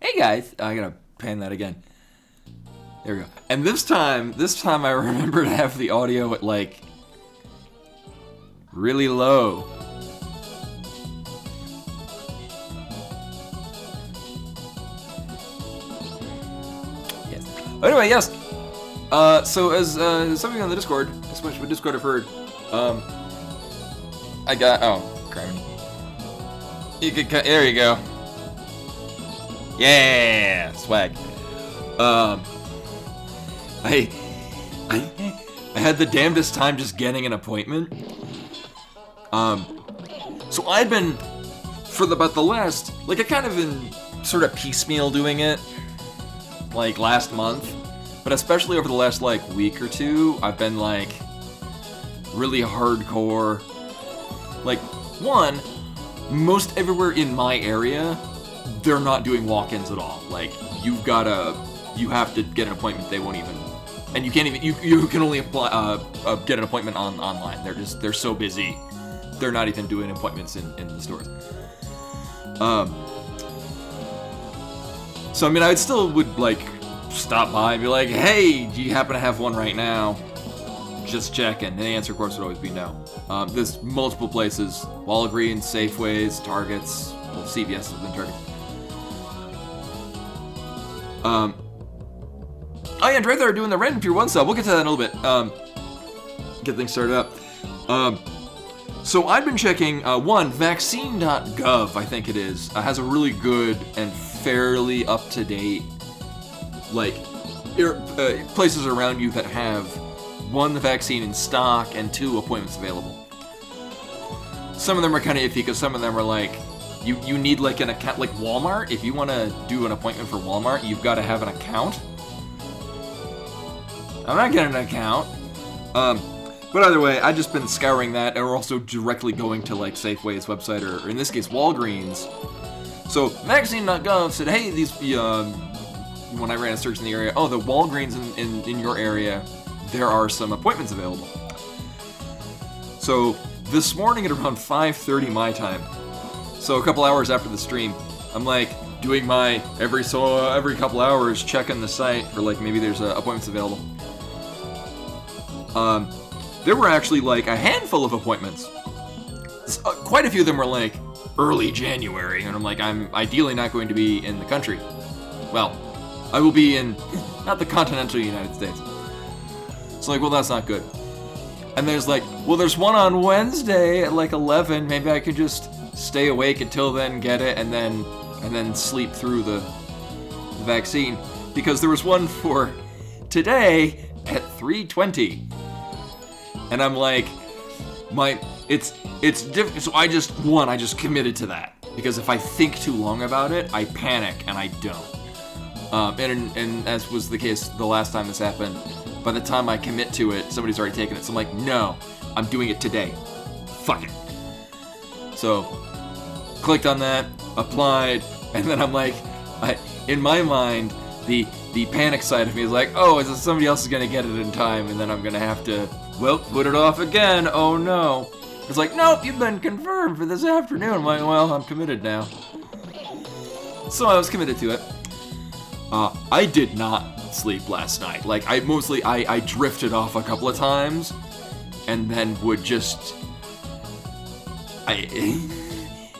Hey guys, I gotta pan that again. There we go. And this time I remember to have the audio at like really low. Yes. Anyway, yes. So as somebody on the Discord, especially with Discord, have heard, I got criminy. You could there you go. Yeah, swag. I had the damnedest time just getting an appointment. So I'd been about the last, like I kind of been sort of piecemeal doing it, like last month, but especially over the last like week or two, I've been like really hardcore. Like one, most everywhere in my area, they're not doing walk-ins at all. Like you have to get an appointment. They won't even, and you can't even. You can only apply, get an appointment online. They're so busy. They're not even doing appointments in the stores. So I mean, I still would like stop by and be like, "Hey, do you happen to have one right now?" Just checking. And the answer, of course, would always be no. There's multiple places: Walgreens, Safeways, Targets. Well, CVS has been Target. Oh yeah, and right there doing the random tier 1 sub. We'll get to that in a little bit. Get things started up. So I've been checking, vaccine.gov, I think it is, has a really good and fairly up-to-date, like, places around you that have, 1, the vaccine in stock, and 2, appointments available. Some of them are kind of iffy, because some of them are like, you need like an account, like Walmart. If you want to do an appointment for Walmart, you've got to have an account. I'm not getting an account. But either way, I've just been scouring that, and we're also directly going to like Safeway's website, or in this case, Walgreens. So vaccine.gov said, hey, these when I ran a search in the area, the Walgreens in your area, there are some appointments available. So this morning at around 5:30 my time, so a couple hours after the stream, I'm like doing my every couple hours checking the site for like maybe there's appointments available. There were actually like a handful of appointments. Quite a few of them were like early January, and I'm like, I'm ideally not going to be in the country. Well, I will be in not the continental United States. So like, well, that's not good. And there's like, well, there's one on Wednesday at like 11. Maybe I could just stay awake until then, get it, and then sleep through the vaccine, because there was one for today at 3:20. And I'm like, it's different. So I just committed to that, because if I think too long about it, I panic and I don't. And as was the case the last time this happened, by the time I commit to it, somebody's already taken it. So I'm like, no, I'm doing it today. Fuck it. So clicked on that, applied, and then I'm like, in my mind, the panic side of me is like, is it somebody else is gonna get it in time, and then I'm gonna have to, put it off again. Oh no. It's like, nope, you've been confirmed for this afternoon. I'm like, well, I'm committed now. So I was committed to it. I did not sleep last night. Like, I drifted off a couple of times, and then would just,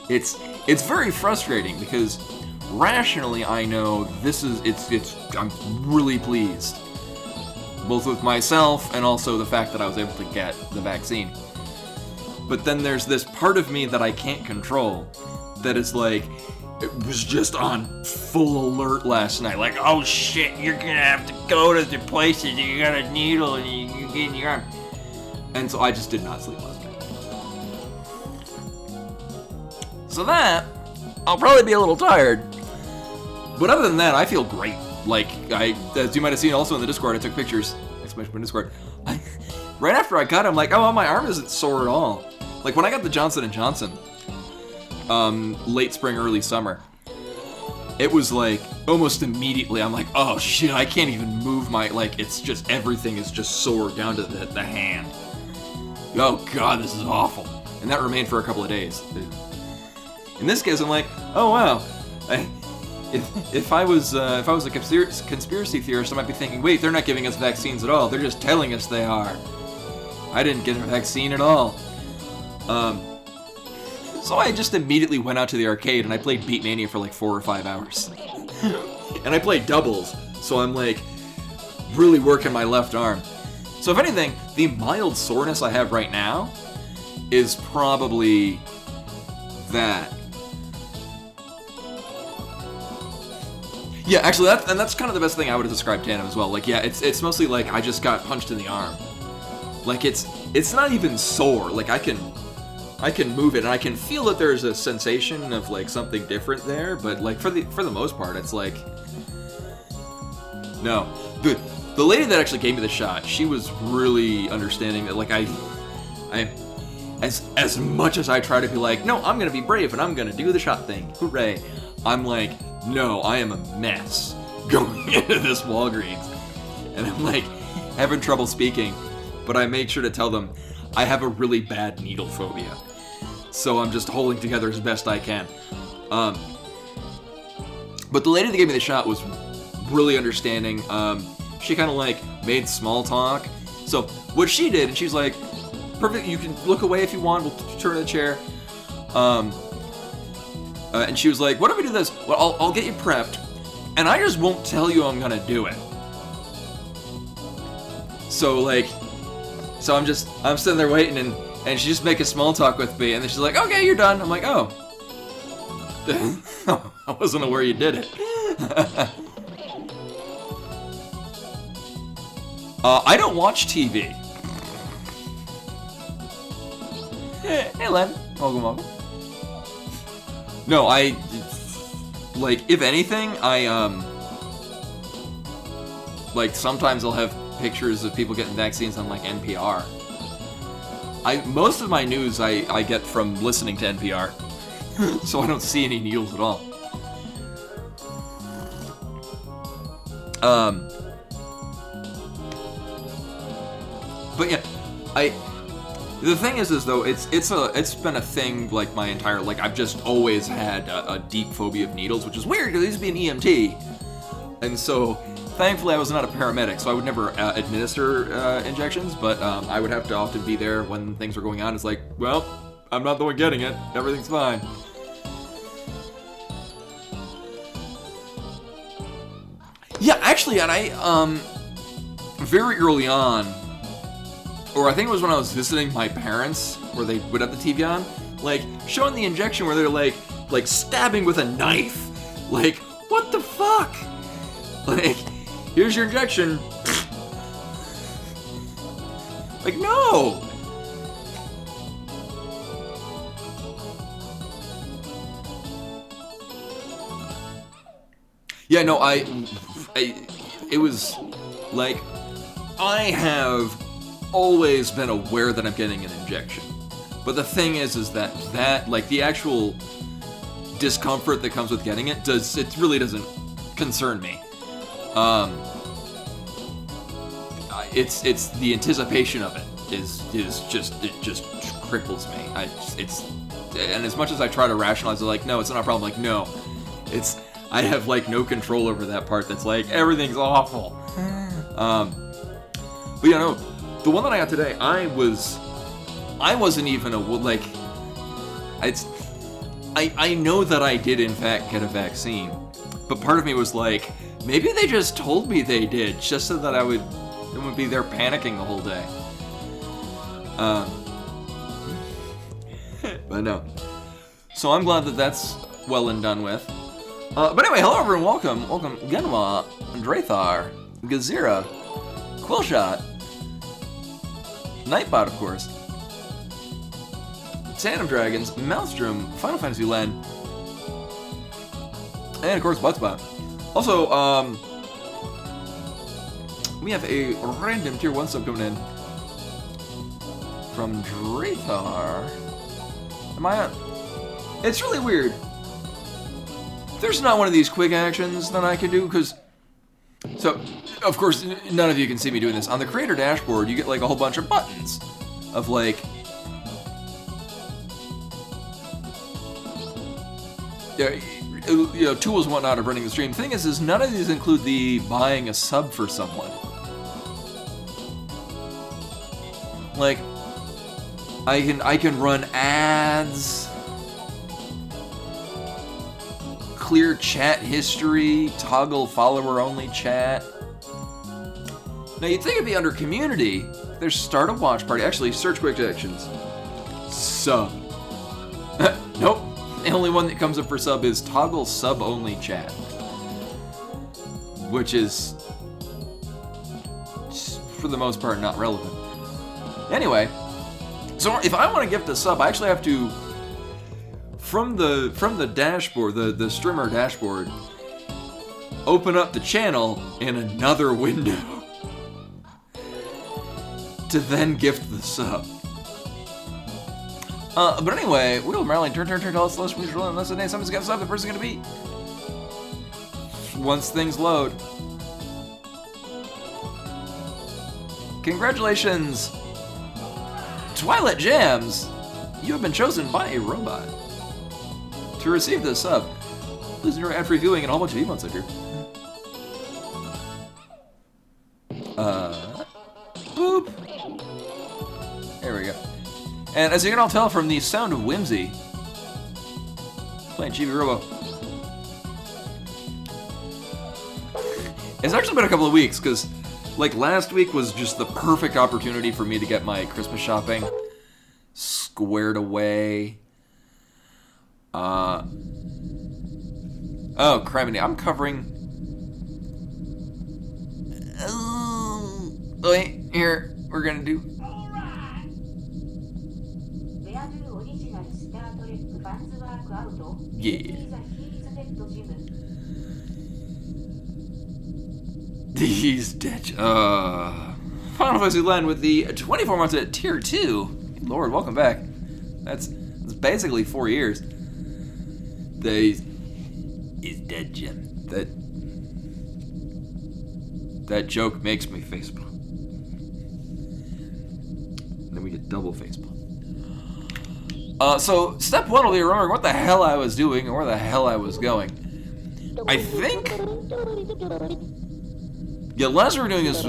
it's very frustrating, because rationally I know I'm really pleased, both with myself and also the fact that I was able to get the vaccine. But then there's this part of me that I can't control that is like, it was just on full alert last night. Like, oh shit, you're gonna have to go to the places, you got a needle and you get in your arm. And so I just did not sleep last night. So that, I'll probably be a little tired. But other than that, I feel great. Like, as you might have seen also in the Discord, I took pictures, especially in Discord. Right after I got it, I'm like, my arm isn't sore at all. Like, when I got the Johnson & Johnson, late spring, early summer, it was like, almost immediately, I'm like, oh shit, I can't even move it's just, everything is just sore down to the hand. Oh god, this is awful. And that remained for a couple of days. In this case, I'm like, oh wow, if I was a conspiracy theorist, I might be thinking, wait, they're not giving us vaccines at all. They're just telling us they are. I didn't get a vaccine at all. So I just immediately went out to the arcade and I played Beatmania for like 4 or 5 hours. And I played doubles, so I'm like really working my left arm. So if anything, the mild soreness I have right now is probably that. Yeah, actually, that's kind of the best thing I would have described Tandem as well. Like, yeah, it's mostly like I just got punched in the arm. Like it's not even sore. Like I can move it and I can feel that there's a sensation of like something different there, but like for the most part, it's like no. The lady that actually gave me the shot, she was really understanding that like I as much as I try to be like, no, I'm gonna be brave and I'm gonna do the shot thing, hooray, I'm like, no, I am a mess going into this Walgreens, and I'm like having trouble speaking, but I made sure to tell them I have a really bad needle phobia, so I'm just holding together as best I can. But the lady that gave me the shot was really understanding. She kind of like made small talk. So what she did, and she's like, perfect, you can look away if you want, we'll turn the chair. And she was like, what if we do this? Well, I'll get you prepped, and I just won't tell you I'm gonna do it. So I'm sitting there waiting, and she just making small talk with me, and then she's like, okay, you're done. I'm like, oh. I wasn't aware you did it. I don't watch TV. Hey, Len. Welcome. No, if anything, sometimes I'll have pictures of people getting vaccines on, like, NPR. Most of my news I get from listening to NPR, so I don't see any needles at all. But yeah, the thing is though, it's been a thing like my entire, like I've just always had a deep phobia of needles, which is weird because I used to be an EMT, and so thankfully I was not a paramedic, so I would never administer injections, but I would have to often be there when things were going on. It's like, well, I'm not the one getting it, everything's fine. Yeah, actually, and I very early on, or I think it was when I was visiting my parents, where they would have the TV on, like, showing the injection where they're like stabbing with a knife. Like, what the fuck? Like, here's your injection. Like, no! Yeah, no, it was, like, I have always been aware that I'm getting an injection. But the thing is that like the actual discomfort that comes with getting it really doesn't concern me. It's the anticipation of it is just cripples me. And as much as I try to rationalize it, like, no, it's not a problem. Like, no, I have like no control over that part. That's like everything's awful. But yeah, no. The one that I got today, I wasn't even I know that I did in fact get a vaccine, but part of me was like, maybe they just told me they did, just so that I wouldn't be there panicking the whole day. But no. So I'm glad that that's well and done with. But anyway, hello everyone, welcome, Genwa, Drathar, Gazira, Quillshot, Nightbot, of course, Tandem Dragons, Maelstrom, Final Fantasy Len, and of course Buttsbot. Also, we have a random tier 1 sub coming in from Drathar. Am I on? It's really weird. There's not one of these quick actions that I can do, because... So, of course, none of you can see me doing this. On the creator dashboard, you get like a whole bunch of buttons of like... tools and whatnot of running the stream. The thing is none of these include the buying a sub for someone. Like, I can run ads, clear chat history, toggle follower only chat. Now you'd think it'd be under community. There's start a watch party. Actually, search quick actions. Sub. Nope. The only one that comes up for sub is toggle sub only chat, which is for the most part not relevant. Anyway, so if I want to gift a sub, I actually have to from the dashboard, the streamer dashboard, open up the channel in another window to then gift the sub. But anyway, Will Marilyn, turn, tell us, unless the name someone's got sub, the person's gonna be. Once things load. Congratulations, Twilight Jams! You have been chosen by a robot to receive this sub. Please enjoy ad-free viewing and a whole bunch of emotes I drew. Boop. There we go. And as you can all tell from the sound of whimsy, playing Chibi Robo. It's actually been a couple of weeks, because like last week was just the perfect opportunity for me to get my Christmas shopping squared away. Oh, criminy, I'm covering... wait, here, we're gonna do... Yeah. These dead. Final Fantasy Land with the 24 months at tier 2. Lord, welcome back. That's basically 4 years. Is dead, Jim. That joke makes me facepalm. Then we get double facepalm. So step 1 will be remembering what the hell I was doing and where the hell I was going. I think... yeah, last we were doing is,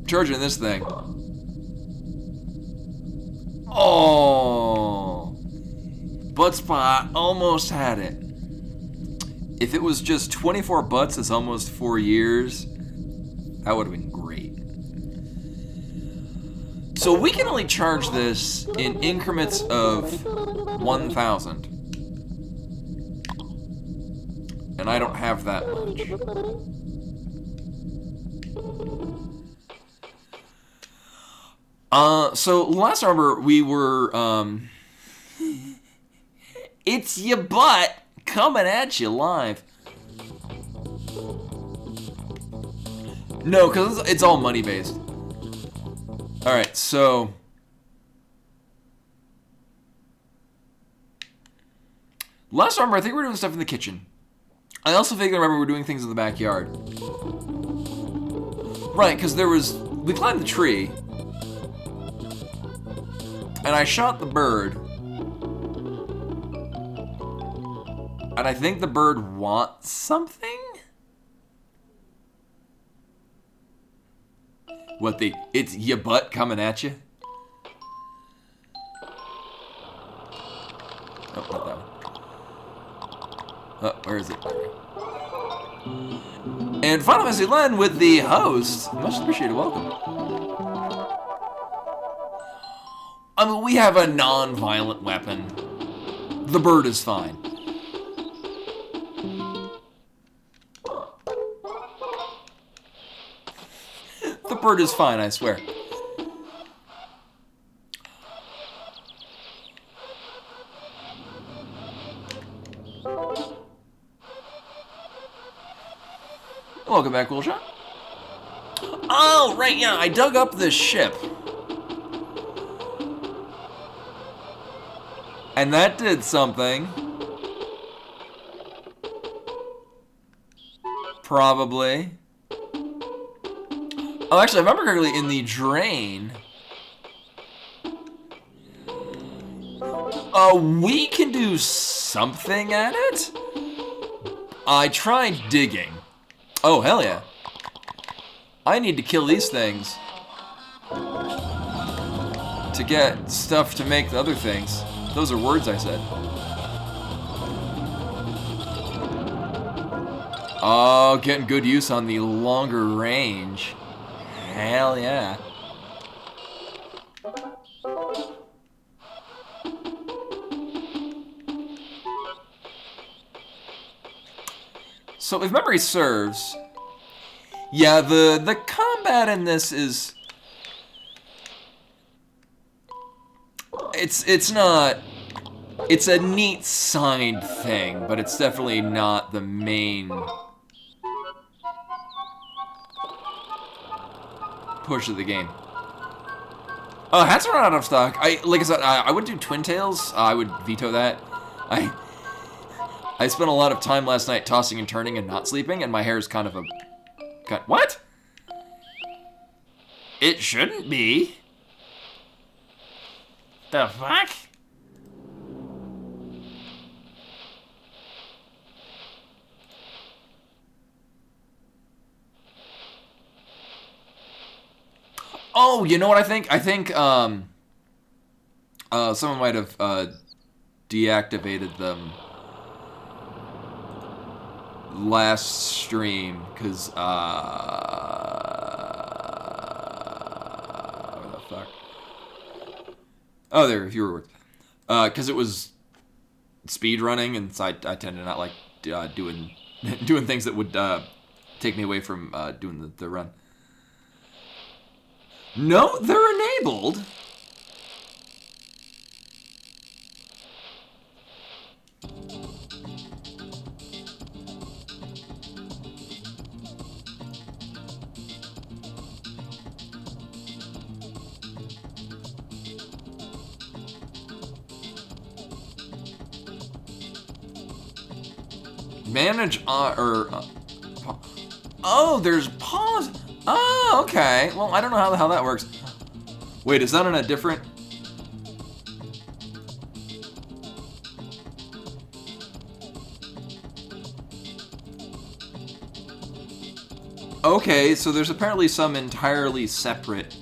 charging this thing. Oh! Butt spot, almost had it. If it was just 24 butts, it's almost 4 years. That would have been great. So we can only charge this in increments of 1,000. And I don't have that much. So last summer we were, it's your butt coming at you live. No, because it's all money based. Alright, so... last summer I think we were doing stuff in the kitchen. I also vaguely remember we were doing things in the backyard. Right, because we climbed the tree. And I shot the bird. And I think the bird wants something? What it's your butt coming at you? Oh, not that one. Oh, where is it? And Final Fantasy Len with the host. Much appreciated, welcome. I mean, we have a non-violent weapon. The bird is fine. The bird is fine, I swear. Welcome back, Cool Shot. Oh, right, yeah, I dug up this ship. And that did something. Probably. Oh, actually, if I remember correctly, in the drain... We can do something at it? I tried digging. Oh, hell yeah. I need to kill these things to get stuff to make the other things. Those are words I said. Oh, getting good use on the longer range. Hell yeah. So if memory serves, yeah, the combat in this is it's not, it's a neat side thing, but it's definitely not the main push of the game. Oh, hats are not out of stock. Like I said, I would do Twin Tails. I would veto that. I spent a lot of time last night tossing and turning and not sleeping, and my hair is kind of a... What? It shouldn't be. The fuck? Oh, you know what I think? I think someone might have deactivated them last stream, because where the fuck? Oh, there, fewer words. Because it was speed running, and so I tend to not like doing things that would take me away from doing the run. No, they're enabled. Manage oh, there's pause. Oh, okay. Well, I don't know how that works. Wait, is that on a different? Okay, so there's apparently some entirely separate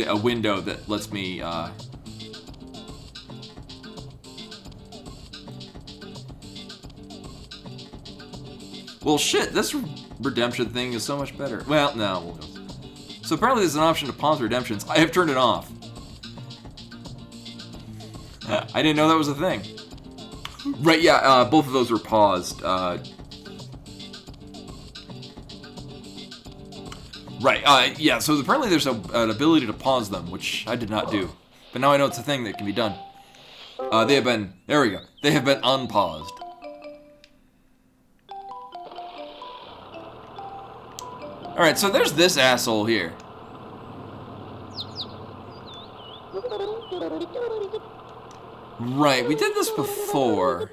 a window that lets me well, shit, this redemption thing is so much better. Well, no. So apparently there's an option to pause redemptions. I have turned it off. I didn't know that was a thing. Right, yeah, both of those were paused. Right, yeah, so apparently there's an ability to pause them, which I did not do. But now I know it's a thing that can be done. They have been, there we go. They have been unpaused. Alright, so there's this asshole here. Right, we did this before.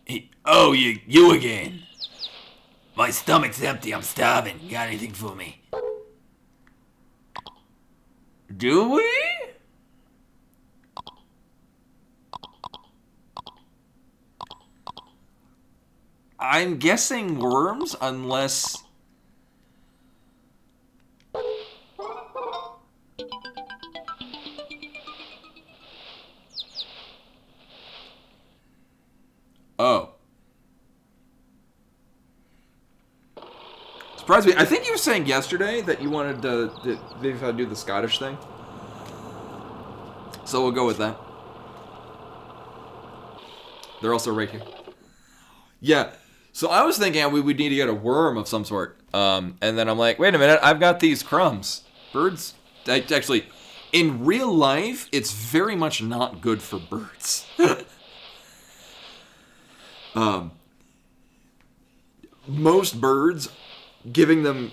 Hey, oh, you again. My stomach's empty, I'm starving. Got anything for me? Do we? I'm guessing worms, unless... Oh. Surprised me. I think you were saying yesterday that you wanted to do the Scottish thing. So we'll go with that. They're also right here. Yeah. So I was thinking we would need to get a worm of some sort. And then I'm like, wait a minute, I've got these crumbs. Birds? Actually, in real life, it's very much not good for birds. Most birds, giving them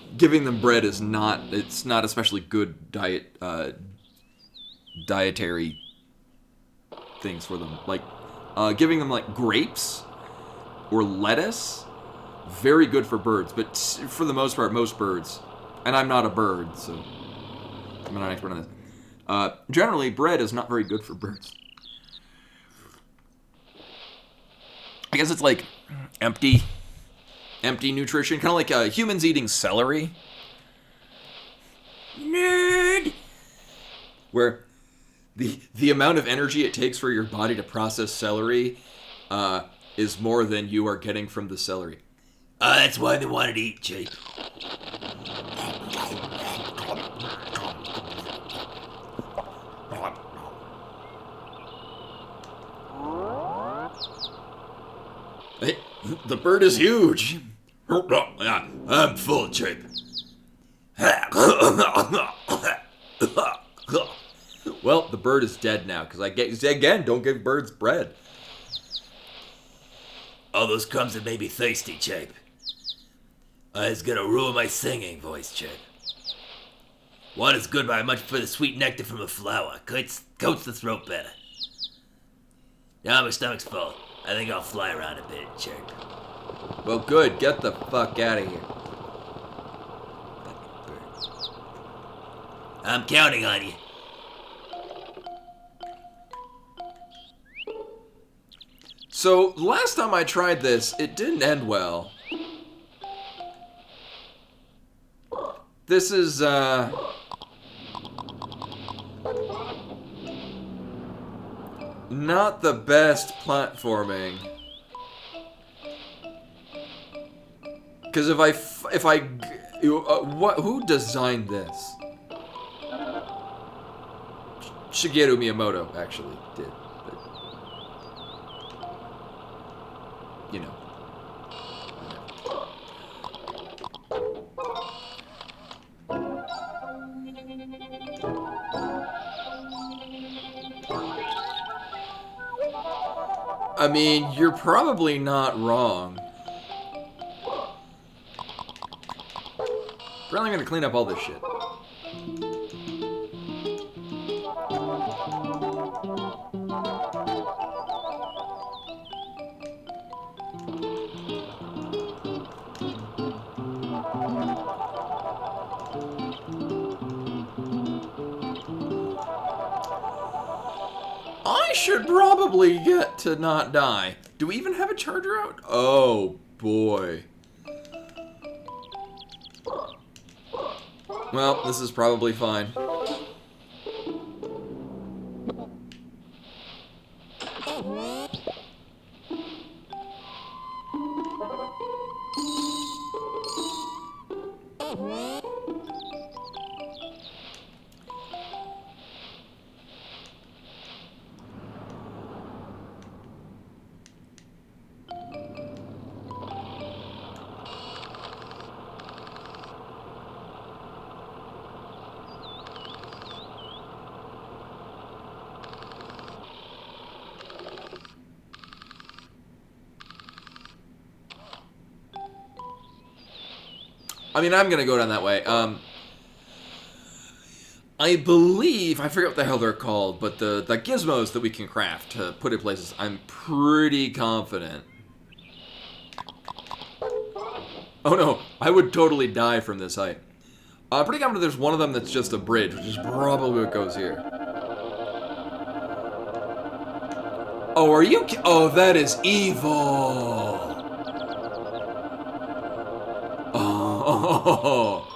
bread is not, it's not especially good dietary things for them. Like, Giving them like grapes or lettuce, very good for birds. But for the most part, most birds, and I'm not a bird, so I'm not an expert on this. Generally, bread is not very good for birds. I guess it's like empty nutrition, kind of like humans eating celery. Nerd. Where the amount of energy it takes for your body to process celery is more than you are getting from the celery. That's why they wanted to eat cheap. Hey, the bird is huge. I'm full, cheap. Well, the bird is dead now, because again, don't give birds bread. All those crumbs that made me thirsty, cheap. It's gonna ruin my singing voice, cheap. Water's good, but much for the sweet nectar from a flower. Coats the throat better. Now my stomach's full. I think I'll fly around a bit, cheap. Well, good. Get the fuck out of here. I'm counting on you. So, last time I tried this, it didn't end well. This is, not the best platforming. Because who designed this? Shigeru Miyamoto actually did, but you know. I mean, you're probably not wrong. Probably gonna clean up all this shit. I should probably get to not die. Do we even have a charger out? Oh, boy. Well, this is probably fine. I mean, I'm gonna go down that way. I believe, I forget what the hell they're called, but the gizmos that we can craft to put in places, I'm pretty confident. Oh no, I would totally die from this height. I'm pretty confident there's one of them that's just a bridge, which is probably what goes here. Oh, are you oh, that is evil! Oh.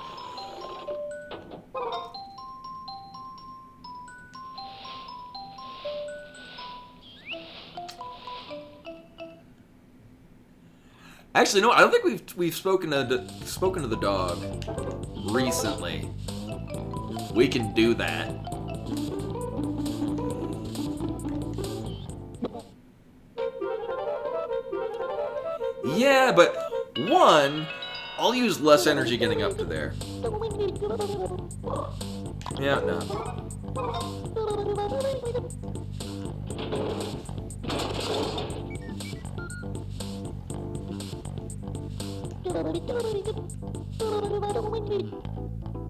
Actually, no. I don't think we've spoken to the dog recently. We can do that. Yeah, but one, I'll use less energy getting up to there. Yeah, no.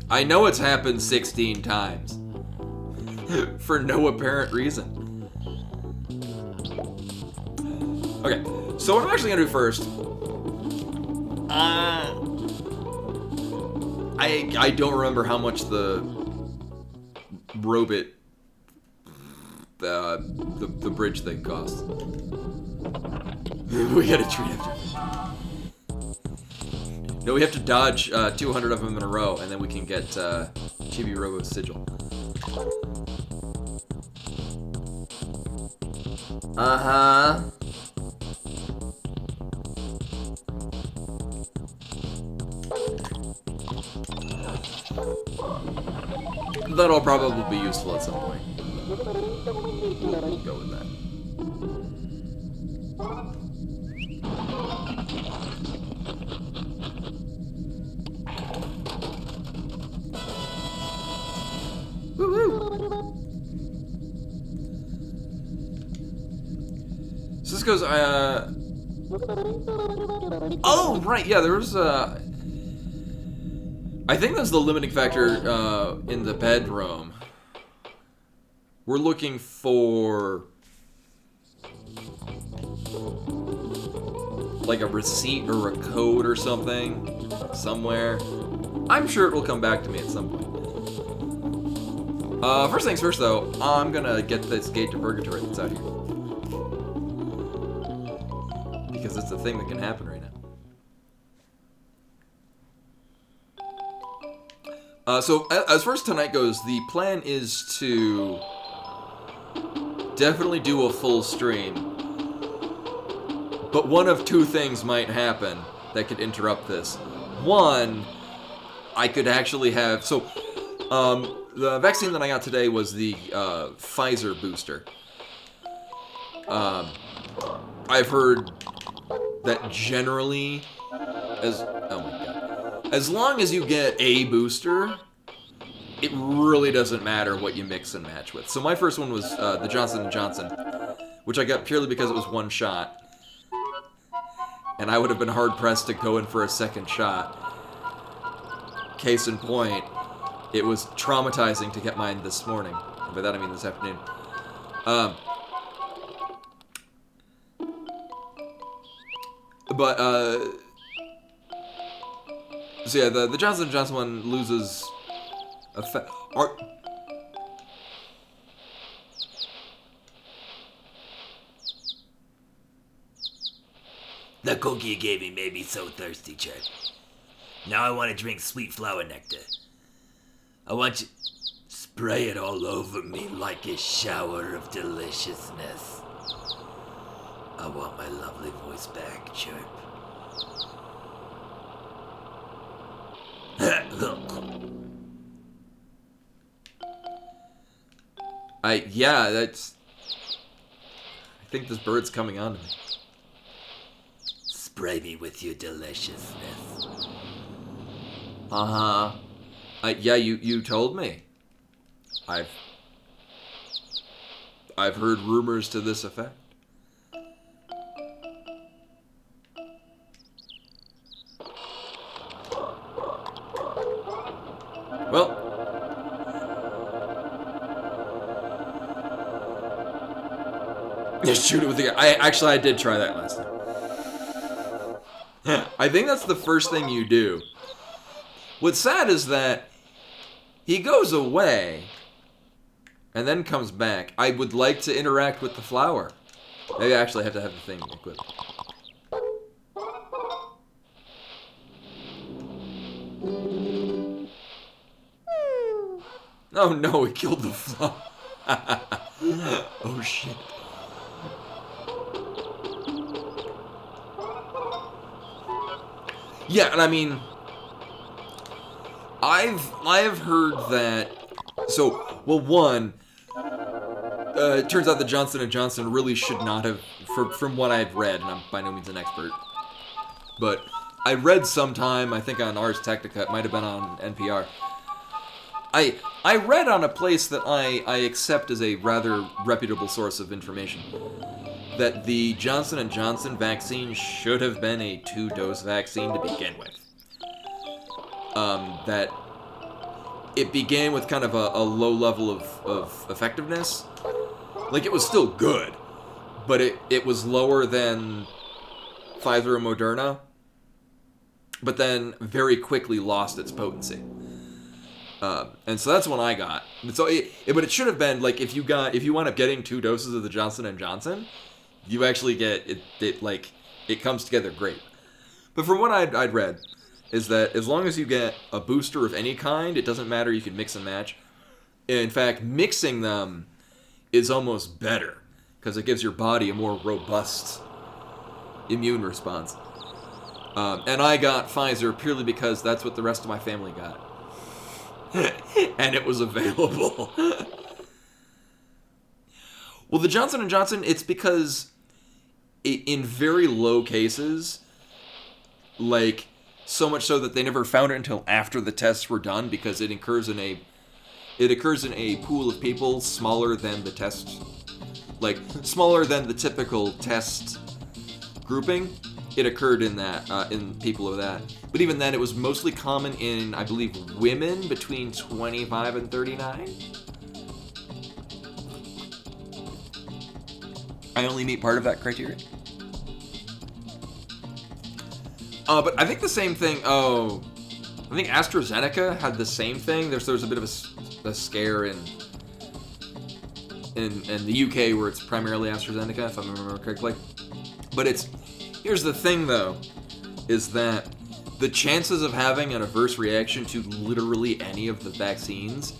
I know it's happened 16 times. For no apparent reason. Okay, so what I'm actually gonna do first, I don't remember how much the robot, the bridge thing costs. We gotta treat after. No, we have to dodge 200 of them in a row, and then we can get Chibi Robo's sigil. Uh-huh. That'll probably be useful at some point. We'll go with that. Woo-woo! So this goes, oh, right, yeah, there was, I think that's the limiting factor, in the bedroom. We're looking for, like, a receipt or a code or something, somewhere. I'm sure it will come back to me at some point. First things first, though, I'm gonna get this gate to Purgatory that's out here. Because it's a thing that can happen right now. So, as far as tonight goes, the plan is to definitely do a full stream. But one of two things might happen that could interrupt this. One, I could actually have... So, the vaccine that I got today was the Pfizer booster. I've heard that generally, oh my god, as long as you get a booster, it really doesn't matter what you mix and match with. So my first one was the Johnson & Johnson, which I got purely because it was one shot. And I would have been hard-pressed to go in for a second shot. Case in point, it was traumatizing to get mine this morning. And by that I mean this afternoon. So yeah, the Johnson & Johnson one loses effect. The cookie you gave me made me so thirsty, Chip. Now I want to drink sweet flower nectar. I want you to spray it all over me like a shower of deliciousness. I want my lovely voice back, Chirp. Yeah, that's... I think this bird's coming on to me. Spray me with your deliciousness. Uh-huh. Yeah, you told me. I've heard rumors to this effect. Well, just shoot it with the... I did try that last time. I think that's the first thing you do. What's sad is that he goes away and then comes back. I would like to interact with the flower. Maybe I actually have to have the thing equipped. Oh no, it killed the flower. Oh shit. Yeah, and I mean, I've heard that. So, well, one, it turns out that Johnson & Johnson really should not have, from what I've read, and I'm by no means an expert, but I read sometime, I think on Ars Technica, it might have been on NPR. I read on a place that I accept as a rather reputable source of information that the Johnson & Johnson vaccine should have been a 2-dose vaccine to begin with. That it began with kind of a low level of effectiveness. Like, it was still good, but it was lower than Pfizer and Moderna, but then very quickly lost its potency. And so that's when I got. And so, but it should have been like if you wind up getting 2 doses of the Johnson & Johnson, you actually get it comes together great. But from what I'd read, is that as long as you get a booster of any kind, it doesn't matter, you can mix and match. In fact, mixing them is almost better, because it gives your body a more robust immune response. And I got Pfizer purely because that's what the rest of my family got. And it was available. Well, the Johnson & Johnson, it's because in very low cases, like, so much so that they never found it until after the tests were done, because it occurs in a pool of people smaller than the test, like, smaller than the typical test grouping. It occurred in that, in people of that. But even then, it was mostly common in, I believe, women between 25 and 39. I only meet part of that criteria. But I think the same thing. Oh, I think AstraZeneca had the same thing. There was a bit of a scare in the UK where it's primarily AstraZeneca, if I remember correctly. But here's the thing though, is that the chances of having an adverse reaction to literally any of the vaccines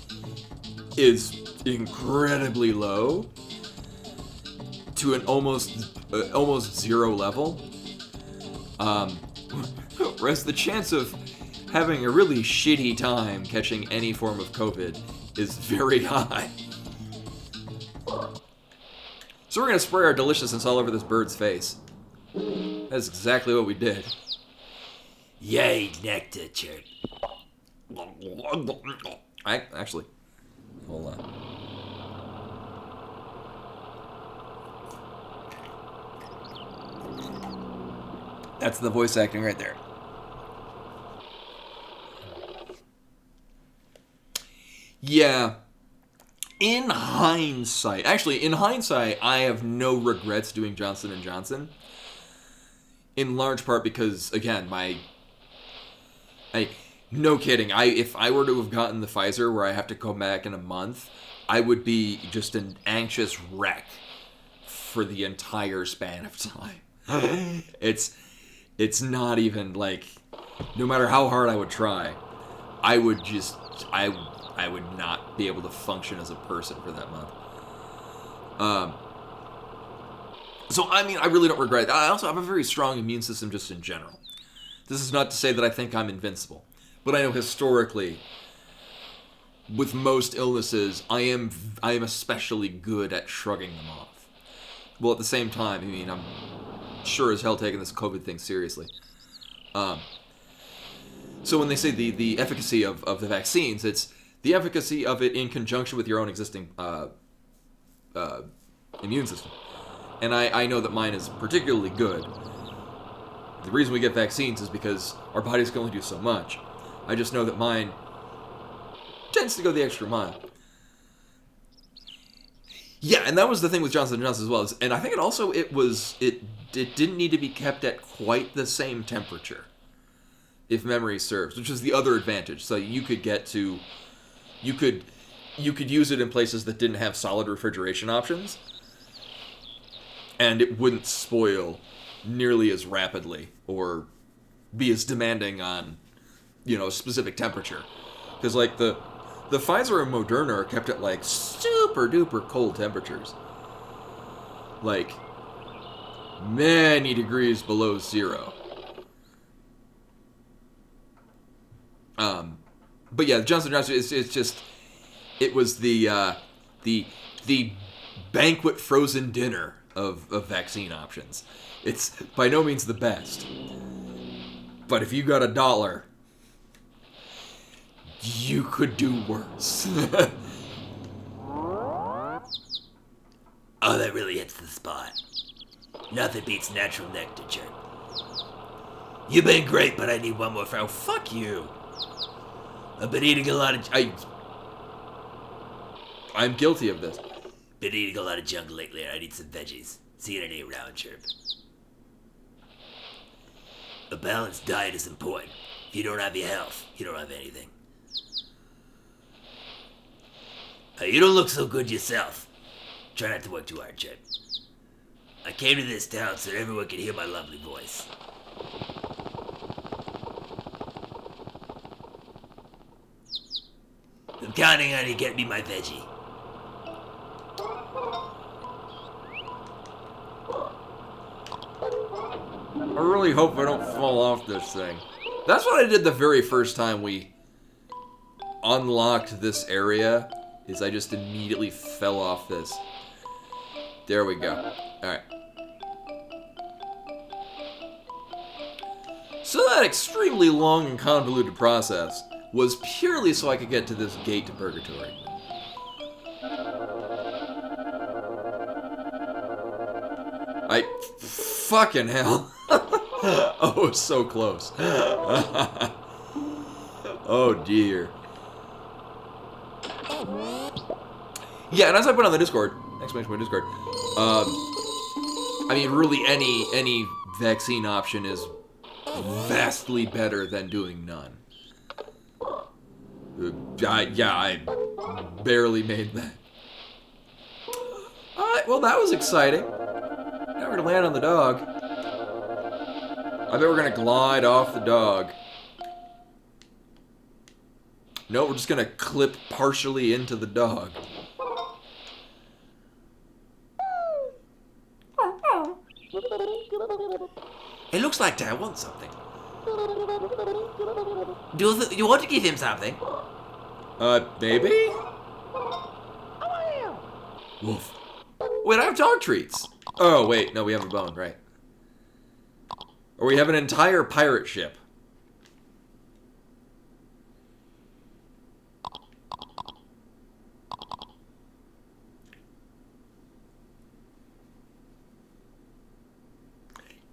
is incredibly low, to an almost zero level. Whereas the chance of having a really shitty time catching any form of COVID is very high. So we're gonna spray our deliciousness all over this bird's face. That's exactly what we did. Yay, nectar, Chirp. Actually, hold on. That's the voice acting right there. Yeah. In hindsight, I have no regrets doing Johnson & Johnson. In large part because, again, no kidding, if I were to have gotten the Pfizer where I have to come back in a month, I would be just an anxious wreck for the entire span of time. It's not even like, no matter how hard I would try, I would not be able to function as a person for that month. So, I mean, I really don't regret it. I also have a very strong immune system just in general. This is not to say that I think I'm invincible. But I know historically, with most illnesses, I am especially good at shrugging them off. Well, at the same time, I mean, I'm sure as hell taking this COVID thing seriously. So when they say the efficacy of the vaccines, it's the efficacy of it in conjunction with your own existing immune system. And I know that mine is particularly good. The reason we get vaccines is because our bodies can only do so much. I just know that mine tends to go the extra mile. Yeah, and that was the thing with Johnson & Johnson as well. And I think it didn't need to be kept at quite the same temperature, if memory serves, which is the other advantage. So you could use it in places that didn't have solid refrigeration options, and it wouldn't spoil nearly as rapidly or be as demanding on, a specific temperature. Because, like, the Pfizer and Moderna are kept at, like, super duper cold temperatures. Like, many degrees below zero. But yeah, Johnson & Johnson, it was the banquet frozen dinner of vaccine options. It's by no means the best. But if you got $1, you could do worse. Oh, that really hits the spot. Nothing beats natural nectar, Chirp. You've been great, but I need one more friend. Oh, fuck you. I've been eating a lot of... I'm guilty of this. Been eating a lot of junk lately, and I need some veggies. Seeing it ain't round, Chirp. A balanced diet is important. If you don't have your health, you don't have anything. You don't look so good yourself. Try not to work too hard, Chip. I came to this town so that everyone could hear my lovely voice. I'm counting on you to get me my veggie. I really hope I don't fall off this thing. That's what I did the very first time we unlocked this area, is I just immediately fell off this. There we go. Alright. So that extremely long and convoluted process was purely so I could get to this gate to Purgatory. Fucking hell. Oh, it's so close. Oh, dear. Yeah, and as I put on the Discord, exclamation point Discord, I mean, really, any vaccine option is vastly better than doing none. I barely made that. Alright, well, that was exciting. Now we're gonna land on the dog. I bet we're gonna glide off the dog. No, we're just gonna clip partially into the dog. It looks like Dad wants something. Do you want to give him something? Maybe? Woof. Wait, I have dog treats. Oh, wait, no, we have a bone, right. Or we have an entire pirate ship.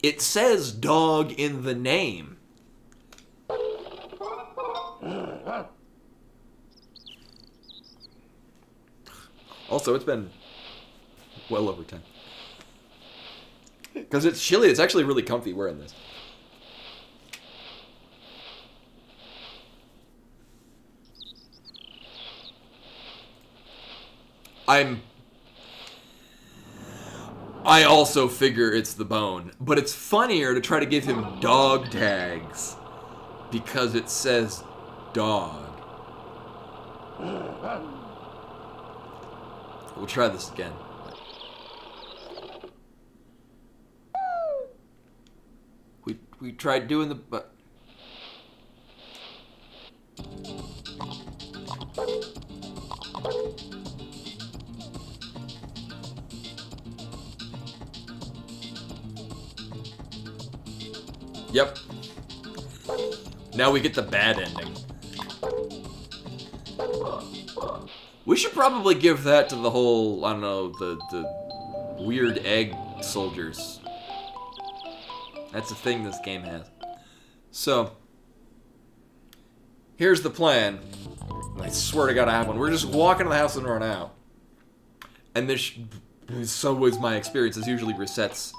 It says dog in the name. Also, it's been well over 10. Because it's chilly. It's actually really comfy wearing this. I also figure it's the bone. But it's funnier to try to give him dog tags. Because it says dog. We'll try this again. We tried doing the... Yep. Now we get the bad ending. We should probably give that to the whole, I don't know, the weird egg soldiers. That's a thing this game has. So, here's the plan. I swear to God I have one. We're just walking to the house and run out. And this, so was my experience. This usually resets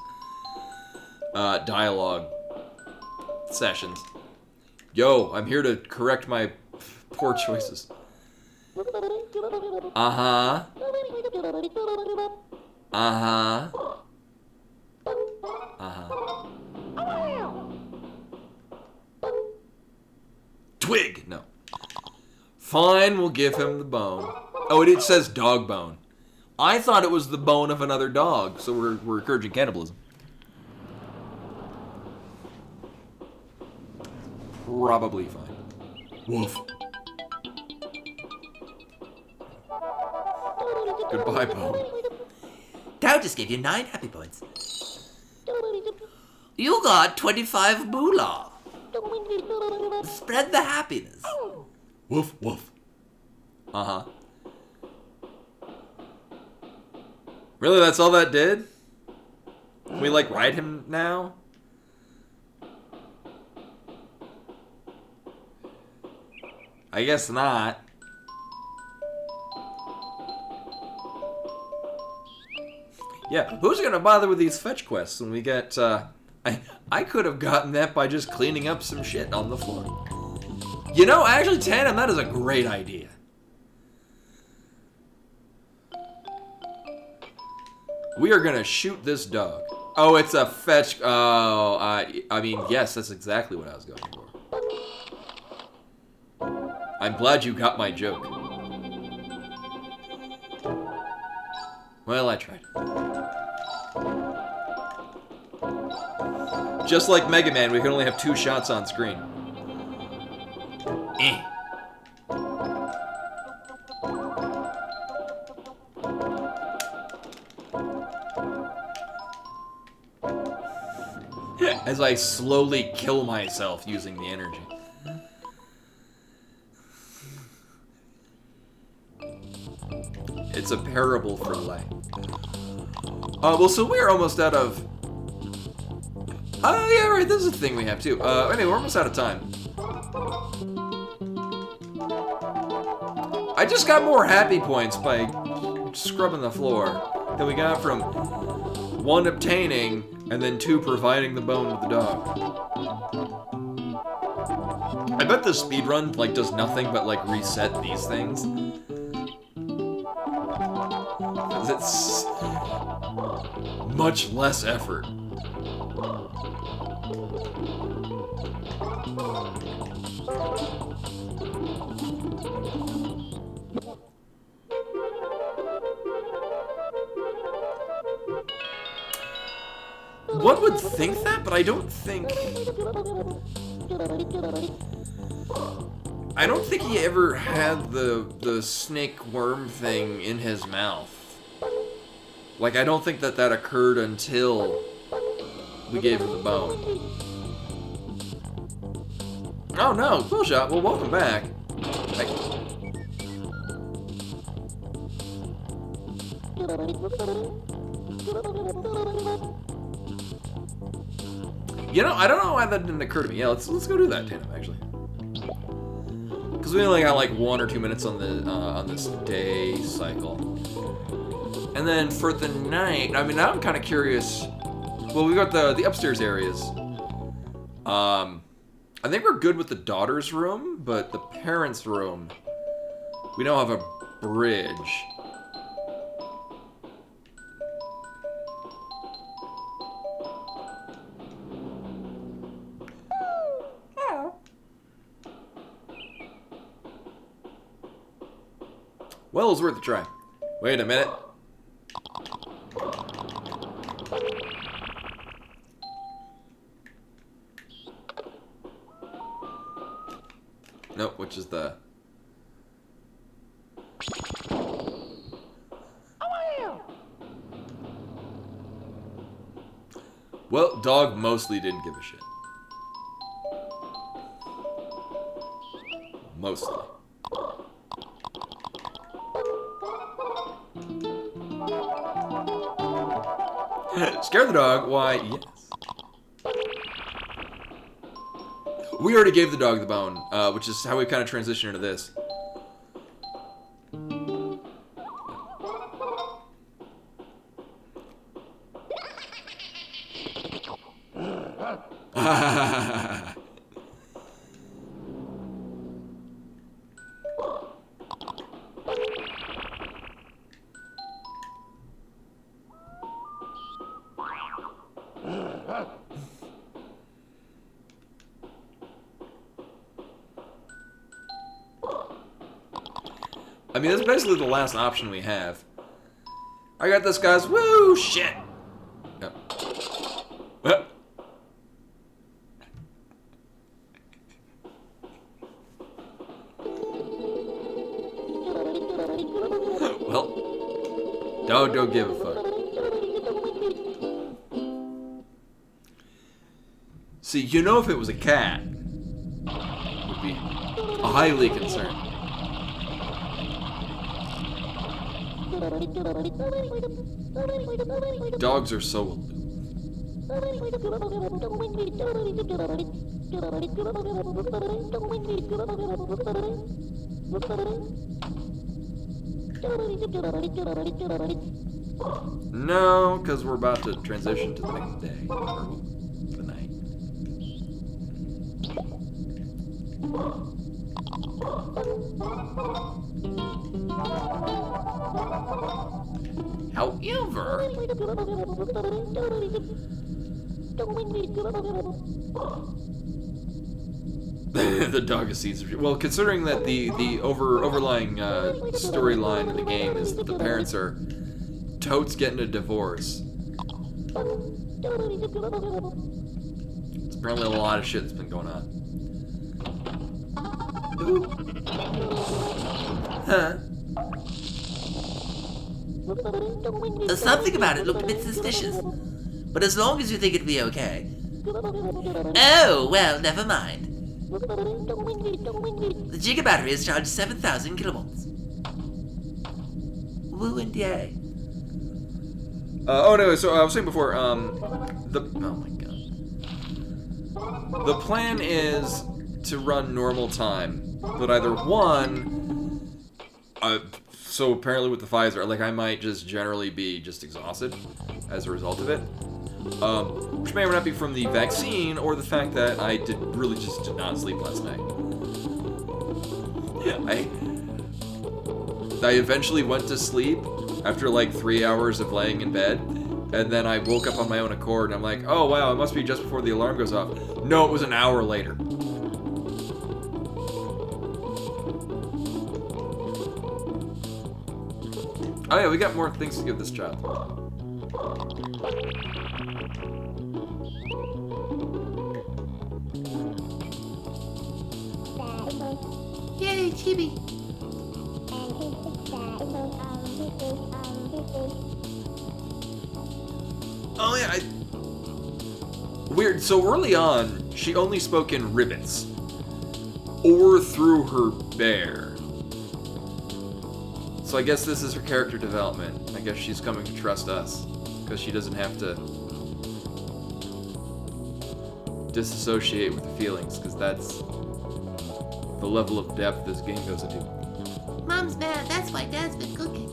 dialogue sessions. Yo, I'm here to correct my poor choices. Uh-huh. Uh-huh. Uh-huh. Twig! No. Fine, we'll give him the bone. Oh, it says dog bone. I thought it was the bone of another dog, so we're encouraging cannibalism. Probably fine. Woof. Goodbye, bone. Dad just gave you 9 happy points. You got 25 moolah. Spread the happiness. Woof, woof. Uh-huh. Really, that's all that did? Can we, like, ride him now? I guess not. Yeah, who's gonna bother with these fetch quests when we get, I could have gotten that by just cleaning up some shit on the floor. You know, actually, Tandem, that is a great idea. We are gonna shoot this dog. Oh, it's a fetch, oh, I mean, yes, that's exactly what I was going for. I'm glad you got my joke. Well, I tried. Just like Mega Man, we can only have 2 shots on screen. Eh. As I slowly kill myself using the energy. It's a parable for life. Well, so we're almost out of... Oh, yeah, right, this is a thing we have, too. Anyway, we're almost out of time. I just got more happy points by scrubbing the floor than we got from 1, obtaining, and then 2, providing the bone to the dog. I bet the speedrun, like, does nothing but, like, reset these things. Because it's much less effort. One would think that, but I don't think he ever had the snake worm thing in his mouth. Like, I don't think that occurred until we gave him the bone. Oh no, cool shot. Well, welcome back. You know, I don't know why that didn't occur to me. Yeah, let's go do that, Tandem, actually. Because we only got like 1 or 2 minutes on the on this day cycle. And then for the night, I mean, now I'm kind of curious. Well, we got the upstairs areas. I think we're good with the daughter's room, but the parents' room, we don't have a bridge. Well, it's worth a try. Wait a minute. Nope, which is the... Well, dog mostly didn't give a shit. Mostly. Scare the dog? Why, yes. We already gave the dog the bone, which is how we kind of transition into this. I mean, that's basically the last option we have. I got this, guys. Woo! Shit! Yep. Well, dog don't give a fuck. See, you know, if it was a cat, would be highly concerned. Dogs are so aloof. No, because we're about to transition to the next day. Or the night. However... the dog is seeds. Well, considering that the overlying storyline in the game is that the parents are totes getting a divorce. It's apparently a lot of shit that's been going on. Huh? Something about it looked a bit suspicious. But as long as you think it'd be okay. Oh, well, never mind. The Giga battery is charged 7,000 kilowatts. Woo and yay. Oh no, so I was saying before, oh my god. The plan is to run normal time, but either one, so apparently with the Pfizer, like I might just generally be just exhausted as a result of it. Which may or may not be from the vaccine or the fact that I really just did not sleep last night. I eventually went to sleep after like 3 hours of laying in bed, and then I woke up on my own accord, and I'm like, oh wow, it must be just before the alarm goes off. No, it was an hour later. Oh yeah, we got more things to give this child. Yay, Chibi! Oh yeah, weird. So early on, she only spoke in ribbons, or through her bear. So I guess this is her character development. I guess she's coming to trust us, because she doesn't have to disassociate with the feelings, because that's the level of depth this game goes into. Mom's mad, that's why Dad's been cooking.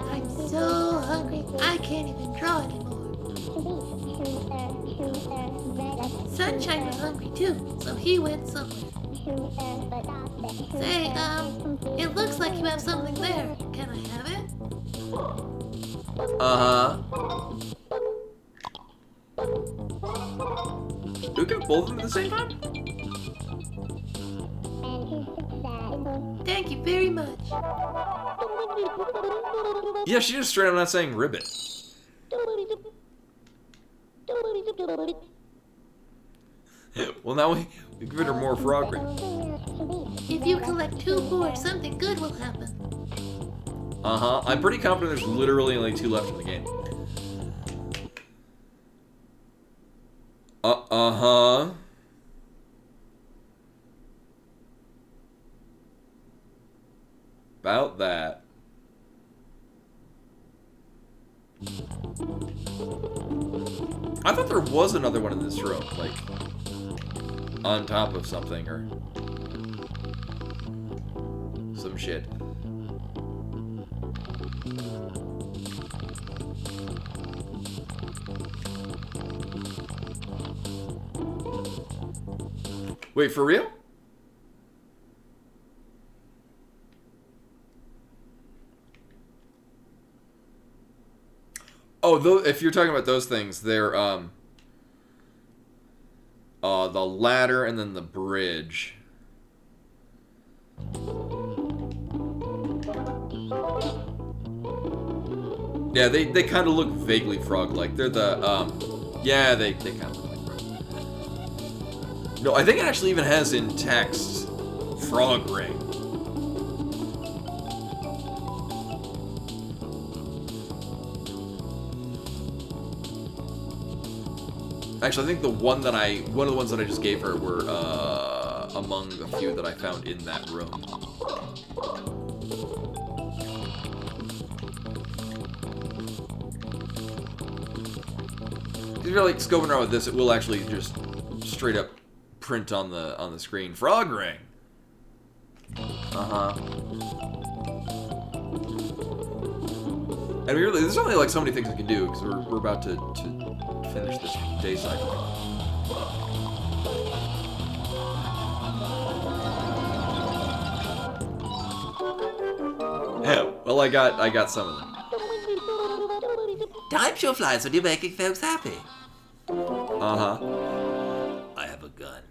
I'm so hungry, I can't even draw anymore. Sunshine was hungry too, so he went somewhere. Say, it looks like you have something there. Can I have it? Uh-huh. Do we get both of them at the same time? Thank you very much. Yeah, she just straight up not saying ribbon. Well, now we give her more frog ring. If you collect 2 more, something good will happen. Uh-huh. I'm pretty confident there's literally only 2 left in the game. Uh-huh. About that. I thought there was another one in this room, like, on top of something, or some shit. Wait, for real? Oh, if you're talking about those things, they're, the ladder and then the bridge. Yeah, they kind of look vaguely frog-like. They're the, yeah, they kind of look like frog. No, I think it actually even has in text, frog ring. Actually, I think one of the ones that I just gave her were among a few that I found in that room. If you're like scoping around with this, it will actually just straight up print on the screen. Frog ring. And really, there's only like so many things we can do because we're about to finish this day cycle. Yeah, well, I got some of them. Time sure flies when you're making folks happy. Uh-huh. I have a gun.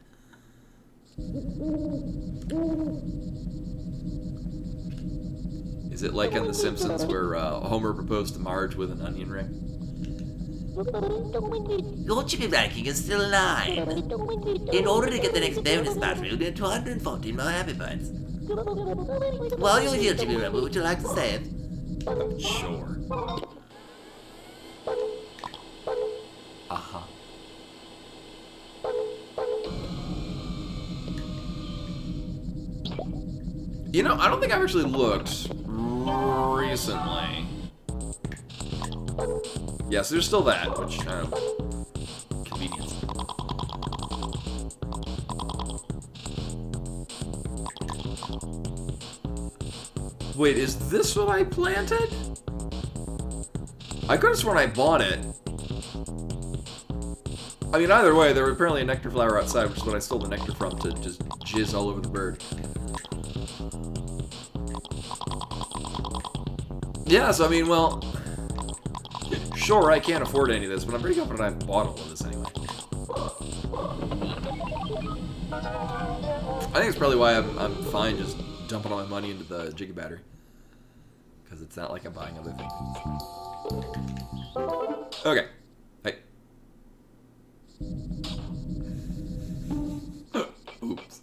Is it like in The Simpsons where Homer proposed to Marge with an onion ring? Your Chibi ranking is still 9. In order to get the next bonus battery, you'll need 214 more happy points. While you're here, Chibi Robo, would you like to say it? Sure. Uh-huh. You know, I don't think I've actually looked recently. Yes, there's still that, which, convenience. Wait, is this what I planted? I could have sworn I bought it. I mean, either way, there was apparently a nectar flower outside, which is what I stole the nectar from to just jizz all over the bird. Yeah, so I mean, well, sure, I can't afford any of this, but I'm pretty confident I've bought all of this anyway. I think it's probably why I'm fine just dumping all my money into the Jiggy battery. Because it's not like I'm buying other things. Okay. Hey. Oops.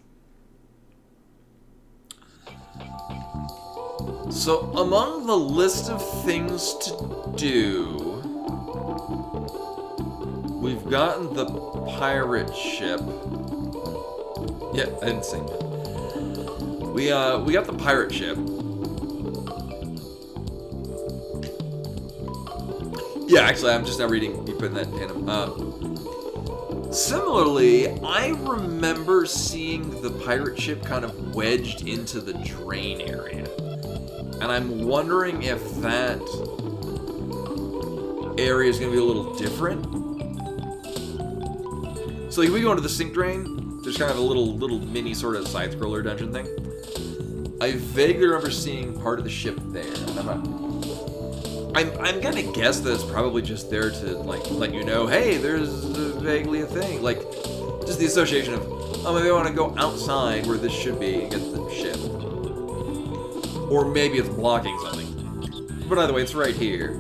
So, among the list of things to do, we've gotten the pirate ship. Yeah, I didn't say that. We got the pirate ship. Yeah, actually, I'm just now reading. You put that in him. Similarly, I remember seeing the pirate ship kind of wedged into the drain area. And I'm wondering if that area is going to be a little different. So like, if we go into the sink drain, there's kind of a little mini sort of side-scroller dungeon thing. I vaguely remember seeing part of the ship there. And I'm gonna guess that it's probably just there to like let you know, hey, there's vaguely a thing. Like, just the association of, oh, maybe I want to go outside where this should be and get the ship. Or maybe it's blocking something. But either way, it's right here.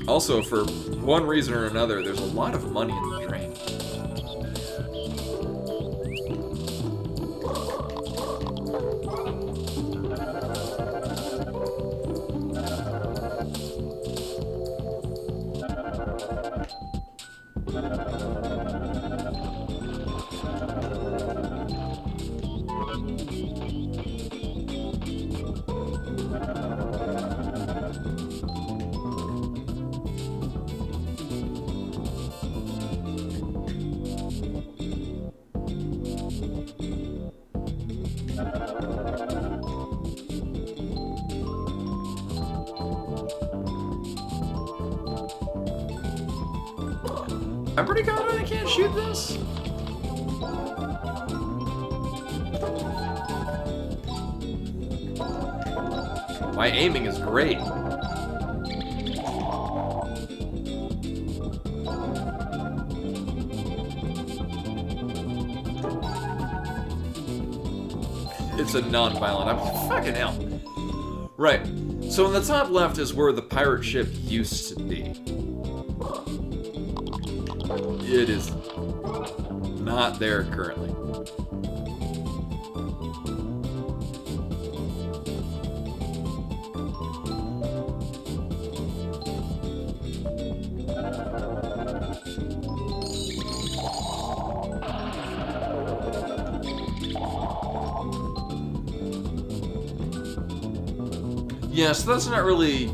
Also, for one reason or another, there's a lot of money in the drain. I'm pretty confident I can't shoot this. My aiming is great. It's a non-violent. I'm fucking hell. Right. So in the top left is where the pirate ship used to be. It is not there currently. Yeah, so it's not really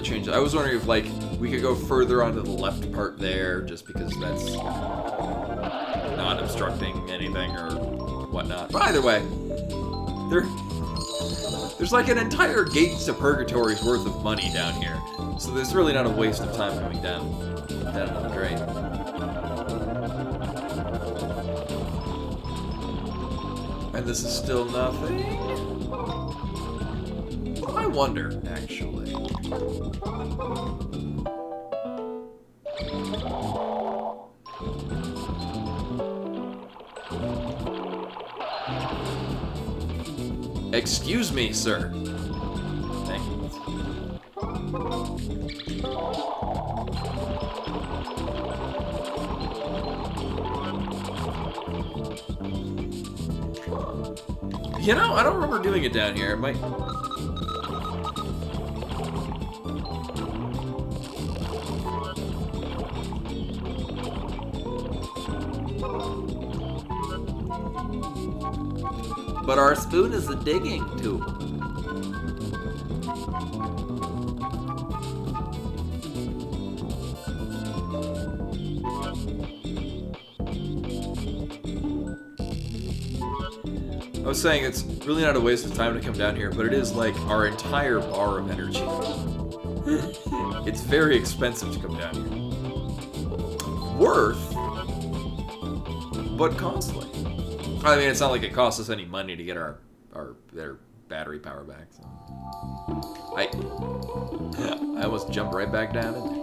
changed. I was wondering if, like, we could go further onto the left part there, just because that's not obstructing anything or whatnot. But either way, There's like an entire Gates to Purgatory's worth of money down here. So there's really not a waste of time coming down the drain. And this is still nothing? I wonder, actually. Excuse me, sir. Thank you. You know, I don't remember doing it down here. It might... But our spoon is a digging tool. I was saying it's really not a waste of time to come down here, but it is like our entire bar of energy. It's very expensive to come down here. Worth, but costly. I mean, it's not like it costs us any money to get their battery power back. So. I almost jumped right back down in there.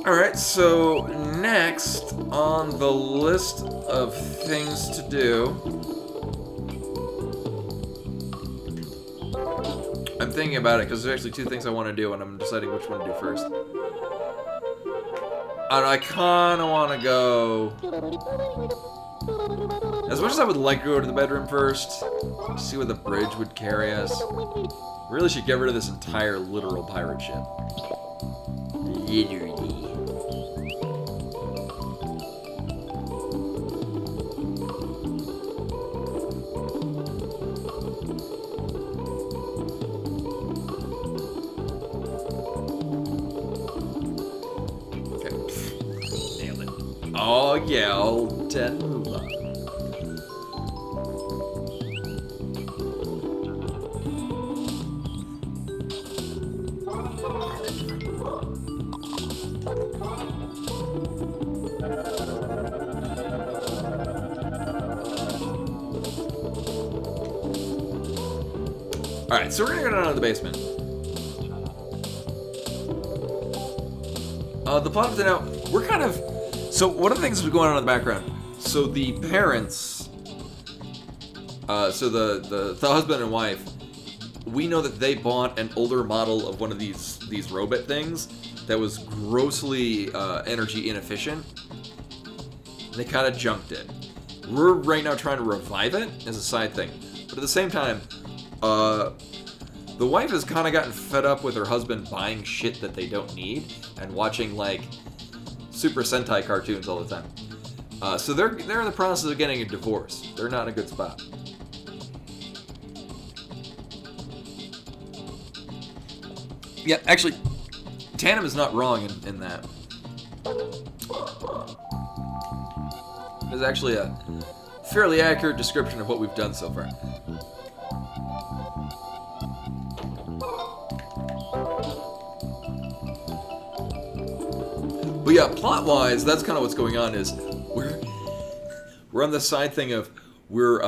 Alright, so next on the list of things to do, I'm thinking about it because there's actually two things I want to do and I'm deciding which one to do first. And I kind of want to go... As much as I would like to go to the bedroom first, see where the bridge would carry us, really should get rid of this entire literal pirate ship. Literally. Oh yeah, old Ted Moolah. Alright, so we're gonna go down to the basement. The plot of the now, we're kind of... So, one of the things that's going on in the background, so the parents, so the husband and wife, we know that they bought an older model of one of these robot things that was grossly energy inefficient. They kind of junked it. We're right now trying to revive it as a side thing. But at the same time, the wife has kind of gotten fed up with her husband buying shit that they don't need and watching, like, Super Sentai cartoons all the time. So they're in the process of getting a divorce. They're not in a good spot. Yeah, actually, Tandem is not wrong in that. It's actually a fairly accurate description of what we've done so far. But yeah, plot-wise, that's kind of what's going on. Is we're on the side thing of we're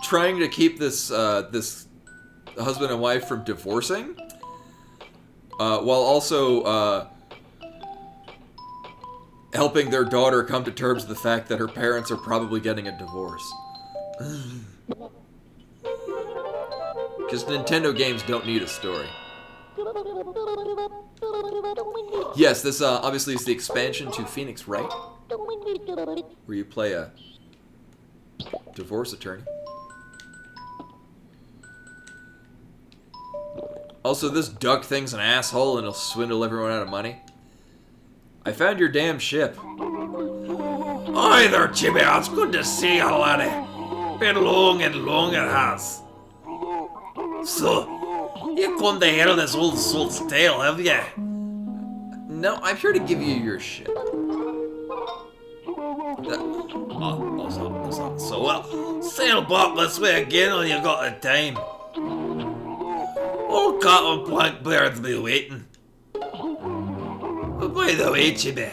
trying to keep this this husband and wife from divorcing, while also helping their daughter come to terms with the fact that her parents are probably getting a divorce. Because Nintendo games don't need a story. Yes, this obviously is the expansion to Phoenix Wright, where you play a divorce attorney. Also, this duck thing's an asshole and he'll swindle everyone out of money. I found your damn ship. Hi there, Chibi. It's good to see you, laddie. Been long and long it has. So, you come to hear this old salt's tale, have you? No, I'm here to give you your ship. So well, sail back this way again when you got the time. Old Captain Blackbeard's be waiting. By the way, Chibi,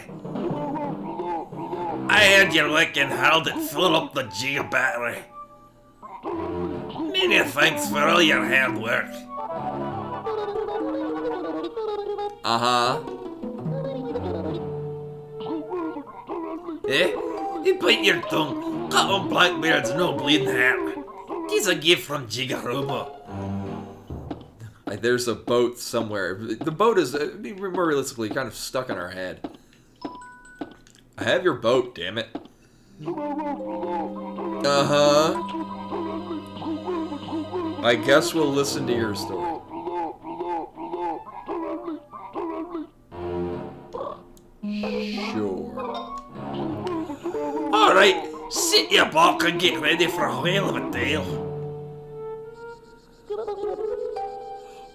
I heard your licking held it full up the Giga battery. Many thanks for all your hard work. Eh? You bite your tongue. Captain Blackbeard's no bleeding heart. He's a gift from Giga Robo. There's a boat somewhere. The boat is, more realistically, kind of stuck in our head. I have your boat, damn it. I guess we'll listen to your story. Sure. Alright, sit your back and get ready for a whale of a tale.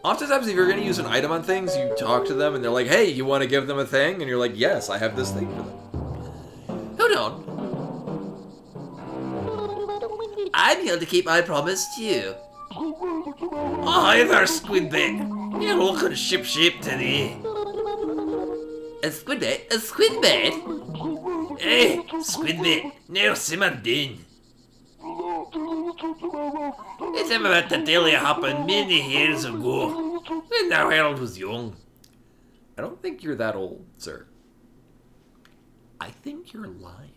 Oftentimes, if you're going to use an item on things, you talk to them and they're like, hey, you want to give them a thing? And you're like, yes, I have this thing for them. Hold on. I'm here to keep my promise to you. Oh, hi there, Squidbait. You're looking ship-shape today. A Squidbait? A Squidbait? Hey, Squidbait, now simmer down. It's about the tale that happened many years ago, when the world was young. I don't think you're that old, sir. I think you're lying.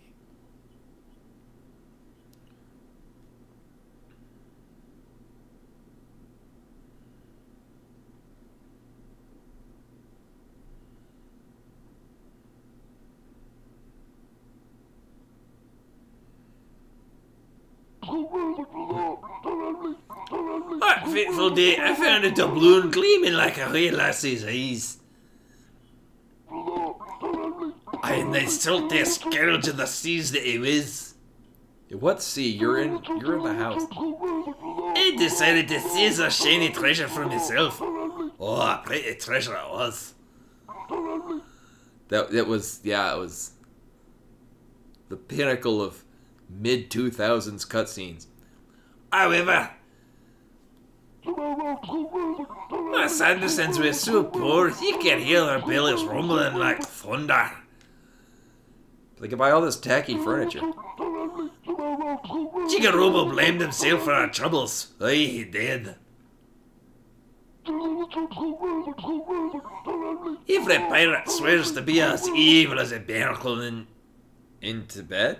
That fateful day, I found a doubloon gleaming like a wee lassie's eyes. And they still taste scourge of the seas that he was. What sea? You're in the house. I decided to seize a shiny treasure for myself. Oh, a pretty treasure it was. It was the pinnacle of mid-2000s cutscenes. However, the Sandersons were so poor you could hear their bellies rumbling like thunder. They could buy all this tacky furniture. Giga Robo blamed himself for our troubles. Aye, he did. Every pirate swears to be as evil as a barnacle in Tibet?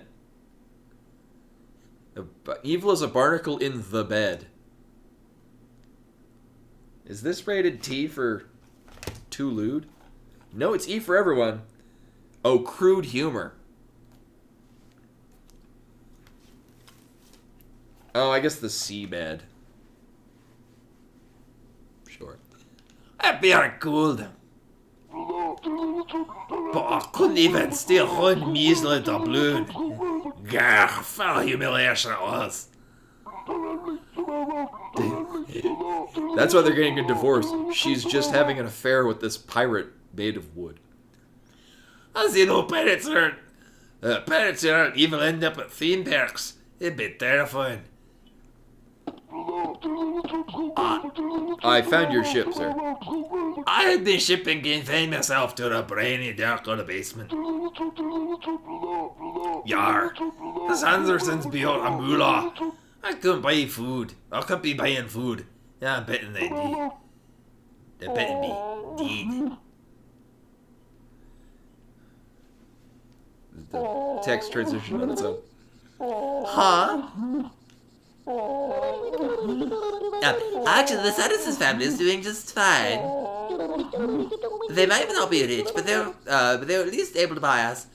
Evil as a barnacle in the bed. Is this rated T for too lewd? No, it's E for everyone. Oh, crude humor. Oh, I guess the seabed. Sure. I'd be cold. But I couldn't even steal one measly doubloon. Gah, foul humiliation it was. That's why they're getting a divorce. She's just having an affair with this pirate made of wood. As you know, pirates aren't even end up at theme parks. It'd be terrifying. I found your ship, sir. I had been shipping and found myself to a brainy dark of the basement. Yar, the Sandersons be out a moolah. I couldn't buy food. I couldn't be buying food. Yeah, I'm betting they did. They're betting me. Deed. The text transition on its own. Huh? Actually, the Sandersons family is doing just fine. They might not be rich, but they're at least able to buy us.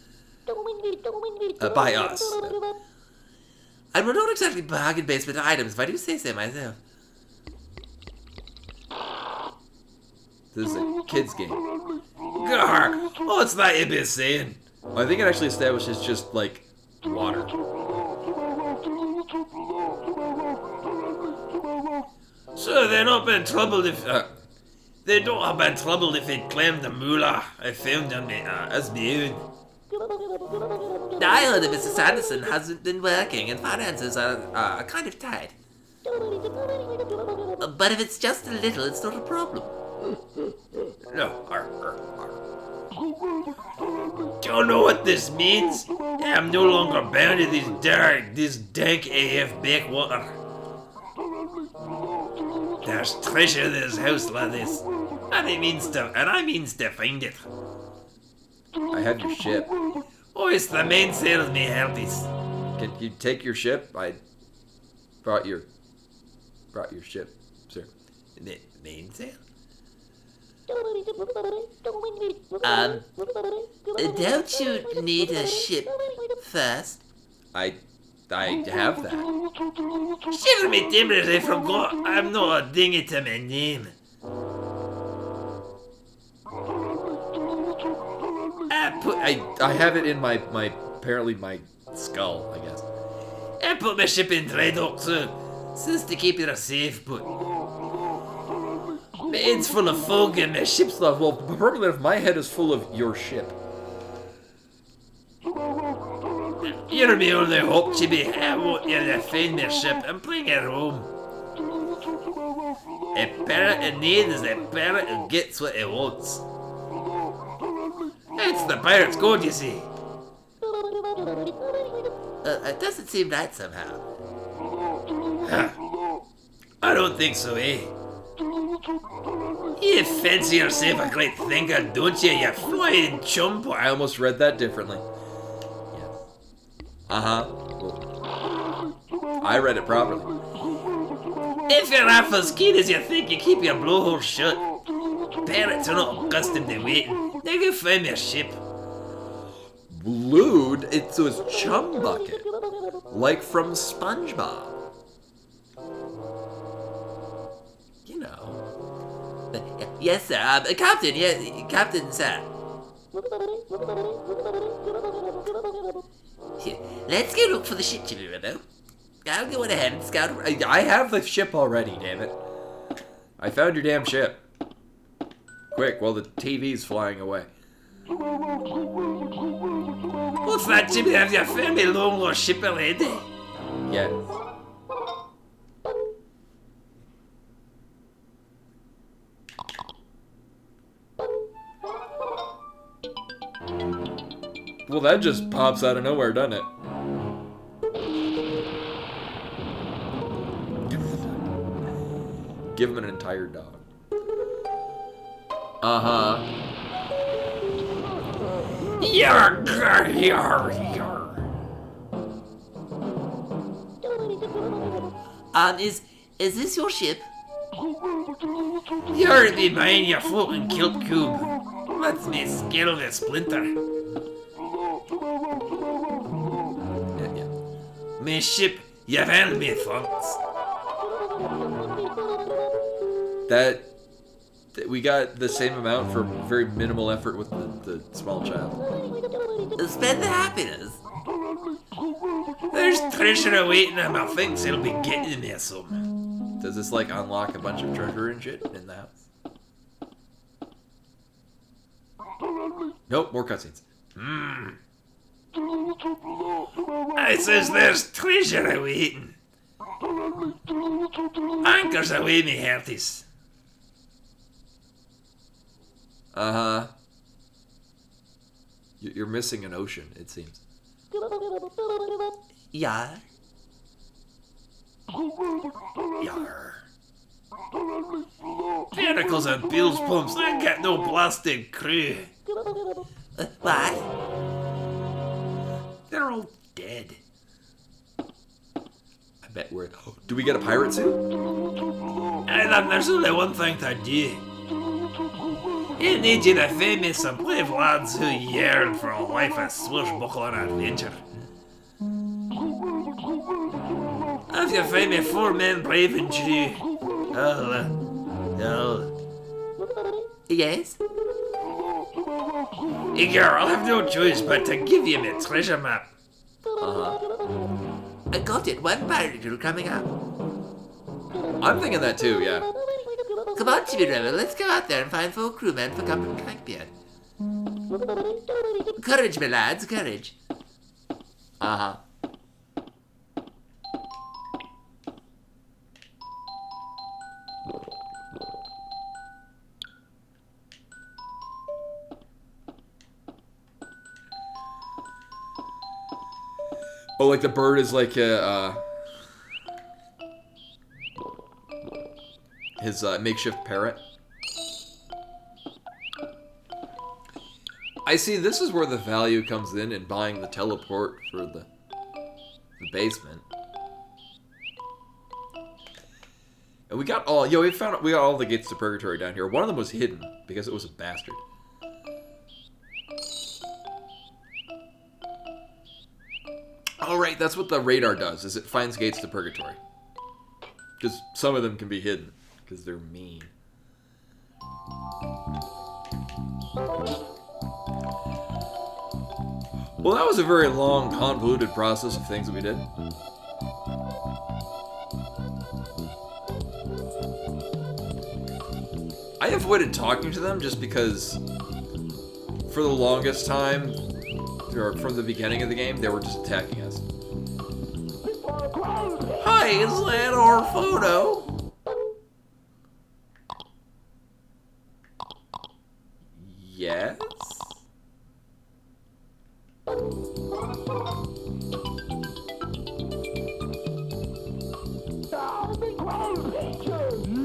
By us. And we're not exactly bargain basement items, if I do say so myself. This is a kid's game. Grr! What's that you be saying? I think it actually establishes just, like, water. So they're not been troubled if... they don't have been troubled if they'd claimed the moolah I found on me, as my own. I heard that Mr. Sanderson hasn't been working and finances are kind of tight. But if it's just a little, it's not a problem. No. Do you know what this means? I'm no longer bound to this dank AF backwater. There's treasure in this house, laddies. And I means to find it. I have your ship. Oh, it's the mainsail of me hearties. Can you take your ship? I brought your ship, sir. The mainsail? Don't you need a ship first? I have that. Shiver me timbers, I forgot. I'm not a dinghy to my name. I have it in my apparently my skull, I guess. I put my ship in dry dock soon. Since to keep it safe, but my head's full of fog and my ship's Well, probably if my head is full of your ship. You're me only hope, Chibi. I want you to find my ship and bring it home. A parrot in need is a parrot who gets what he wants. It's the pirate's code, you see. It doesn't seem right somehow. I don't think so, eh? You fancy yourself a great thinker, don't you, you flying chump? I almost read that differently. Yes. Well, I read it properly. If you're half as keen as you think, you keep your blowhole shut. Parrots are not accustomed to waiting. Now go find me a ship. Blued? So it's Chum Bucket. Like from SpongeBob. You know. Yes, sir. Captain, yes, Captain, sir. Let's go look for the ship, Chibi, Robo. I'll go ahead and scout. I have the ship already, damn it. I found your damn ship. Quick, while the TV's flying away. What's that, Chibi? Have you found me long lost ship already? Yes. Well, that just pops out of nowhere, doesn't it? Give him an entire dog. Uh-huh. Yarr. Is this your ship? You're the mine, you floating kilt cube. Let's me scale of a splinter. Yeah. Me ship, you've handled me thanks. That we got the same amount for very minimal effort with the small child. Spend the happiness. There's treasure awaiting him. I think he'll be getting me some. Does this like unlock a bunch of treasure and shit in the house? Nope, more cutscenes. I says there's treasure awaiting. Anchors away, me hearties. Uh-huh. You're missing an ocean, it seems. Yeah. Yarr. Pinnacles and bilge pumps, I got no blasted crew. What? They're all dead. I bet we're... Do we get a pirate suit? And then there's only one thing to do. You need you to find me some brave lads who yearn for a life of swashbuckling adventure. If you find me 4 men brave and true, Yes? I'll have no choice but to give you my treasure map. Uh-huh. I got it. One pirate crew coming up. I'm thinking that too, yeah. Come on, Chibi Robo. Let's go out there and find 4 crewmen for Captain Crankbeard. Courage, my lads, courage. Uh-huh. Oh, like the bird is like his makeshift parrot. I see. This is where the value comes in buying the teleport for the basement. And we got all. We got all the gates to purgatory down here. One of them was hidden because it was a bastard. Oh, right, that's what the radar does, is it finds gates to purgatory. Because some of them can be hidden, because they're mean. Well, that was a very long, convoluted process of things that we did. I avoided talking to them just because, for the longest time, or from the beginning of the game, they were just attacking us. Hi, is that our photo? Yes?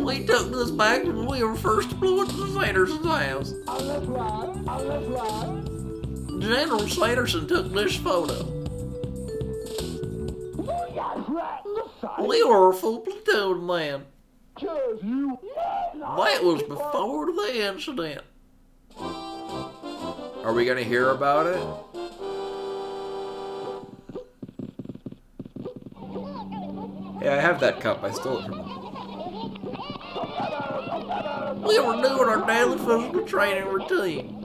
We took this back when we were first exploring the Sanderson's house. General Sanderson took this photo. We were a full platoon then. That was before the incident. Are we gonna hear about it? Yeah, I have that cup. I stole it from them. We were doing our daily physical training routine.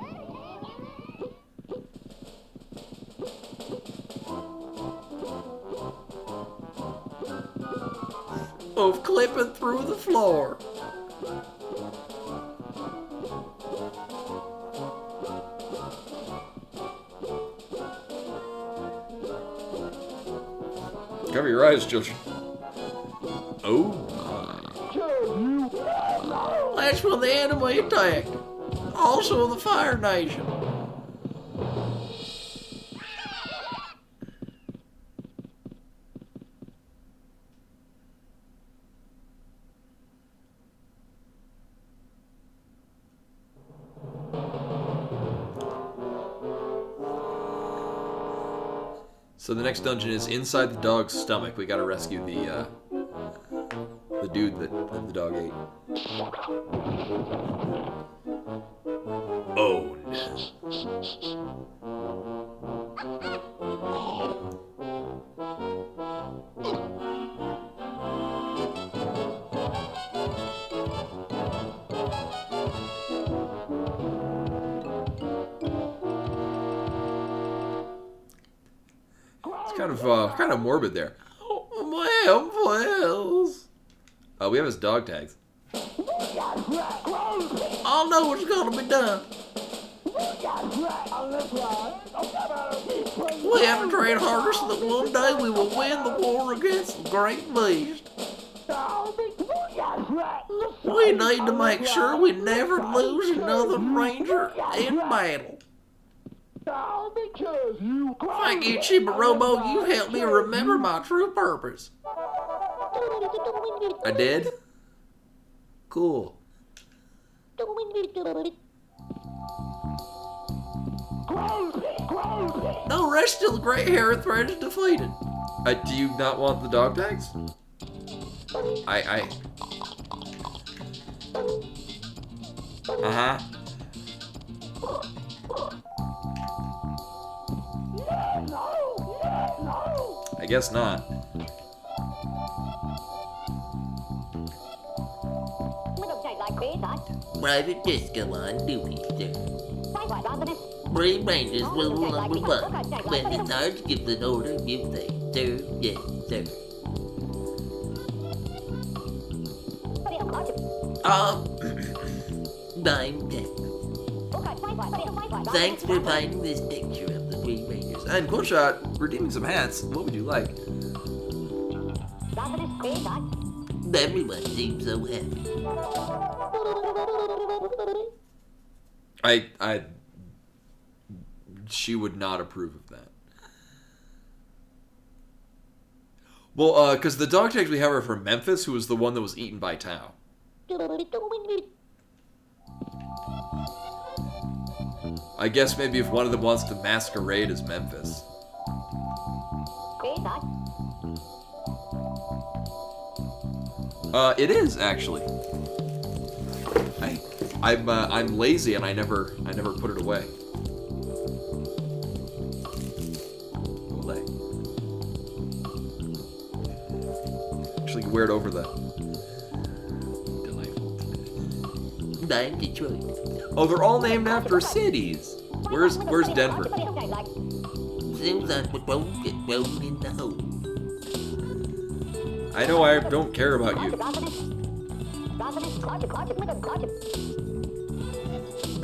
Of clipping through the floor. Cover your eyes, children. Oh my. That's when the enemy attacked. Also the Fire Nation. So the next dungeon is inside the dog's stomach. We gotta rescue the dude that the dog ate. Oh no. Kind of morbid there. Well. We have his dog tags. I'll know what's gonna be done. We have to train harder so that one day we will win the war against the Great Beast. We need to make sure we never lose another ranger in battle. Thank you, Chibi Robo. You helped me remember my true purpose. I did? Cool. No, rest till the Great Hair Thread is defeated. Do you not want the dog tags? Uh-huh. I guess not. Private Disco on duty, sir. Brave Rangers will number one. When the Sarge gives an order, you say, sir, yes, sir. I'm 10. Thanks for finding this picture of the Three Rangers. And Quillshot, redeeming some hats. What would you like? Everyone seems so happy. She would not approve of that. Well, because the dog tags we have are from Memphis, who was the one that was eaten by Tao. I guess maybe if one of them wants to masquerade as Memphis. It is actually. I'm lazy and I never put it away. Actually, wear it over the. Delightful. I'm Detroit. Oh, they're all named after cities. Where's Denver? Seems like we won't get thrown in the hole. I know I don't care about you.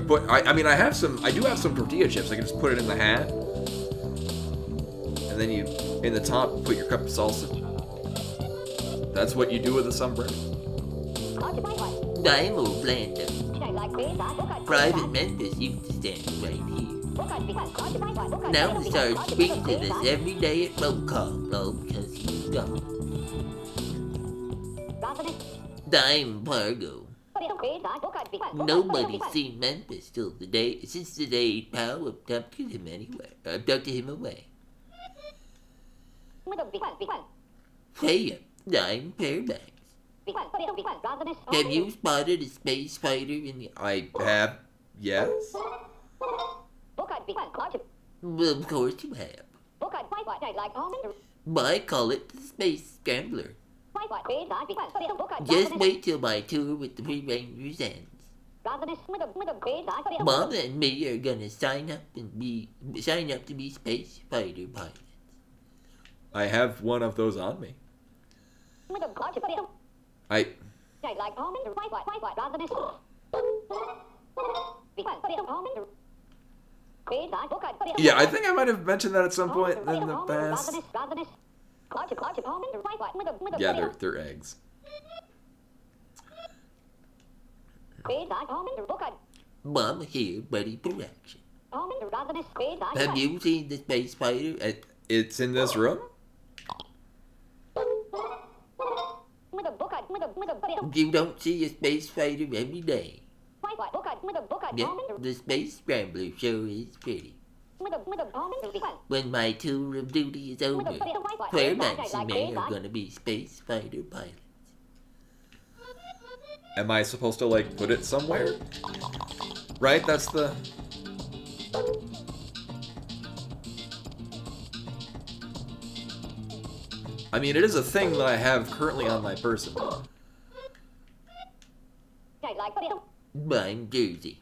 But I mean, I do have some tortilla chips. I can just put it in the hat, and then you, in the top, put your cup of salsa. That's what you do with a sombrero. I'm Orlando. Private Memphis used to stand right here. Now the Sarge speaks to us every day at roll call, because he's gone. I'm Pargo. Nobody's seen Memphis since the day Powell abducted him away. Hey, I'm Fairbanks. Have you spotted a space fighter in the... I have, yes. Well, of course you have. I call it the Space Scrambler. Just wait till my tour with the Free Rangers ends. Mom and me are gonna sign up to be space fighter pilots. I have one of those on me. Yeah, I think I might have mentioned that at some point in the past. Yeah, they're eggs. Mom here, ready for action. Have you seen the space fighter? It's in this room? You don't see a space fighter every day. Yep, the Space Scrambler sure is pretty. When my tour of duty is over, Fairbanks and me are gonna be space fighter pilots. Am I supposed to, like, put it somewhere? Right? That's the... I mean, it is a thing that I have currently on my person. I'm Jersey.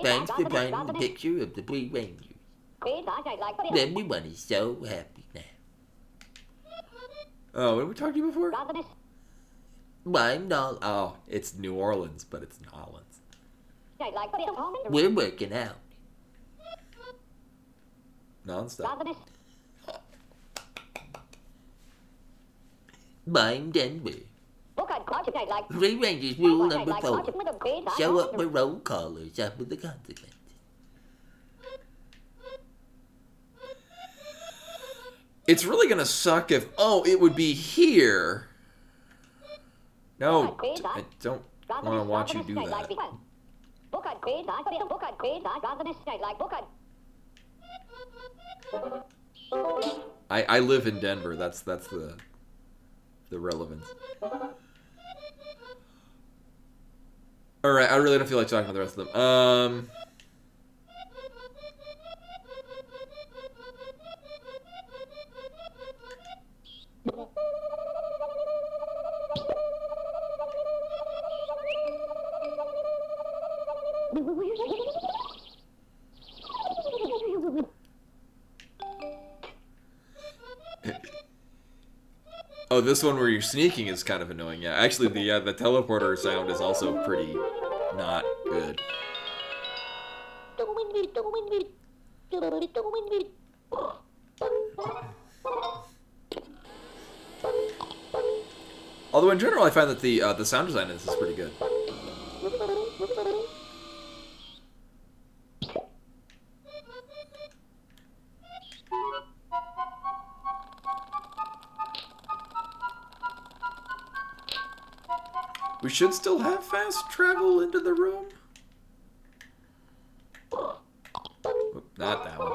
Thanks for finding the picture of the Three Rangers. Everyone is so happy now. Oh, what did we talk to you before? I'm not. Oh, it's New Orleans, but it's Nolans. We're working out. Non-stop. I'm Denver. Three Rangers rule number 4. Show up for roll call or suffer the consequences. It's really gonna suck if... Oh, it would be here. No, I don't want to watch you do that. I live in Denver. That's the relevance. Alright, I really don't feel like talking about the rest of them. Oh, this one where you're sneaking is kind of annoying. Yeah, actually, the teleporter sound is also pretty not good. Although in general, I find that the sound design in this is pretty good. We should still have fast travel into the room. Oop, not that one.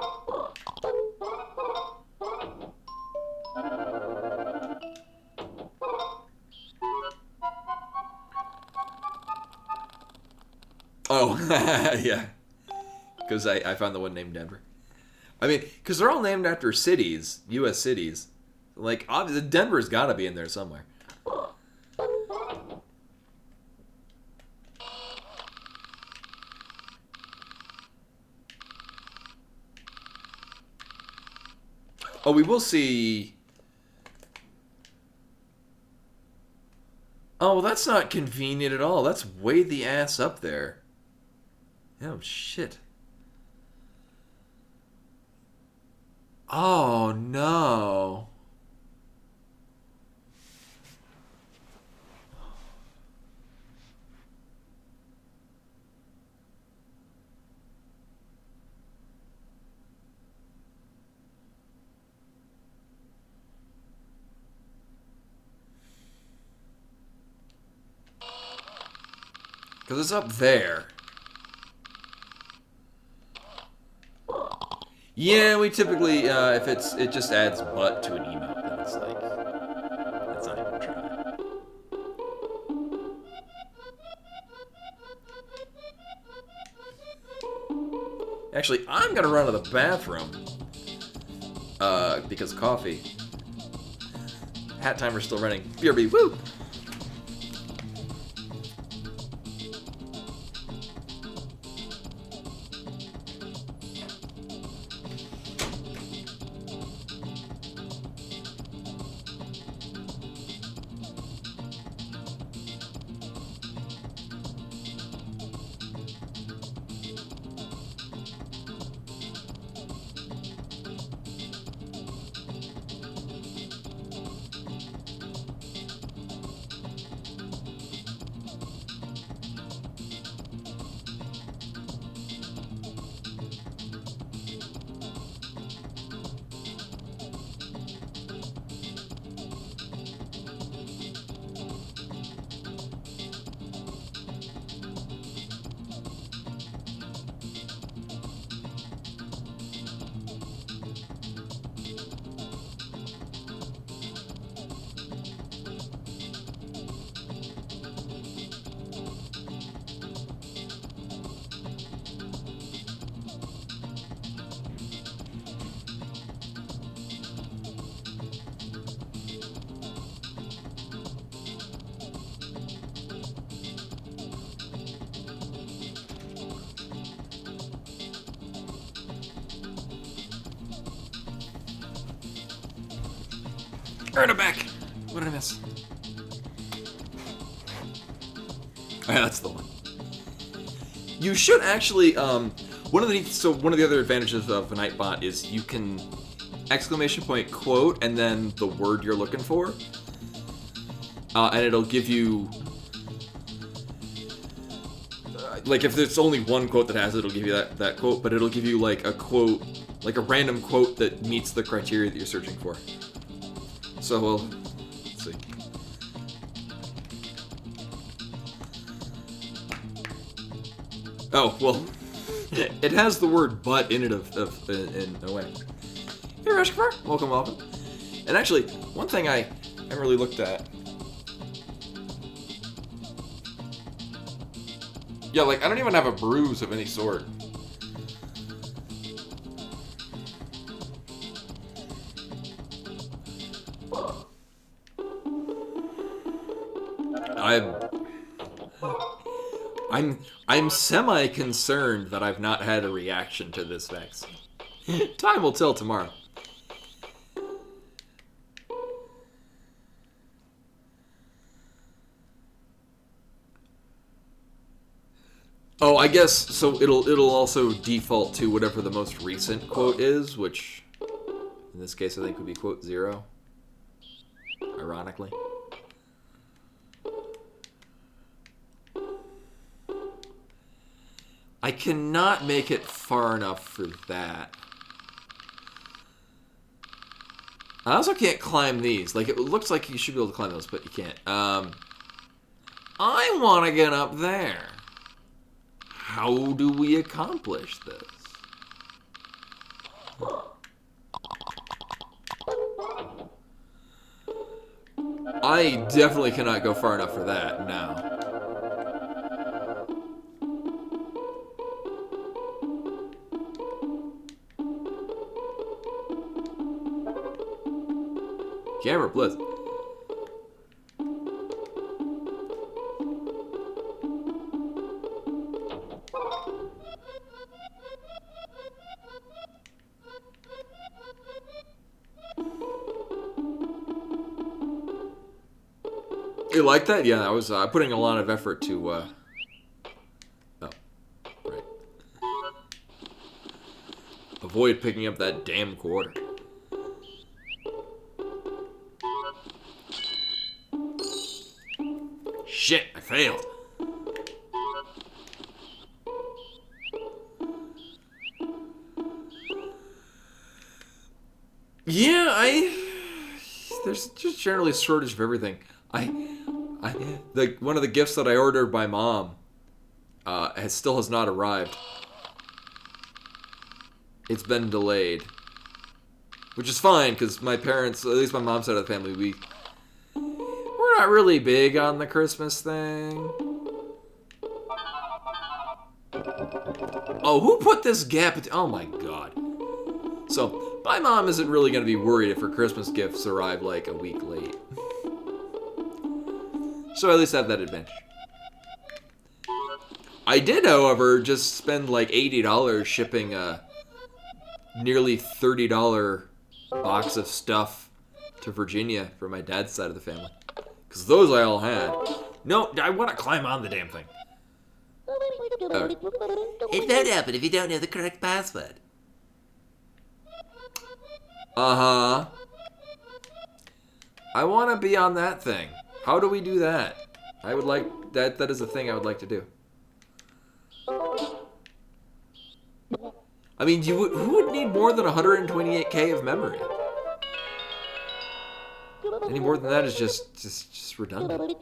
Oh, yeah. Because I found the one named Denver. I mean, because they're all named after cities, U.S. cities. Like, obviously, Denver's got to be in there somewhere. Oh, we will see... Oh, well, that's not convenient at all. That's way the ass up there. Oh, shit. Oh, no. Because it's up there. Yeah, we typically, if it just adds but to an email, then it's like, that's not even trying. Actually, I'm gonna run to the bathroom. Because coffee. Hat timer's still running. BRB, woo! Earn it back. What did I miss? Oh, yeah, that's the one. You should actually, one of the other advantages of a Nightbot is you can exclamation point quote and then the word you're looking for. And it'll give you, like if there's only one quote that has it, it'll give you that quote, but it'll give you like a quote, like a random quote that meets the criteria that you're searching for. So, well, let's see. Oh, well, it has the word but in it in a way. Hey, Rashkar, welcome. And actually, one thing I haven't really looked at. Yeah, like, I don't even have a bruise of any sort. I'm semi-concerned that I've not had a reaction to this vaccine. Time will tell tomorrow. Oh, I guess so. It'll also default to whatever the most recent quote is, which in this case I think would be quote 0. Ironically. I cannot make it far enough for that. I also can't climb these. Like, it looks like you should be able to climb those, but you can't. I want to get up there. How do we accomplish this? I definitely cannot go far enough for that, no. Camera, please. You like that? Yeah, I was putting a lot of effort to, oh, right. Avoid picking up that damn quarter. Shit, I failed. Yeah, there's just generally a shortage of everything. One of the gifts that I ordered by Mom still has not arrived. It's been delayed, which is fine because my parents, at least my mom's side of the family, we're not really big on the Christmas thing. Oh, who put this gap? Oh my god. So my mom isn't really going to be worried if her Christmas gifts arrive like a week late. So I at least have that advantage. I did, however, just spend like $80 shipping a nearly $30 box of stuff to Virginia for my dad's side of the family. Because those I all had. No, I want to climb on the damn thing. It won't happen if you don't know the correct password. Uh-huh. I want to be on that thing. How do we do that? I would like... That is a thing I would like to do. I mean, who would need more than 128K of memory? Any more than that is just redundant.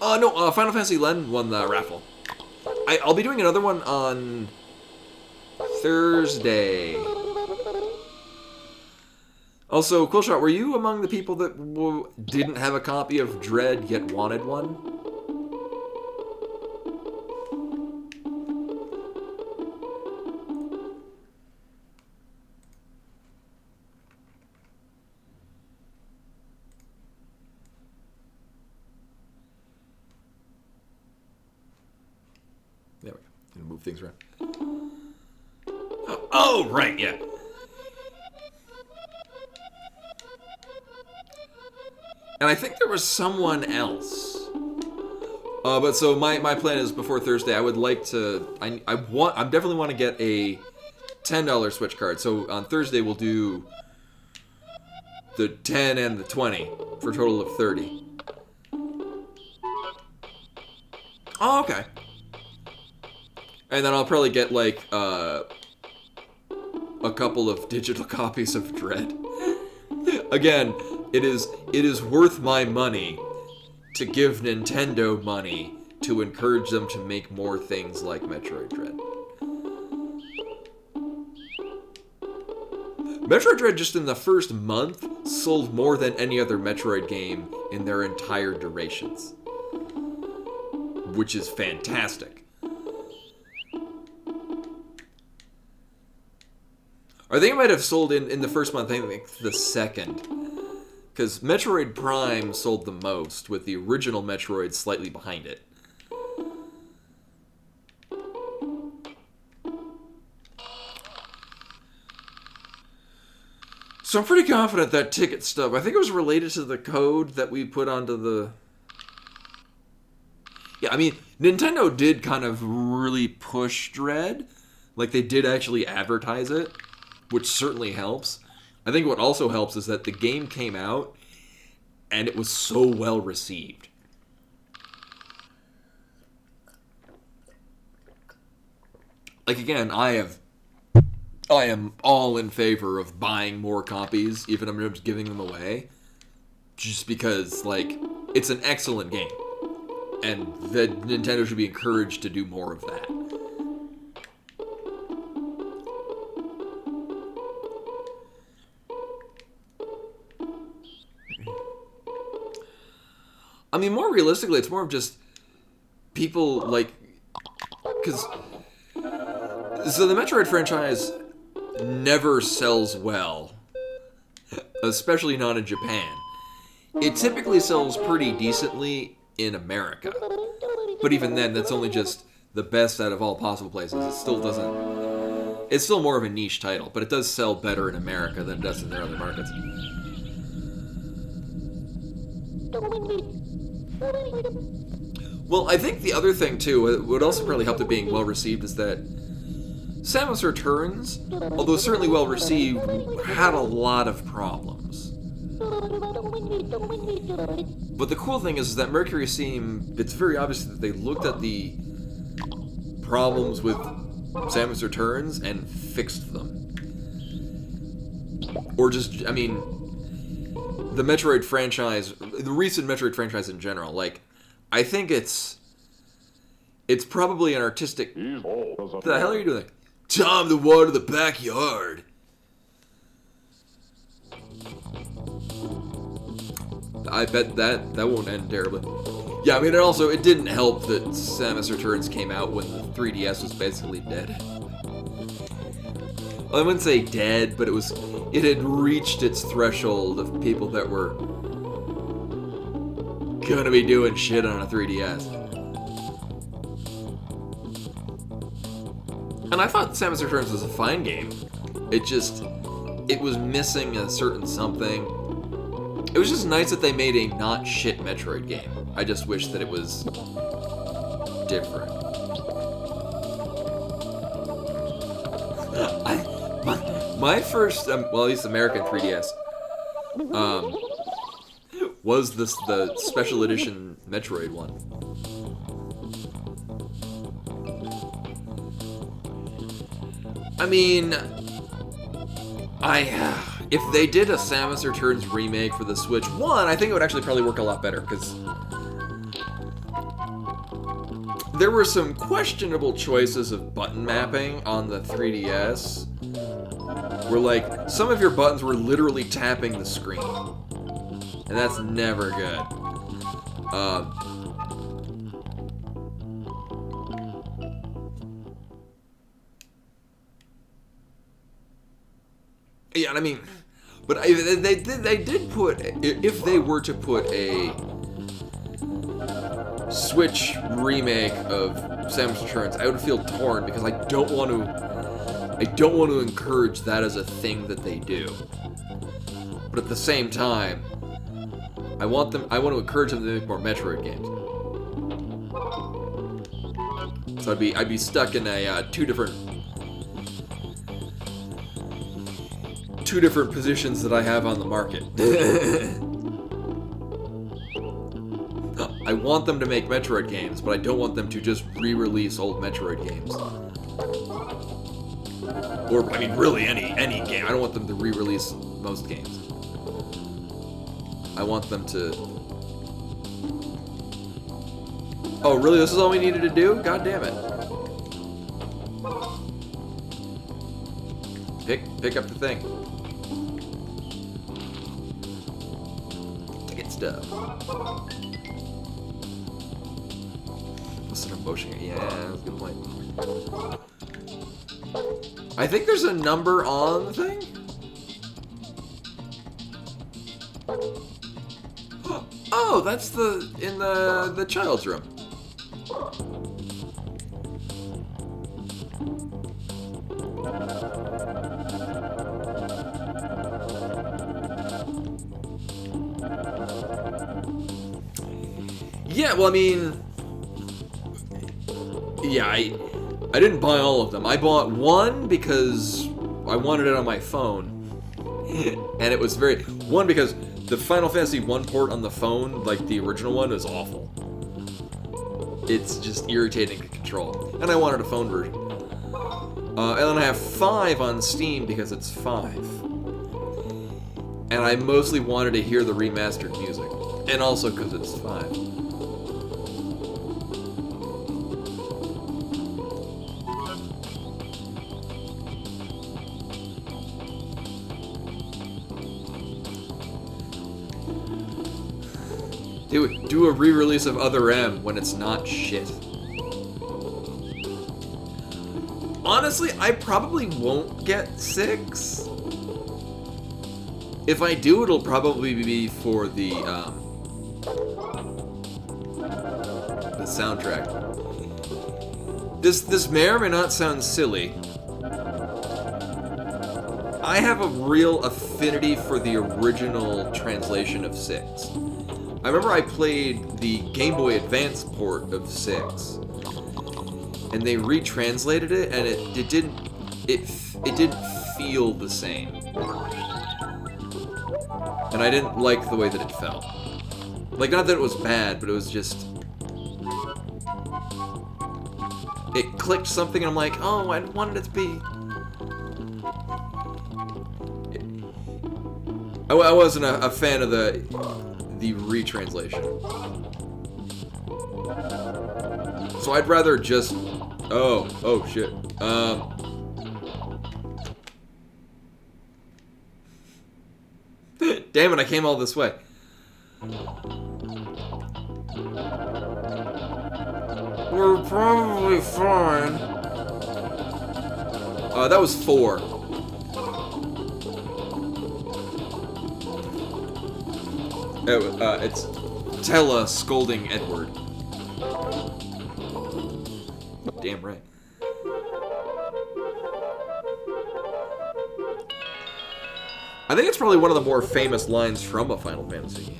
No, Final Fantasy Len won the raffle. I'll be doing another one on Thursday. Also, Cool Shot, were you among the people that didn't have a copy of Dread yet wanted one? There we go. Gonna move things around. Oh, right, yeah. And I think there was someone else. But so my plan is before Thursday, I would like to... I definitely want to get a $10 Switch card. So on Thursday, we'll do the 10 and the 20 for a total of 30. Oh, okay. And then I'll probably get, like, a couple of digital copies of Dread. Again, it is worth my money to give Nintendo money to encourage them to make more things like Metroid Dread. Metroid Dread just in the first month sold more than any other Metroid game in their entire durations. Which is fantastic. I think it might have sold in the first month, I think the second. Because Metroid Prime sold the most, with the original Metroid slightly behind it. So I'm pretty confident that ticket stub, I think it was related to the code that we put onto the... Yeah, I mean, Nintendo did kind of really push Dread. Like, they did actually advertise it, which certainly helps. I think what also helps is that the game came out, and it was so well received. Like, again, I am all in favor of buying more copies, even if I'm just giving them away. Just because, like, it's an excellent game. And that Nintendo should be encouraged to do more of that. I mean, more realistically, it's more of just people, like... Because... So the Metroid franchise never sells well. Especially not in Japan. It typically sells pretty decently in America. But even then, that's only just the best out of all possible places. It still doesn't... It's still more of a niche title, but it does sell better in America than it does in their other markets. Well, I think the other thing, too, what also really helped it being well-received is that Samus Returns, although certainly well-received, had a lot of problems. But the cool thing is that Mercury Steam, it's very obvious that they looked at the problems with Samus Returns and fixed them. Or just, I mean, the Metroid franchise, the recent Metroid franchise in general, like, I think it's probably an artistic... What the hell are you doing? Time to water the backyard. I bet that won't end terribly. Yeah, I mean, it didn't help that Samus Returns came out when the 3DS was basically dead. Well, I wouldn't say dead, but it had reached its threshold of people that were gonna be doing shit on a 3DS. And I thought Samus Returns was a fine game. It was missing a certain something. It was just nice that they made a not shit Metroid game. I just wish that it was different. My first, well, at least American 3DS, was the special edition Metroid one. I mean, if they did a Samus Returns remake for the Switch, I think it would actually probably work a lot better, because there were some questionable choices of button mapping on the 3DS, where, like, some of your buttons were literally tapping the screen, and that's never good. Yeah, I mean, but they did put, if they were to put a Switch remake of Samus Returns, I would feel torn because I don't want to encourage that as a thing that they do. But at the same time, I want to encourage them to make more Metroid games. So I'd be stuck in a two different positions that I have on the market. I want them to make Metroid games, but I don't want them to just re-release old Metroid games. Or, I mean, really any game. I don't want them to re-release most games. I want them to... Oh, really? This is all we needed to do? God damn it. Pick up the thing. Stuff. Listen to motion. Yeah, that's a good point. I think there's a number on the thing. Oh, that's in the child's room. Yeah, well, I mean, yeah, I didn't buy all of them. I bought one because I wanted it on my phone, and it was one because the Final Fantasy 1 port on the phone, like the original one, is awful. It's just irritating to control, and I wanted a phone version. And then I have 5 on Steam because it's 5. And I mostly wanted to hear the remastered music, and also because it's 5. Do a re-release of Other M when it's not shit. Honestly, I probably won't get 6. If I do, it'll probably be for the soundtrack. This may or may not sound silly. I have a real affinity for the original translation of 6. I remember I played the Game Boy Advance port of 6, and they retranslated it, and it didn't feel the same, and I didn't like the way that it felt. Like, not that it was bad, but it was just, it clicked something, and I'm like, oh, I wanted it to be. I wasn't a fan of the retranslation. So I'd rather just... Oh shit. Damn it, I came all this way. We're probably fine. That was 4. It's Tella scolding Edward. Damn right. I think it's probably one of the more famous lines from a Final Fantasy game.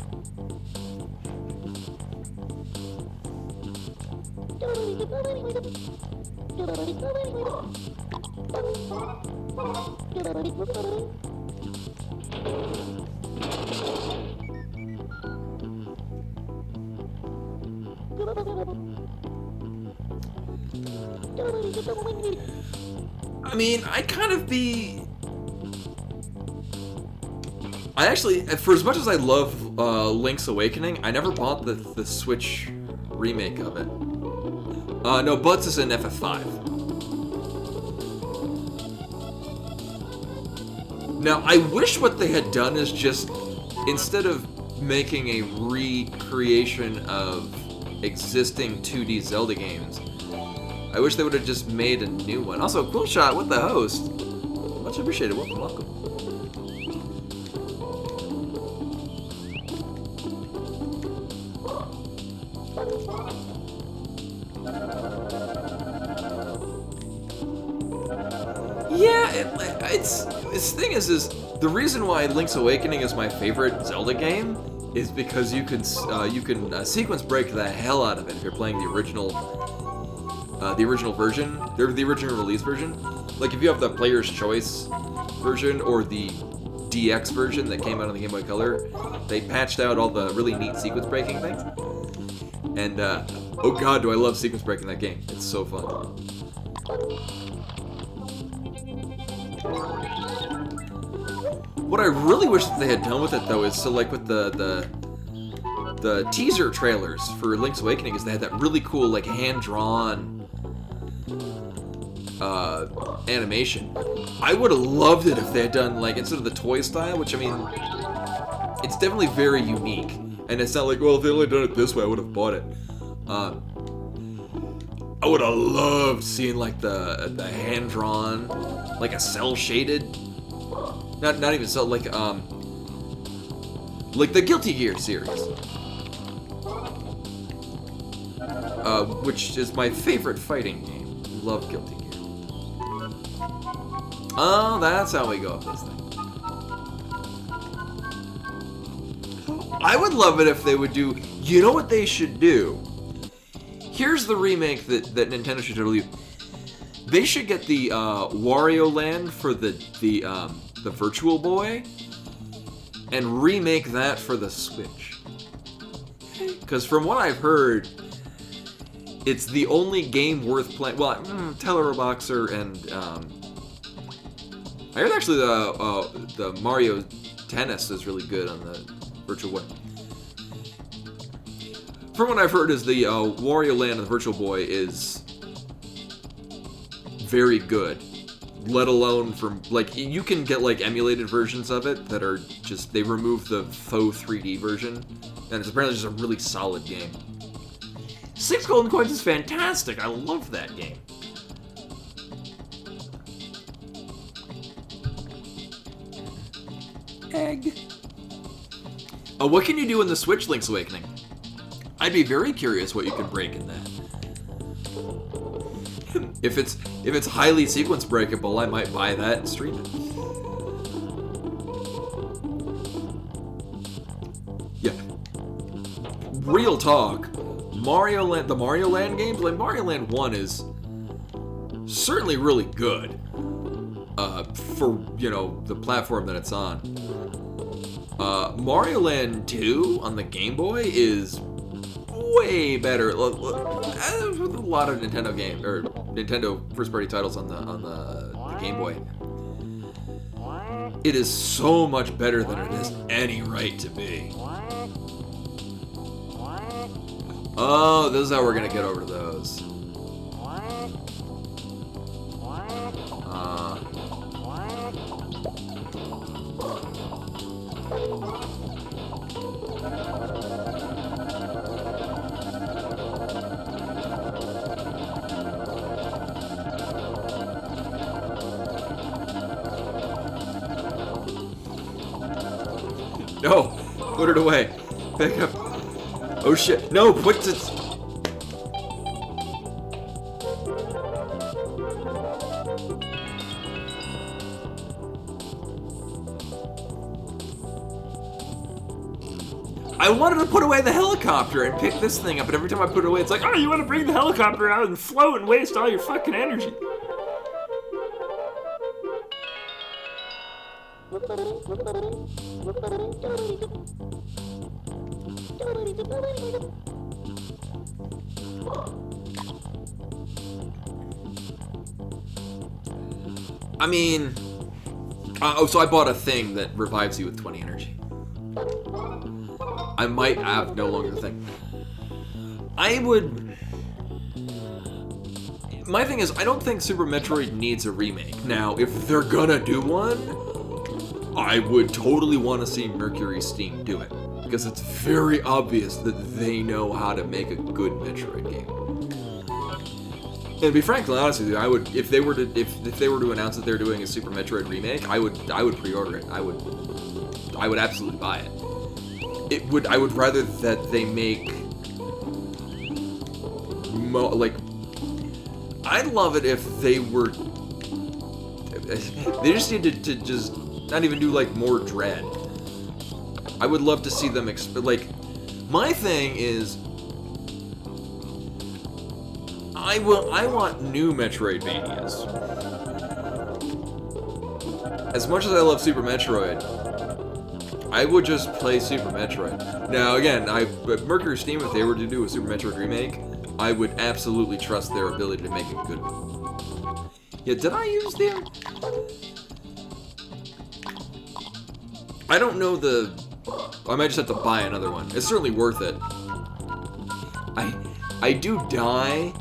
I mean, I actually, for as much as I love Link's Awakening, I never bought the Switch remake of it. No, Butts is in FF5. Now, I wish what they had done is just, instead of making a recreation of existing 2D Zelda games, I wish they would have just made a new one. Also, cool shot with the host. Much appreciated. Welcome, welcome. Yeah, its thing is the reason why Link's Awakening is my favorite Zelda game is because you can sequence break the hell out of it if you're playing the original version, the original release version. Like if you have the Player's Choice version or the DX version that came out on the Game Boy Color, they patched out all the really neat sequence breaking things. And oh god, do I love sequence breaking that game. It's so fun. What I really wish that they had done with it though is, so like with the teaser trailers for Link's Awakening, is they had that really cool like hand-drawn animation. I would have loved it if they had done, like, instead of the toy style, which I mean, it's definitely very unique. And it's not like, well, if they only done it this way, I would have bought it. I would have loved seeing like the hand-drawn, like a cel-shaded, not even cel, like the Guilty Gear series, which is my favorite fighting game. Love Guilty Gear. Oh, that's how we go up this thing. I would love it if they would do. You know what they should do? Here's the remake that Nintendo should totally do. They should get the Wario Land for the Virtual Boy and remake that for the Switch. Because from what I've heard, it's the only game worth playing. Well, Teleroboxer and I heard actually the Mario Tennis is really good on the Virtual Boy. From what I've heard, is the Wario Land and the Virtual Boy is very good. Let alone from like you can get like emulated versions of it that are just they remove the faux 3D version, and it's apparently just a really solid game. 6 Golden Coins is fantastic. I love that game. Egg. What can you do in the Switch Link's Awakening? I'd be very curious what you can break in that. If it's highly sequence breakable, I might buy that and stream it. Yeah. Real talk. The Mario Land games, like Mario Land 1 is certainly really good. For, the platform that it's on. Mario Land 2 on the Game Boy is way better. With a lot of Nintendo first-party titles on the Game Boy. It is so much better than it has any right to be. Oh, this is how we're gonna get over to those. No! Put it away. Back up. Oh shit. No, put it. I wanted to put away the helicopter and pick this thing up, but every time I put it away, it's like, oh, you want to bring the helicopter out and float and waste all your fucking energy. I mean, so I bought a thing that revives you with 20 energy. I might have no longer the thing. My thing is, I don't think Super Metroid needs a remake. Now, if they're gonna do one, I would totally want to see Mercury Steam do it. Because it's very obvious that they know how to make a good Metroid game. And to be frankly honest with you, I would, if they were to announce that they're doing a Super Metroid remake, I would pre-order it. I would absolutely buy it. I would rather that they make I'd love it if they were. They just need to just not even do like more Dread. I would love to see them my thing is I want new Metroidvanias. As much as I love Super Metroid, I would just play Super Metroid. Now again, Mercury Steam, if they were to do a Super Metroid remake, I would absolutely trust their ability to make a good one. Yeah, did I use them? I don't know I might just have to buy another one. It's certainly worth it. I do die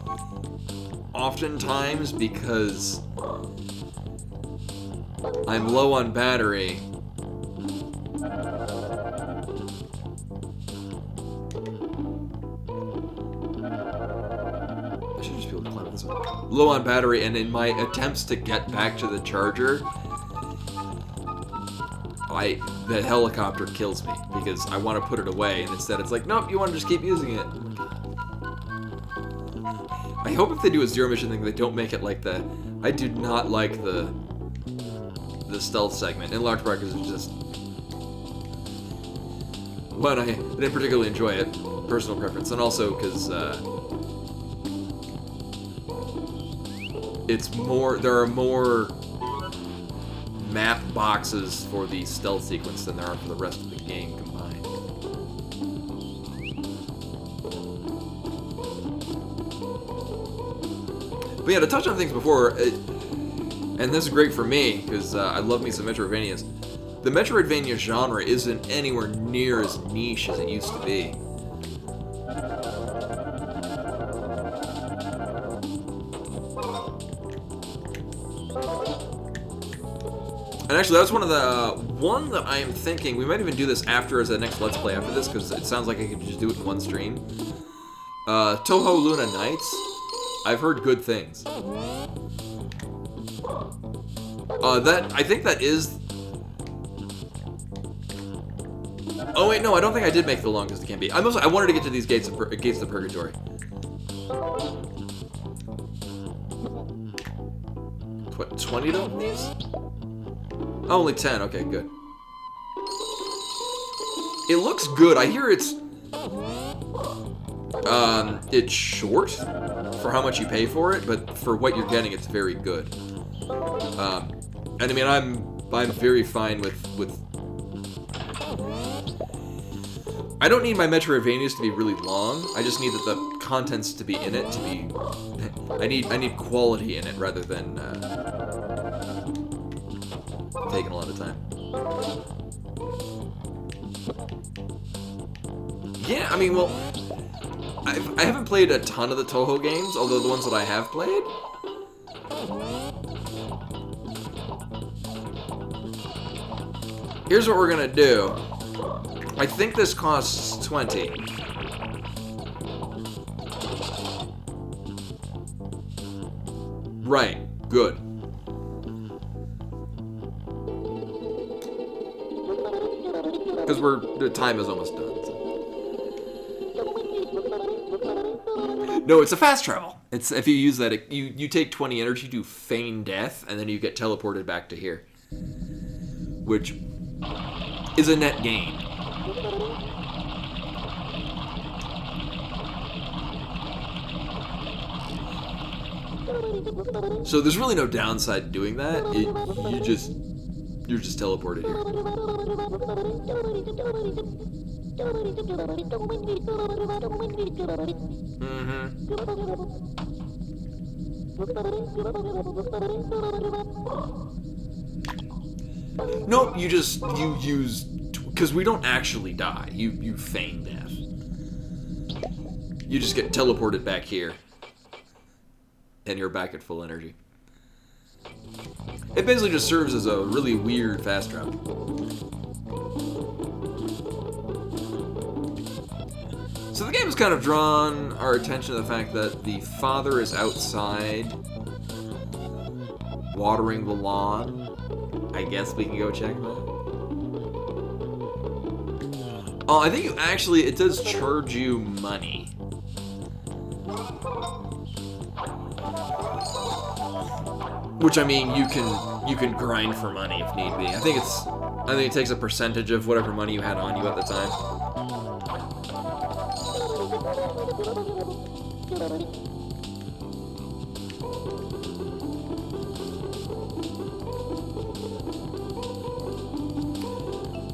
oftentimes because I'm low on battery. I should just be able to climb this one. Low on battery, and in my attempts to get back to the charger, the helicopter kills me because I want to put it away, and instead it's like, nope, you want to just keep using it. I hope if they do a zero mission thing, they don't make it like that. I do not like the stealth segment, in large part because it's just... one, I didn't particularly enjoy it, personal preference, and also because it's more. There are more map boxes for the stealth sequence than there are for the rest of the game combined. But yeah, to touch on things before, and this is great for me because I love me some Metroidvanias. The Metroidvania genre isn't anywhere near as niche as it used to be. And actually, that's one that I am thinking, we might even do this after as the next Let's Play after this, because it sounds like I could just do it in one stream. Toho Luna Nights, I've heard good things. I think that is... Oh wait, no, I don't think I did make the longest it can be. I wanted to get to these gates of Purgatory. What, 20 of these? Oh, only 10, okay, good. It looks good. I hear it's short for how much you pay for it, but for what you're getting, it's very good. And I mean, I'm very fine with I don't need my Metroidvanias to be really long. I just need the contents to be in it to be. I need quality in it rather than taking a lot of time. Yeah, I mean, well, I haven't played a ton of the Toho games, although the ones that I have played. Here's what we're gonna do. I think this costs 20. Right, good. Because the time is almost done. So. No, it's a fast travel. It's if you use that, you take 20 energy, do feign death, and then you get teleported back to here, which is a net gain. So there's really no downside to doing that. You're just teleported here. Nope, you use, because we don't actually die. You feign death. You just get teleported back here. And you're back at full energy. It basically just serves as a really weird fast travel. So the game has kind of drawn our attention to the fact that the father is outside watering the lawn. I guess we can go check that. Oh, I think it does charge you money. Which, I mean, you can grind for money if need be. I think it takes a percentage of whatever money you had on you at the time.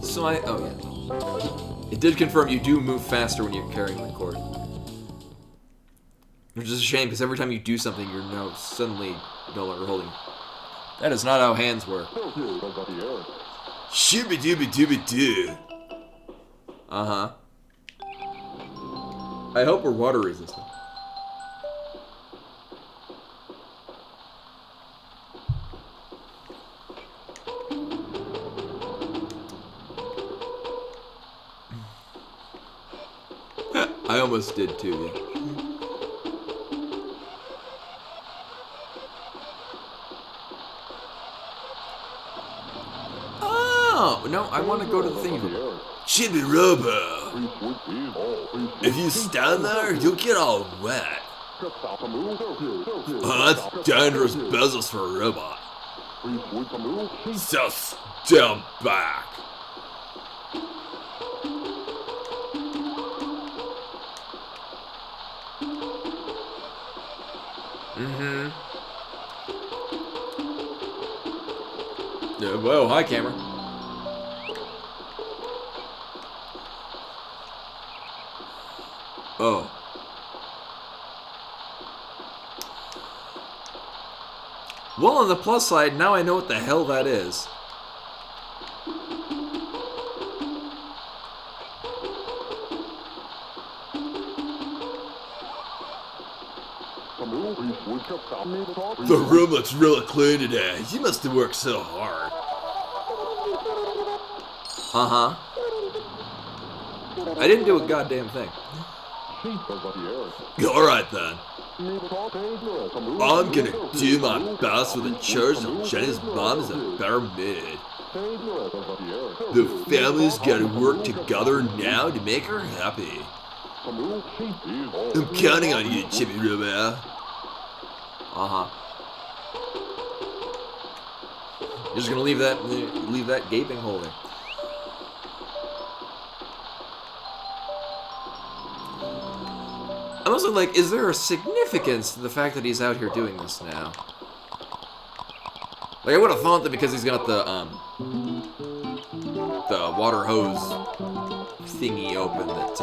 So oh yeah. It did confirm you do move faster when you're carrying the cord. Which is a shame, because every time you do something, you're now suddenly no longer holding. That is not how hands work. Chibi dooby dooby doo. Uh-huh. I hope we're water resistant. I almost did too, yeah. Oh, no, I want to go to the thing. Chibi Robo. If you stand there, you'll get all wet. Oh, that's dangerous business for a robot. So stand back. Mm-hmm. Whoa, hi, camera. Oh. Well, on the plus side, now I know what the hell that is. The room looks really clean today. You must have worked so hard. Uh-huh. I didn't do a goddamn thing. Alright then. I'm gonna do my best with a charge on Jenny's mom is a better mid. The family's gotta work together now to make her happy. I'm counting on you, Chibi Robo. Uh-huh. You're just gonna leave that gaping hole there. I'm also like, is there a significance to the fact that he's out here doing this now? Like, I would have thought that because he's got the water hose thingy open that,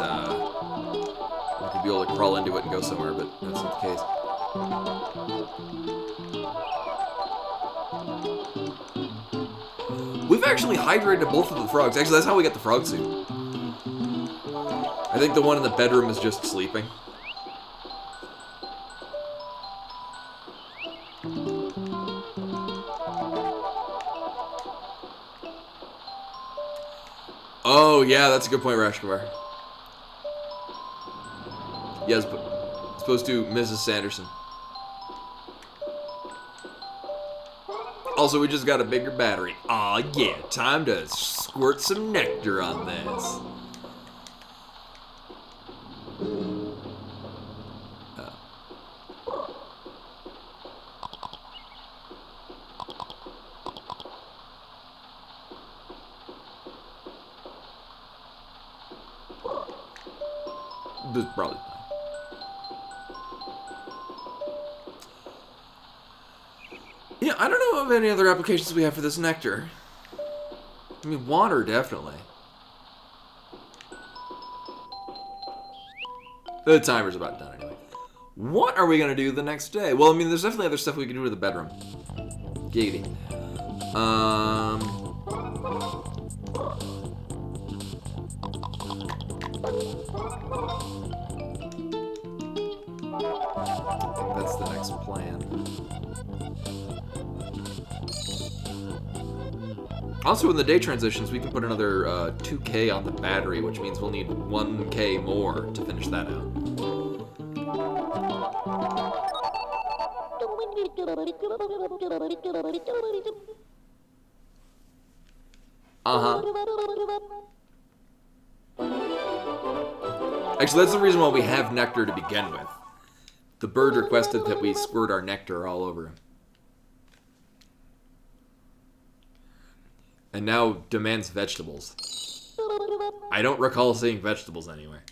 we could be able to crawl into it and go somewhere, but that's not the case. We've actually hydrated both of the frogs. Actually, that's how we got the frog suit. I think the one in the bedroom is just sleeping. Oh, yeah, that's a good point, Rashkamar. Yeah, as opposed to Mrs. Sanderson. Also, we just got a bigger battery. Aw, yeah, time to squirt some nectar on this. This is probably fine. Yeah, I don't know of any other applications we have for this nectar. I mean, water, definitely. The timer's about done anyway. What are we gonna do the next day? Well, I mean, there's definitely other stuff we can do to the bedroom. Giggity. I think that's the next plan. Also, in the day transitions, we can put another 2K on the battery, which means we'll need 1K more to finish that out. Uh-huh. Actually, that's the reason why we have nectar to begin with. The bird requested that we squirt our nectar all over him. And now demands vegetables. I don't recall seeing vegetables anywhere.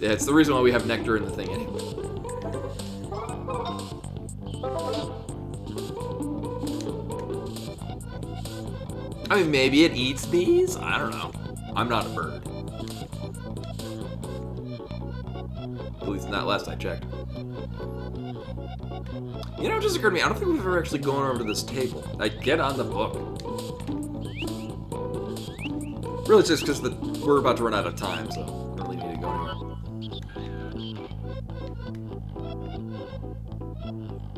It's the reason why we have nectar in the thing anyway. I mean, maybe it eats bees? I don't know. I'm not a bird. At least not last I checked. You know, it just occurred to me, I don't think we've ever actually gone over to this table. Like, get on the book. Really, it's just because we're about to run out of time, so I don't really need to go anywhere.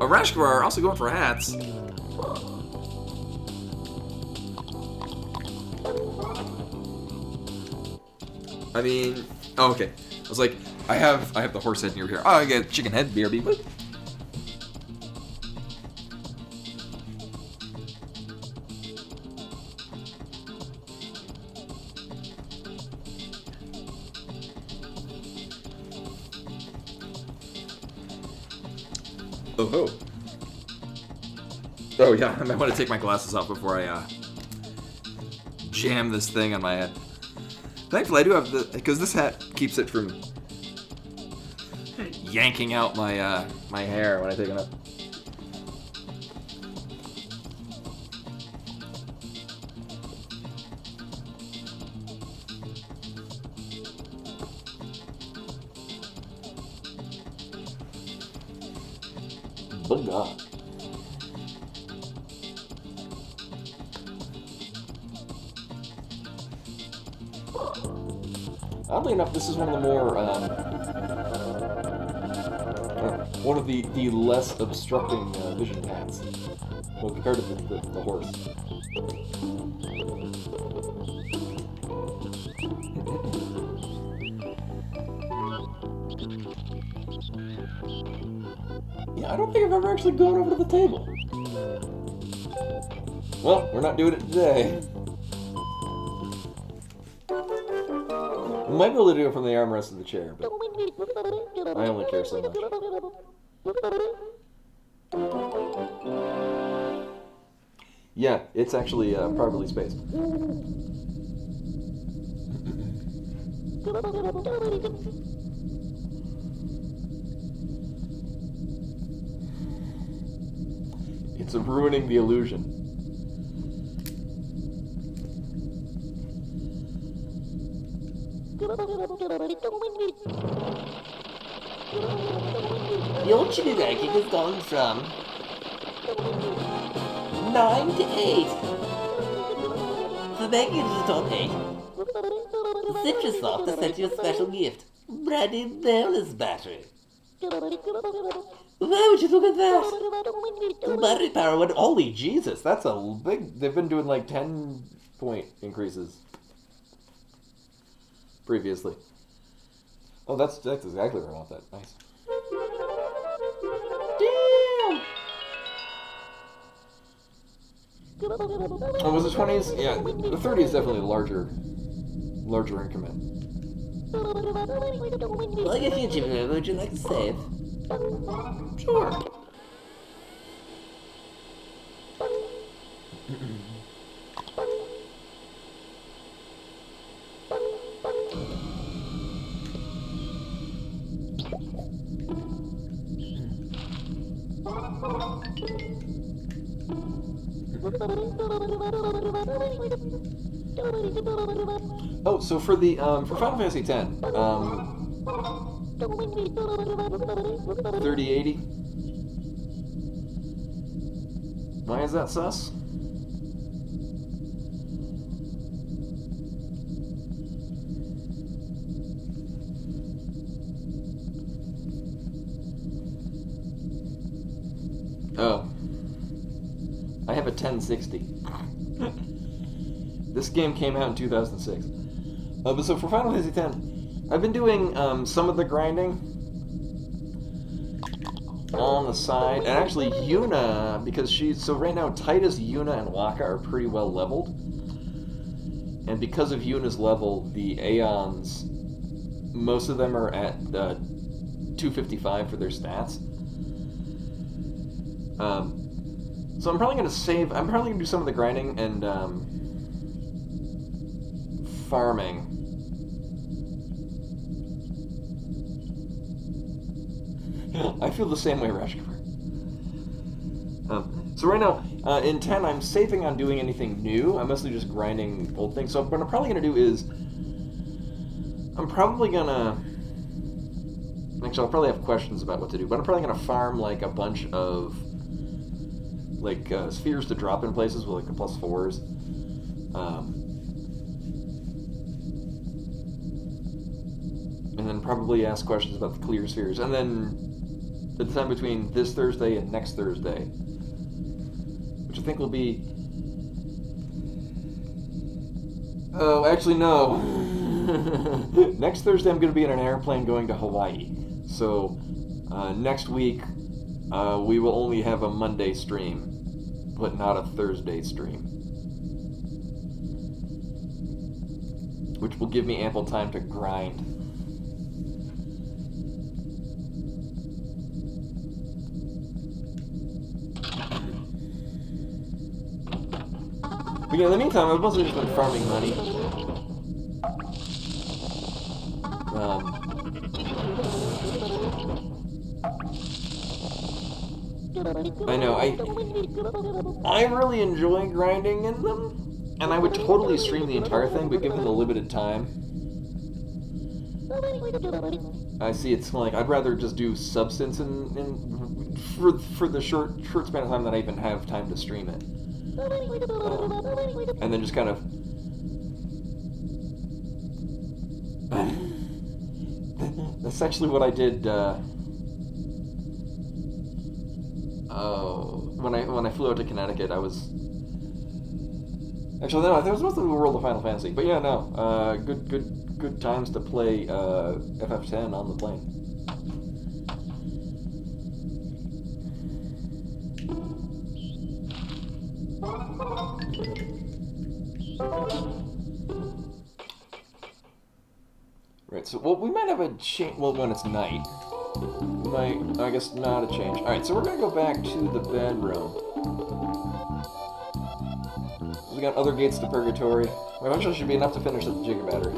Oh, Rashkamar are also going for hats. I mean, oh, okay. I was like, I have the horse head near here. Oh, I got chicken head, BRB. What? Oh, oh yeah, I might want to take my glasses off before I jam this thing on my head. Thankfully, I do have because this hat keeps it from yanking out my my hair when I take it up. Bugger. Oddly enough, this is one of the more, one of the less obstructing vision paths. Well, compared to the horse. Yeah, I don't think I've ever actually gone over to the table. Well, we're not doing it today. We might be able to do it from the armrest of the chair, but I only care so much. Yeah, it's actually properly spaced. It's ruining the illusion. Your Chibi ranking has gone from 9 to 8. For making it to the top 8, Citrussoft has sent you a special gift. Brand new bonus battery. Why would you look at that? Battery power would... Holy Jesus, that's a big... They've been doing like 10-point increases previously. Oh, that's exactly where I want that. Nice. Damn! Oh, was it 20s? Yeah, the 30 is definitely a larger increment. Well, your future, would you like to save? Sure. Oh, so for the for Final Fantasy X, 3080. Why is that sus? Oh. I have a 1060. This game came out in 2006. But so for Final Fantasy X, I've been doing some of the grinding on the side. And actually, Yuna, because she's... So right now, Titus, Yuna, and Wakka are pretty well leveled. And because of Yuna's level, the Aeons, most of them are at 255 for their stats. So I'm probably going to save... I'm probably going to do some of the grinding and farming. I feel the same way, Rashkamar. So right now, in 10, I'm saving on doing anything new. I'm mostly just grinding old things. So what I'm probably going to do is... I'm probably going to... Actually, I'll probably have questions about what to do, but I'm probably going to farm, like, a bunch of... like spheres to drop in places with like the +4s. And then probably ask questions about the clear spheres. And then at the time between this Thursday and next Thursday, which I think will be... Oh, actually no. Next Thursday I'm going to be in an airplane going to Hawaii. So next week we will only have a Monday stream, but not a Thursday stream. Which will give me ample time to grind. But yeah, in the meantime, I've mostly just been farming money. I know, I really enjoy grinding in them, and I would totally stream the entire thing, but given the limited time, I see it's like I'd rather just do substance for the short span of time that I even have time to stream it, and then just kind of. That's actually what I did. When I flew out to Connecticut, I was. Actually, no, I think it was mostly the world of Final Fantasy. But yeah, no, good times to play FF10 on the plane. Right, so well, we might have a change. Well, when it's night, we might. I guess not a change. All right, so we're gonna go back to the bedroom. We got other gates to Purgatory. Eventually should be enough to finish the Giga Battery.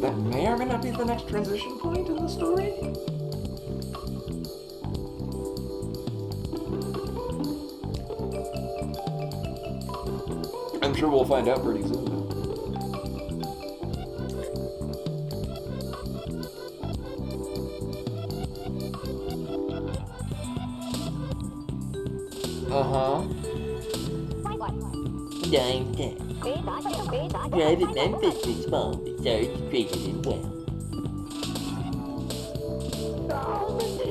That may or may not be the next transition point in the story. I'm sure we'll find out pretty soon. Uh-huh. Dime tap. Private Memphis responds to surge treated and well.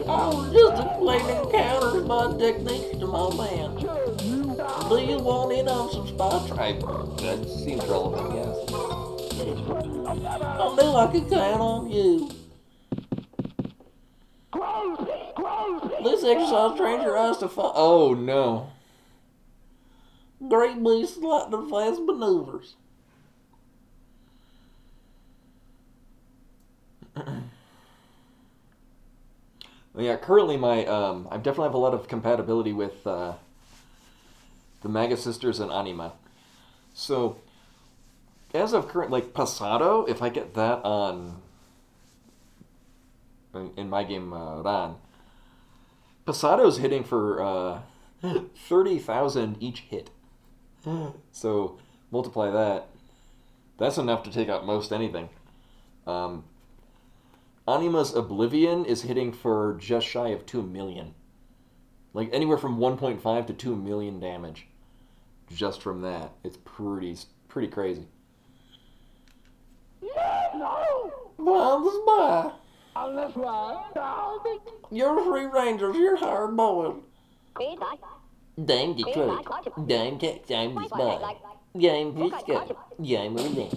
Oh, just a flaming counter my techniques to my man. Do you want in on some spot trade? That seems relevant, yes. I knew I could count on you. This exercise trains your eyes to find. Oh no. Great beasts lightning fast maneuvers. Well, yeah, currently my I definitely have a lot of compatibility with the Maga Sisters and Anima. So as of current, like Pasado, if I get that on in my game Ran, Pasado's hitting for 30,000 each hit. So multiply that. That's enough to take out most anything. Anima's Oblivion is hitting for just shy of 2 million. Like anywhere from 1.5 to 2 million damage. Just from that. It's pretty crazy. Well, you're free rangers, you're hard boys. Dame Detroit, Dame Texas, Dame the Spy, Dame Frisco, Dame Orlando.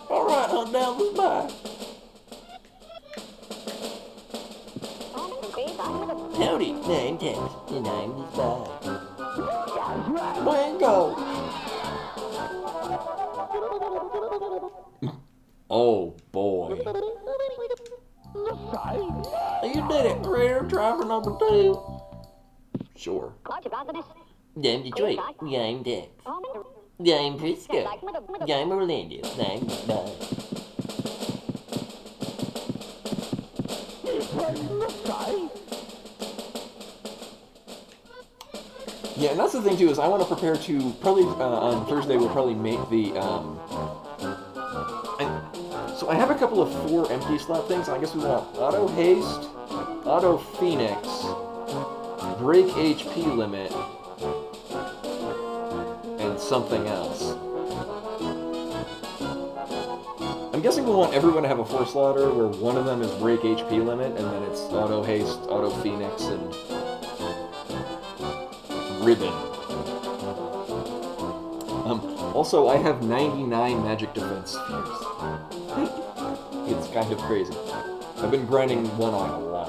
Alright, hunt down the Spy. Howdy, Dame Texas, and Dame the Spy. Wango! Oh boy. You did it, Critter. Try for number 2. Sure. Dame Detroit, Dame Texas, Dame Frisco, Dame Orlando, Dame the Spy. Yeah, and that's the thing too, is I want to prepare to probably on Thursday we'll probably make the so I have a couple of 4 empty slot things. I guess we want Auto Haste, Auto Phoenix, Break HP Limit, and something else. I'm guessing we want everyone to have a 4-slotter where one of them is Break HP Limit, and then it's Auto Haste, Auto Phoenix, and Ribbon. Also, I have 99 magic defense spheres. It's kind of crazy. I've been grinding one eye a lot.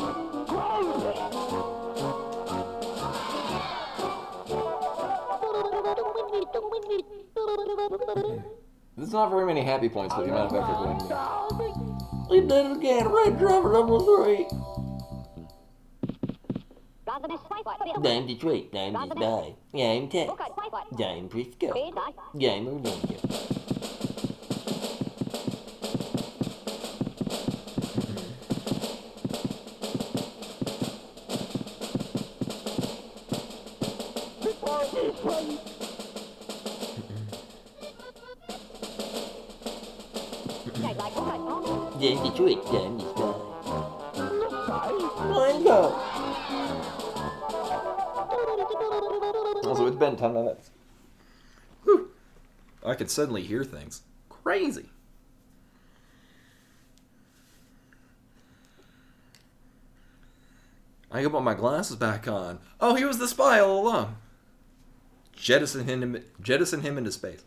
There's not very many happy points for the amount of effort going in. We did it again. Red driver number 3. Dame Detroit, Dame the Spy, Dame Texas, Dame Frisco, Dame Orlando. Game Detroit, game is bad. Line go. Also, it's been 10 minutes. Whew. I could suddenly hear things. Crazy. I can put my glasses back on. Oh, he was the spy all along. Jettison him into space.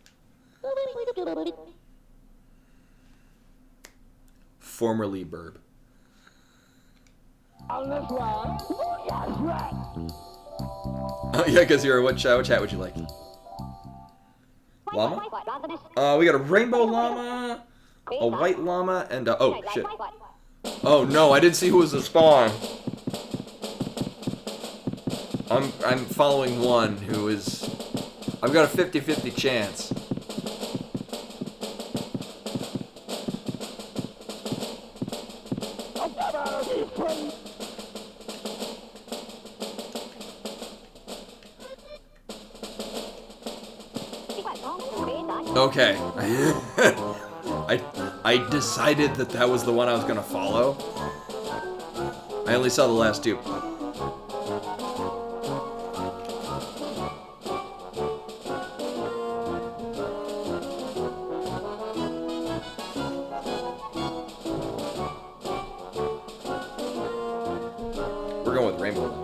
Formerly Burb. Oh yeah, because you're what chat would you like? Llama? We got a rainbow llama, a white llama, and oh shit. Oh no, I didn't see who was the spawn. I'm following one who is. I've got a 50-50 chance. Okay. I decided that was the one I was gonna follow. I only saw the last two. We're going with Rainbow then.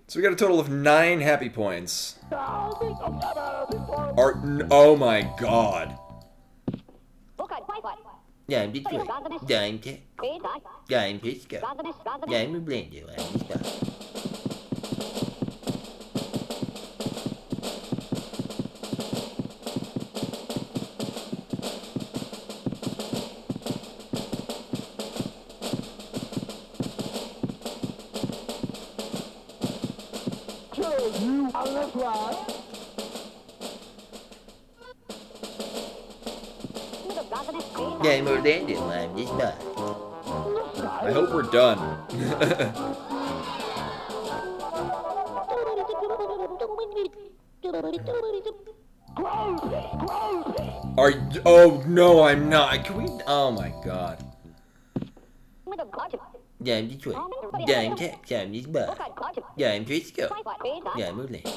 So we got a total of 9 happy points. Oh my god. Game Detroit, game Tech, game Pisco, game Blender, game is bad. Game Orlando, I'm just bad. I hope we're done. Oh no, I'm not. Can we? Oh my god. Game Detroit, game Tech, game is bad. Game Pisco, game Orlando.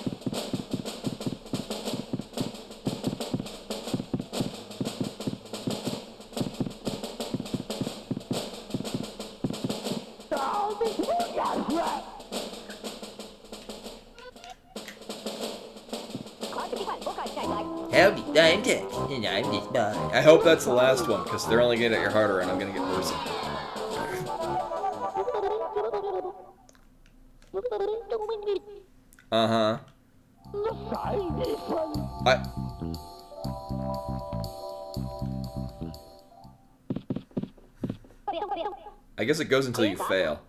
Howdy, game Tech, and I'm just bad. I hope that's the last one, because they're only gonna get harder and I'm gonna get worse. Uh-huh. I guess it goes until you fail.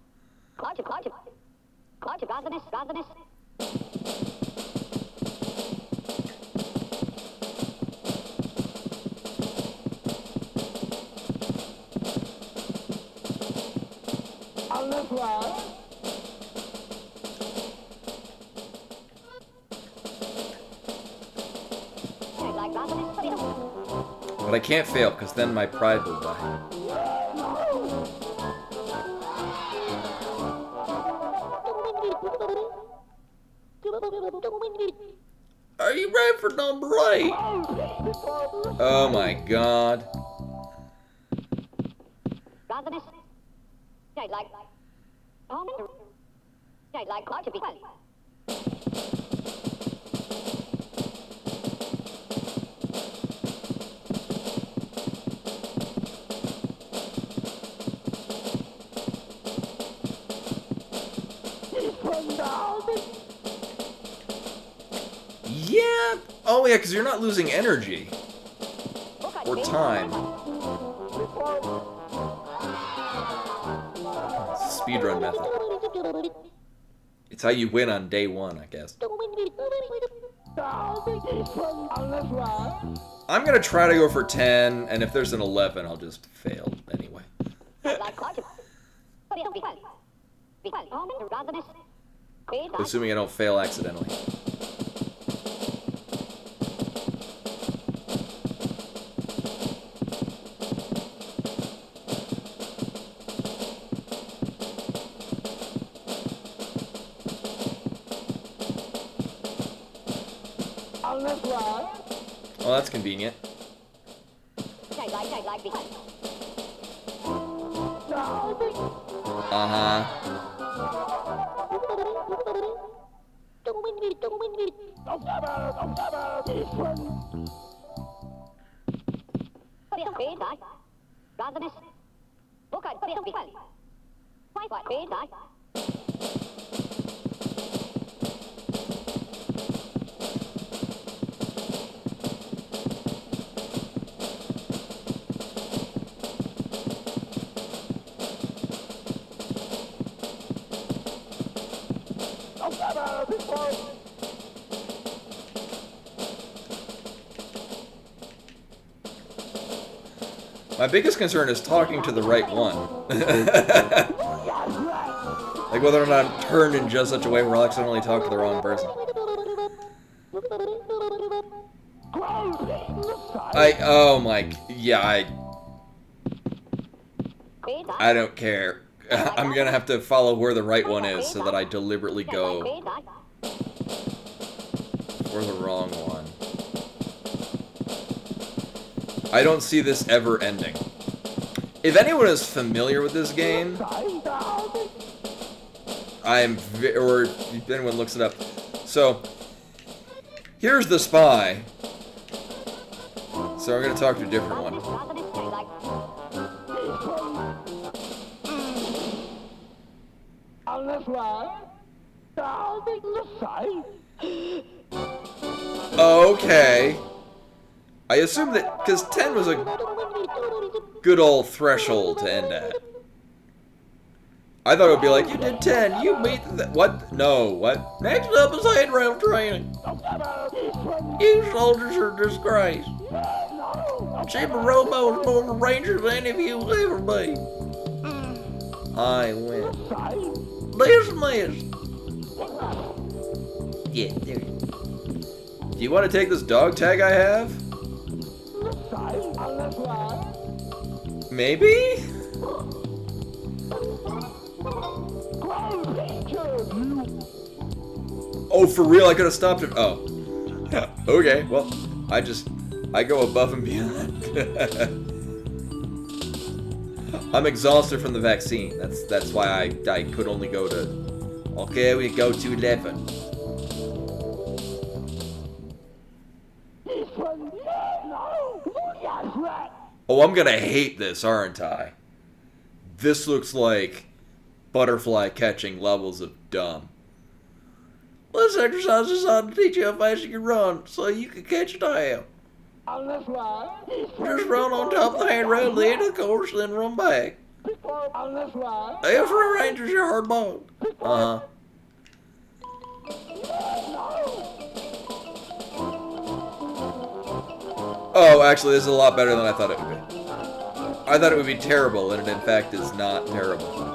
But I can't fail, because then my pride will die. Are you ready for number 8? Oh my god. Yeah. Oh yeah, because you're not losing energy. Or time. Speedrun method. It's how you win on day 1, I guess. I'm gonna try to go for 10, and if there's an 11, I'll just fail anyway. Assuming I don't fail accidentally. Well, that's convenient. Uh-huh. My biggest concern is talking to the right one. Like whether or not I'm turned in just such a way where I'll accidentally talk to the wrong person. I don't care. I'm gonna have to follow where the right one is so that I deliberately go for the wrong one. I don't see this ever ending. If anyone is familiar with this game, or if anyone looks it up. So, here's the spy. So I'm going to talk to a different one. Okay. I assume that, because 10 was a good old threshold to end at. I thought it would be like, you did 10, you beat the... What? No, what? Next up is handrail training. You soldiers are a disgrace. Chibi Robo is more of a ranger than any of you will ever be. I win. Dismissed. Yeah, there. Do you want to take this dog tag I have? Maybe? Oh, for real? I could have stopped him. Oh. Okay, well, I go above and beyond. I'm exhausted from the vaccine. That's why I could only go to... Okay, we go to 11. Oh, I'm gonna hate this, aren't I? This looks like butterfly catching levels of dumb. This exercise is designed to teach you how fast you can run, so you can catch a tail. Just run on top of the handrail, the end of the course, then run back. Every ranger's your hard ball. Uh-huh. Oh, actually, this is a lot better than I thought it would be. I thought it would be terrible, and it in fact is not terrible.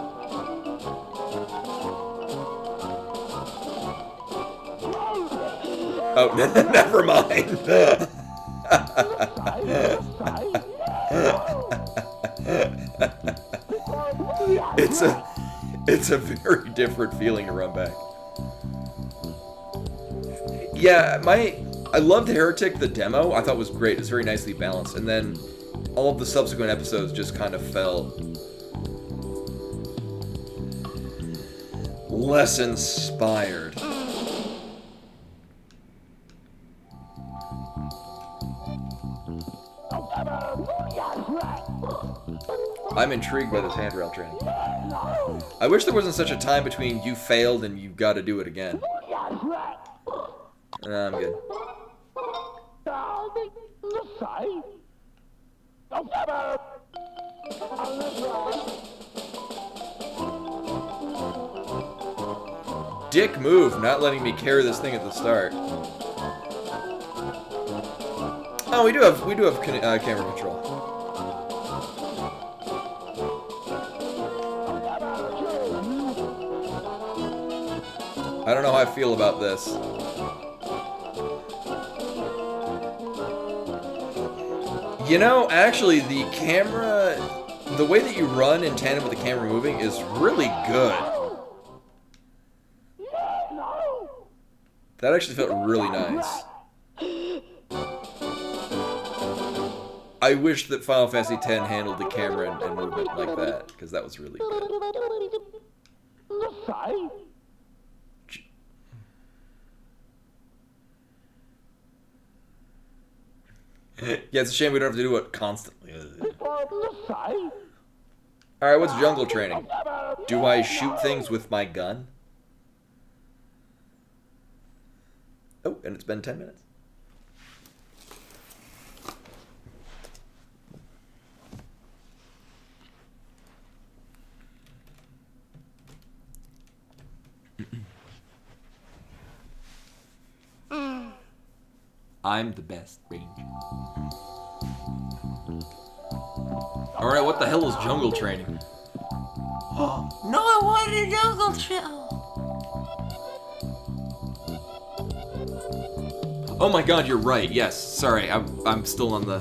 Oh, never mind. It's a very different feeling to run back. Yeah, I loved Heretic, the demo. I thought was great. It's very nicely balanced. And then all of the subsequent episodes just kind of felt less inspired. I'm intrigued by this handrail training. I wish there wasn't such a time between you failed and you got to do it again. Nah, I'm good. Dick move, not letting me carry this thing at the start. Oh, we do have camera control. I don't know how I feel about this. You know, actually, the camera, the way that you run in tandem with the camera moving is really good. That actually felt really nice. I wish that Final Fantasy X handled the camera and movement like that, because that was really good. Yeah, it's a shame we don't have to do it constantly. Alright, what's jungle training? Do I shoot things with my gun? Oh, and it's been 10 minutes. I'm the best ranger. Alright, what the hell is jungle training? No, I wanted a jungle show. Oh my god, you're right. Yes, sorry. I'm still on the...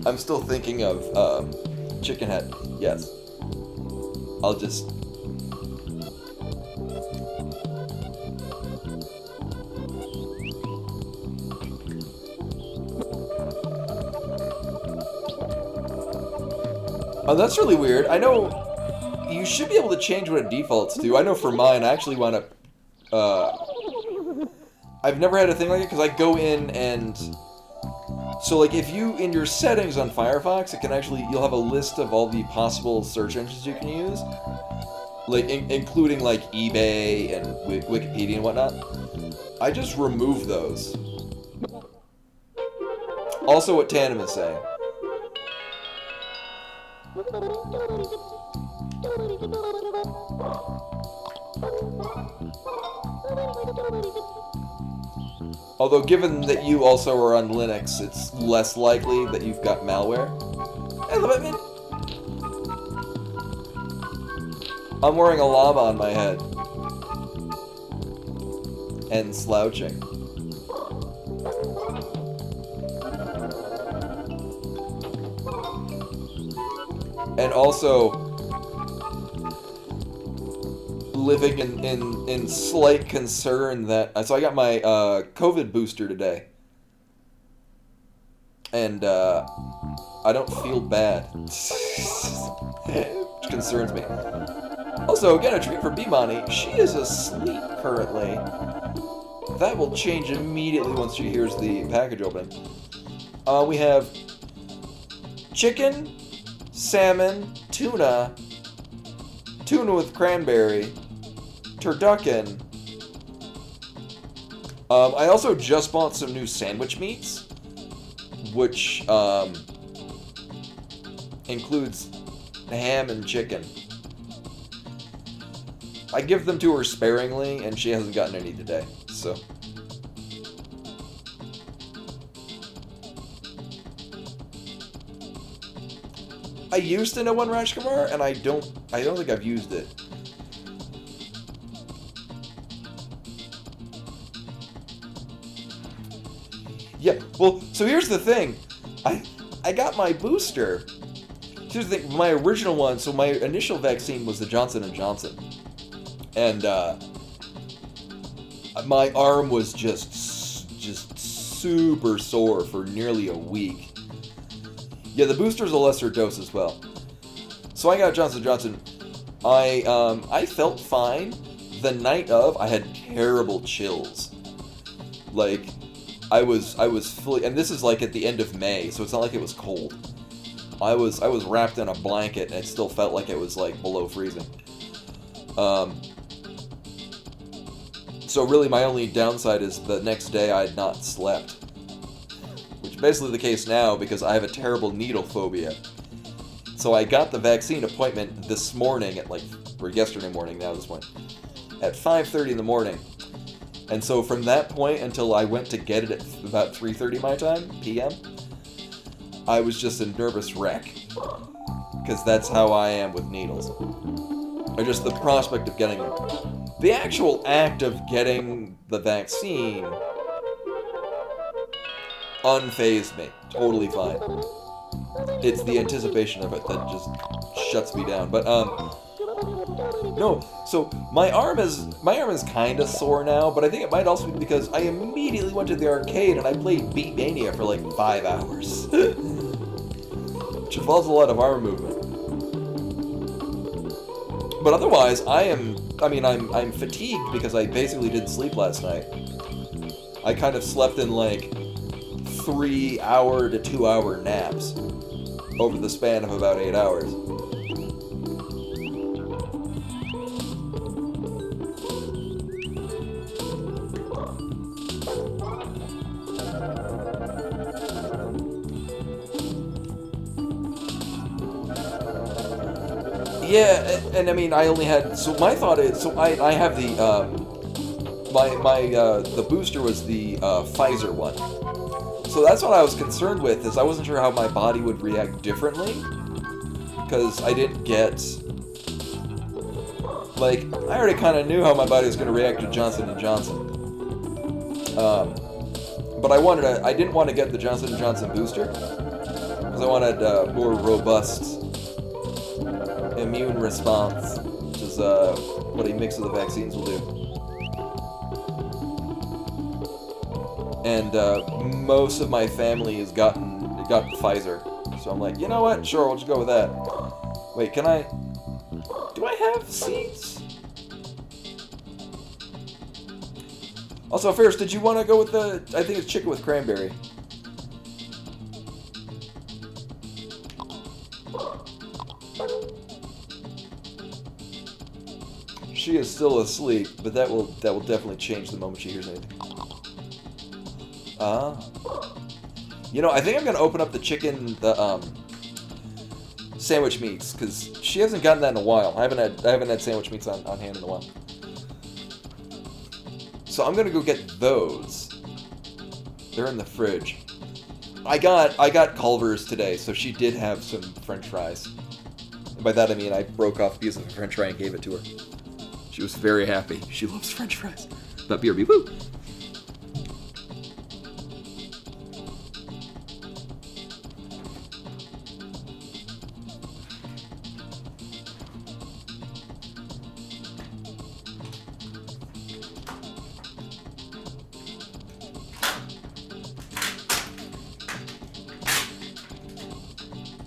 I'm still thinking of Chicken Head. Yes. I'll just... Oh, that's really weird. I know you should be able to change what it defaults to. I know for mine, I actually wound up... I've never had a thing like it, because I go in and... So, like, if you, in your settings on Firefox, it can actually... You'll have a list of all the possible search engines you can use. Like, including, like, eBay and Wikipedia and whatnot. I just remove those. Also what Tandem is saying. Although, given that you also are on Linux, it's less likely that you've got malware. Hey, look at me! I'm wearing a llama on my head. And slouching. And also living in slight concern that... So I got my COVID booster today. And I don't feel bad. Which concerns me. Also, again, a treat for Bimani. She is asleep currently. That will change immediately once she hears the package opening. We have chicken, salmon, tuna with cranberry, turducken. I also just bought some new sandwich meats, which includes ham and chicken. I give them to her sparingly, and she hasn't gotten any today, so... I used to know one Rajkumar, and I don't think I've used it. Yeah, well, so here's the thing. I got my booster. Here's the thing, my original one, so my initial vaccine was the Johnson & Johnson. And, my arm was just super sore for nearly a week. Yeah, the booster's a lesser dose as well. So I got Johnson & Johnson. I felt fine. The night of, I had terrible chills. Like, I was fully... And this is like at the end of May, so it's not like it was cold. I was wrapped in a blanket, and it still felt like it was, like, below freezing. So really my only downside is the next day I had not slept. Which is basically the case now because I have a terrible needle phobia. So I got the vaccine appointment this morning at or yesterday morning now at this point, at 5:30 in the morning. And so from that point until I went to get it at about 3:30 my time, p.m., I was just a nervous wreck. Because that's how I am with needles. Or just the prospect of getting them. The actual act of getting the vaccine unfazed me. Totally fine. It's the anticipation of it that just shuts me down. But, no, so my arm is kind of sore now, but I think it might also be because I immediately went to the arcade and I played Beat Mania for like 5 hours. Which involves a lot of arm movement. But otherwise, I'm fatigued because I basically didn't sleep last night. I kind of slept in like 3-hour to 2-hour naps over the span of about 8 hours. Yeah, and I mean, I only had, so my thought is, so I have the, the booster was the, Pfizer one. So that's what I was concerned with, is I wasn't sure how my body would react differently, because I didn't get, like, I already kind of knew how my body was going to react to Johnson & Johnson. But I didn't want to get the Johnson & Johnson booster, because I wanted a more robust immune response, which is what a mix of the vaccines will do. And most of my family has gotten Pfizer, so I'm like, you know what? Sure, we'll just go with that. Wait, do I have seeds? Also, Ferris, did you want to go with I think it's chicken with cranberry. She is still asleep, but that will definitely change the moment she hears anything. You know, I think I'm gonna open up the chicken, sandwich meats, because she hasn't gotten that in a while. I haven't had sandwich meats on hand in a while. So I'm gonna go get those. They're in the fridge. I got Culver's today, so she did have some French fries. And by that I mean I broke off a piece of a French fry and gave it to her. She was very happy. She loves French fries. But BRB, woo!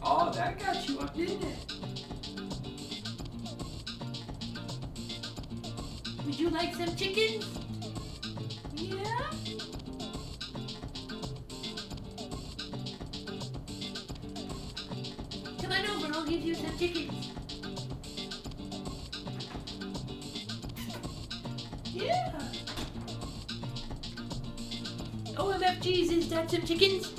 Oh, that got you up, didn't it? Would you like some chickens? Yeah? Come on over, I'll give you some chickens. Yeah. OMFGs, is that some chickens?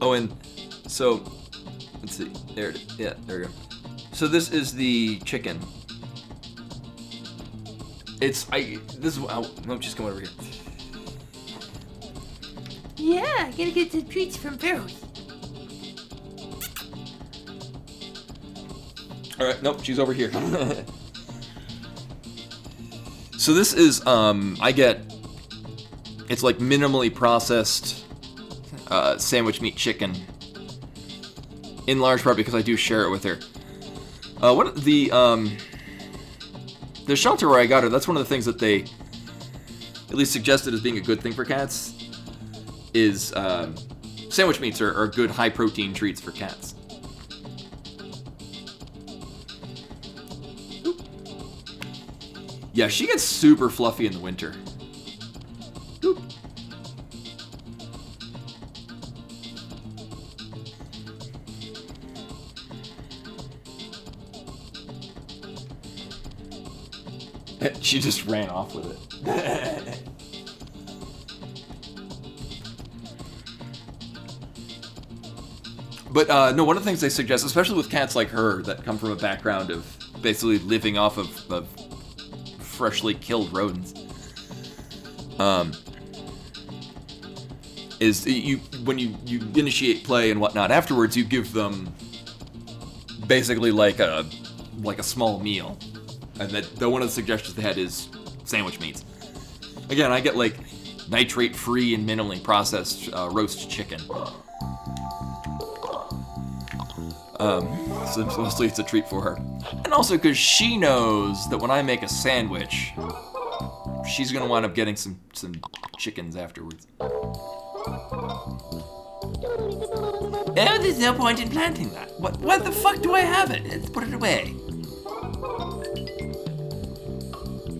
Oh, and so, let's see. There it is. Yeah, there we go. So this is the chicken. No, she's coming over here. Yeah, gotta get the treats from Pharaoh's. Alright, nope, she's over here. So this is, it's like minimally processed sandwich meat chicken. In large part because I do share it with her. The shelter where I got her, that's one of the things that they at least suggested as being a good thing for cats, is sandwich meats are good high protein treats for cats. Oop. Yeah, she gets super fluffy in the winter. Oop. She just ran off with it. no, one of the things they suggest, especially with cats like her that come from a background of basically living off of freshly killed rodents, is when you initiate play and whatnot, afterwards you give them basically like a small meal, and one of the suggestions they had is sandwich meats. Again, I get like nitrate-free and minimally processed roast chicken. So mostly it's a treat for her. And also because she knows that when I make a sandwich, she's gonna wind up getting some chickens afterwards. Oh, there's no point in planting that. What the fuck do I have it? Let's put it away.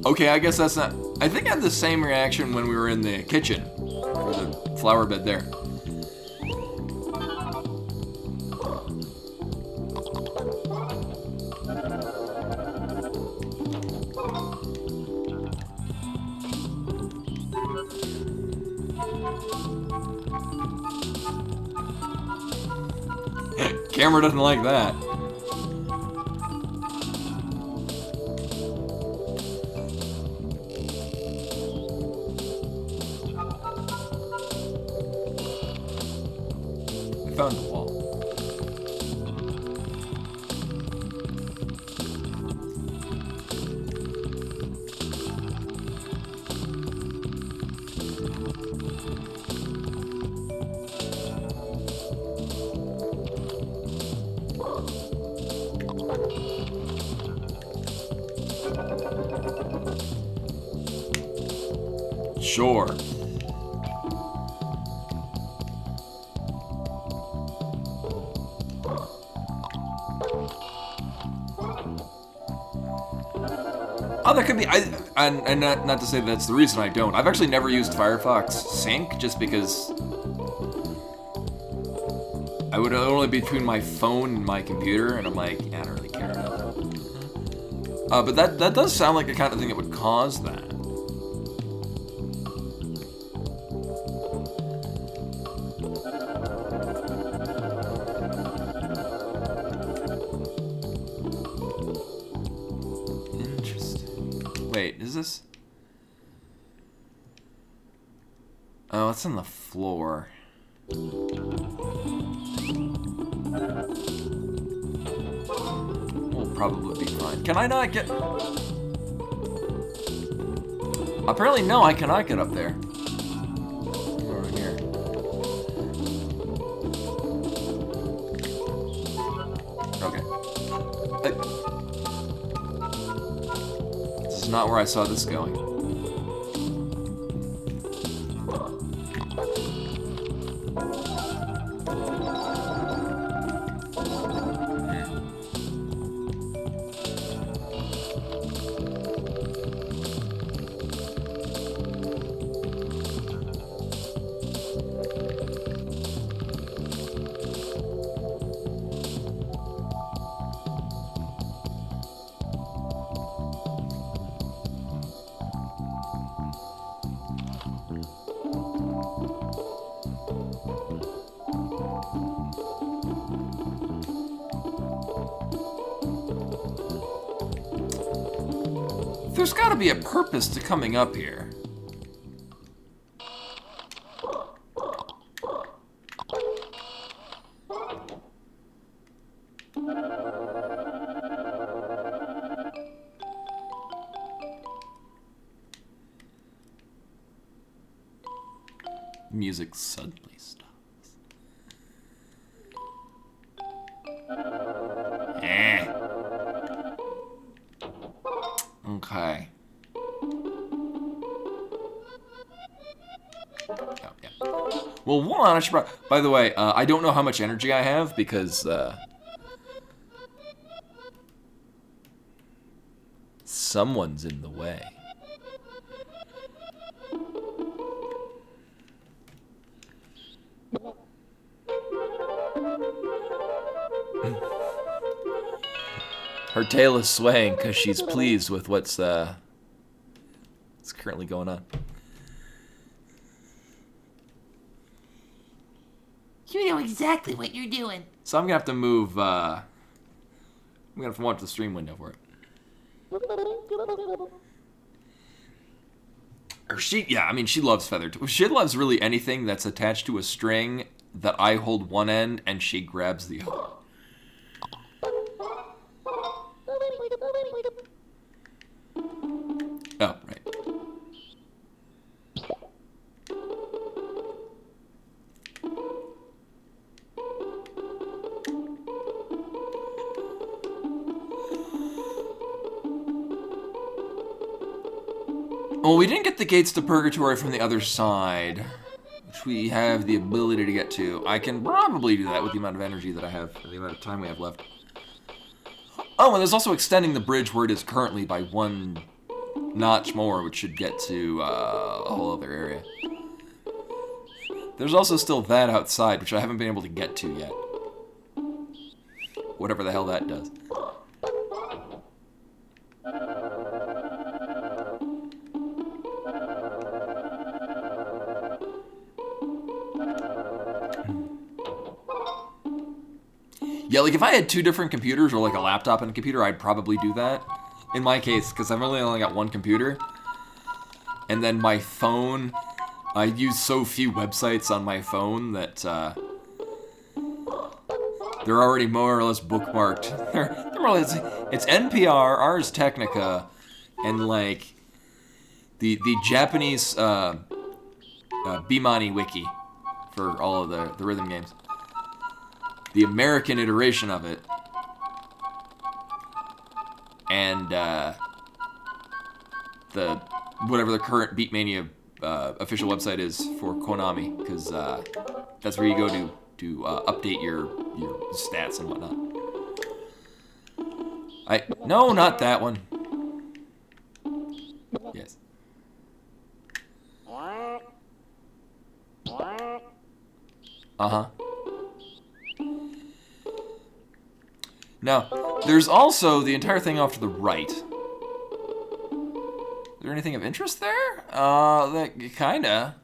Okay, I guess that's not... I think I had the same reaction when we were in the kitchen for the flower bed there. Camera doesn't like that. I found the wall. Sure. Oh, that could be. And not to say that's the reason I don't. I've actually never used Firefox Sync just because I would only be between my phone and my computer, and I'm like, yeah, I don't really care about that. But that does sound like the kind of thing that would cause that. Wait, is this? Oh, it's on the floor. We'll probably be fine. Can I not get... Apparently, no, I cannot get up there. Over here. Okay. This is not where I saw this going. There's gotta be a purpose to coming up here. Music suddenly stops. Okay. Oh, yeah. Well, one, I should probably... By the way, I don't know how much energy I have because, someone's in the way. Her tail is swaying because she's pleased with what's currently going on. You know exactly what you're doing. So I'm gonna have to move. I'm gonna have to watch the stream window for it. Or yeah, I mean, she loves feather. She loves really anything that's attached to a string that I hold one end and she grabs the other. Oh, right. Well, we didn't get the gates to Purgatory from the other side, which we have the ability to get to. I can probably do that with the amount of energy that I have, and the amount of time we have left. Oh, and there's also extending the bridge where it is currently by one notch more, which should get to a whole other area. There's also still that outside, which I haven't been able to get to yet. Whatever the hell that does. Yeah, like if I had two different computers or like a laptop and a computer, I'd probably do that. In my case, because I've really only got one computer. And then my phone, I use so few websites on my phone that they're already more or less bookmarked. They're more or less, it's NPR, Ars Technica, and like the Japanese Bimani wiki for all of the rhythm games. The American iteration of it, and the whatever the current Beatmania official website is for Konami, because that's where you go to update your stats and whatnot. No, not that one. Yes. Uh-huh. Now, there's also the entire thing off to the right. Is there anything of interest there? Kinda.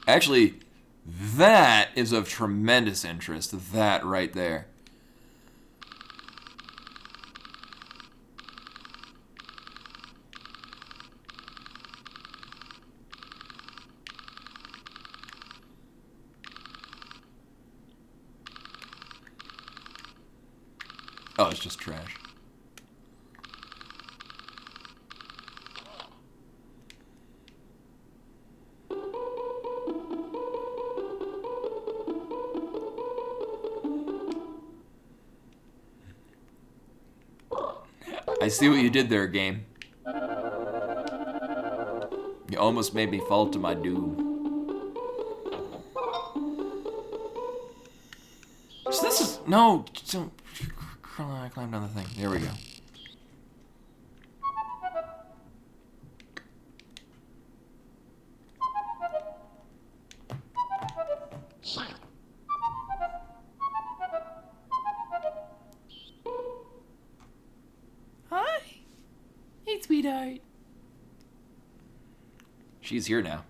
Actually, that is of tremendous interest. That right there. Oh, it's just trash. I see what you did there, game. You almost made me fall to my doom. So this is... No, don't... Climb down the thing. There we go. Hi. Hey, sweetheart. She's here now.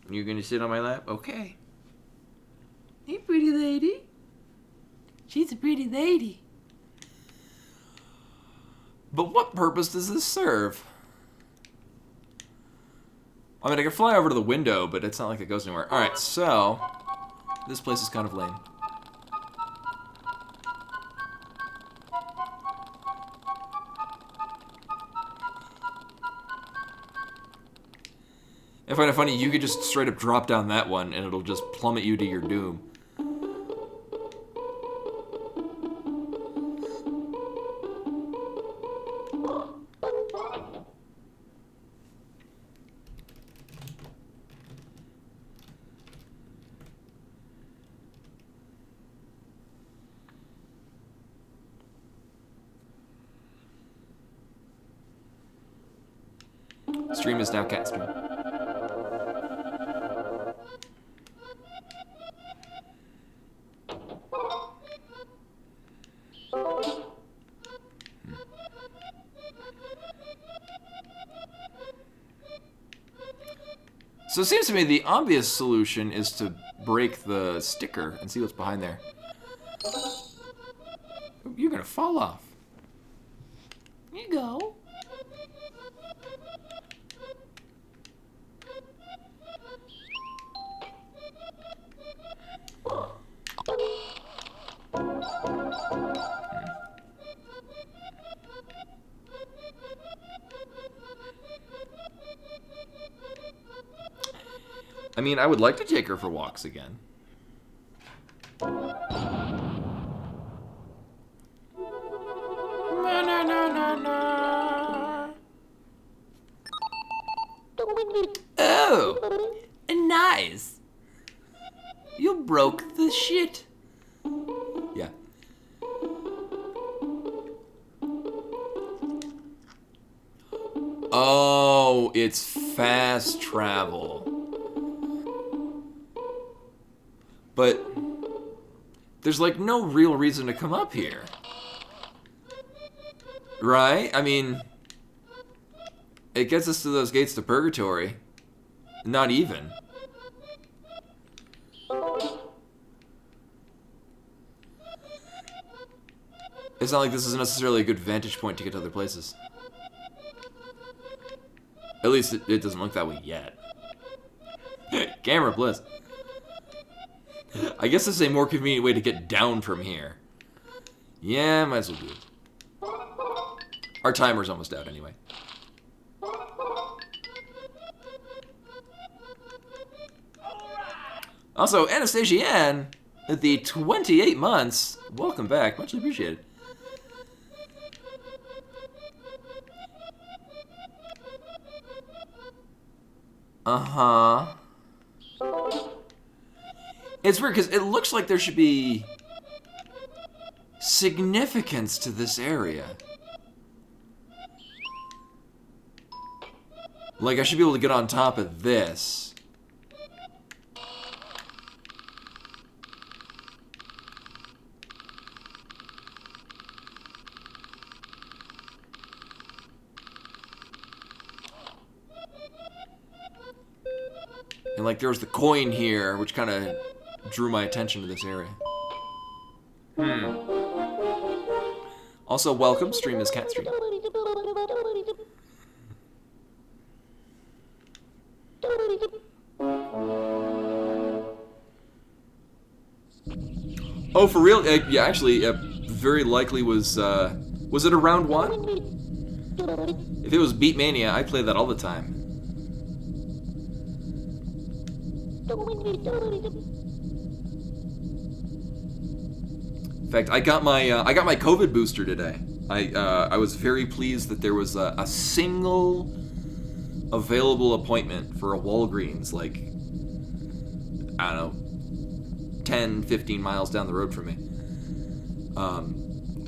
You're gonna sit on my lap? Okay. Hey, pretty lady. She's a pretty lady. But what purpose does this serve? I mean, I can fly over to the window, but it's not like it goes anywhere. Alright, so... This place is kind of lame. I find it funny, you could just straight up drop down that one, and it'll just plummet you to your doom. Stream is now cat stream. So it seems to me the obvious solution is to break the sticker and see what's behind there. You're gonna fall off. Here you go. I mean, I would like to take her for walks again. Oh, nice. You broke the shit. Yeah. Oh, it's fast travel. But there's like no real reason to come up here. Right? I mean, it gets us to those gates to purgatory. Not even. It's not like this is necessarily a good vantage point to get to other places. At least it doesn't look that way yet. Camera bliss. I guess this is a more convenient way to get down from here. Yeah, might as well do it. Our timer's almost out anyway. Also, Anastasia Ann, at the 28 months, welcome back. Much appreciated. Uh-huh. It's weird, because it looks like there should be significance to this area. Like, I should be able to get on top of this. And, like, there was the coin here, which kind of drew my attention to this area. Also, welcome. Stream is Cat Stream. Oh, for real? Yeah, actually, very likely was it a round one? If it was Beat Mania, I play that all the time. In fact, I got my COVID booster today. I was very pleased that there was a single available appointment for a Walgreens, like, I don't know, 10, 15 miles down the road from me.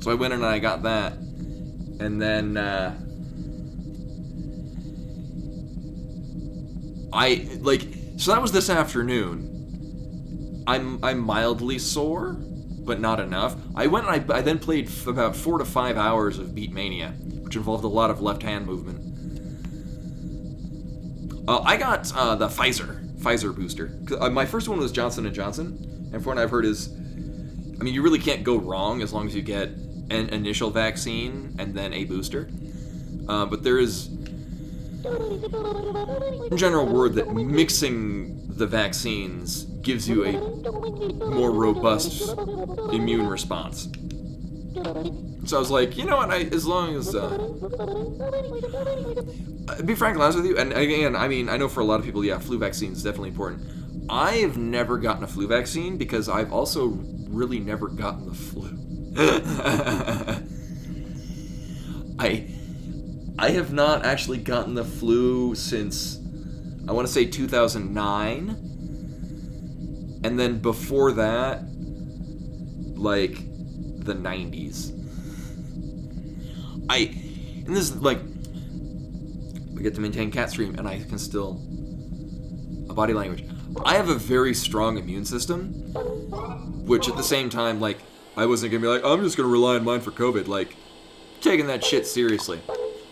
So I went in and I got that, and then so that was this afternoon. I'm mildly sore, but not enough. I went and I then played about 4 to 5 hours of Beat Mania, which involved a lot of left hand movement. I got the Pfizer booster. My first one was Johnson & Johnson, and from what I've heard is, I mean, you really can't go wrong as long as you get an initial vaccine and then a booster. But there is, in general, word that mixing the vaccines gives you a more robust immune response. So I was like, you know what, as long as, be frank and honest with you, and again, I mean, I know for a lot of people, yeah, flu vaccine is definitely important. I've never gotten a flu vaccine because I've also really never gotten the flu. I have not actually gotten the flu since, I want to say 2009. And then before that, like, the 90s. And this is, like, I get to maintain cat stream, and I can still, a body language. I have a very strong immune system, which at the same time, like, I wasn't gonna be like, I'm just gonna rely on mine for COVID, like, taking that shit seriously.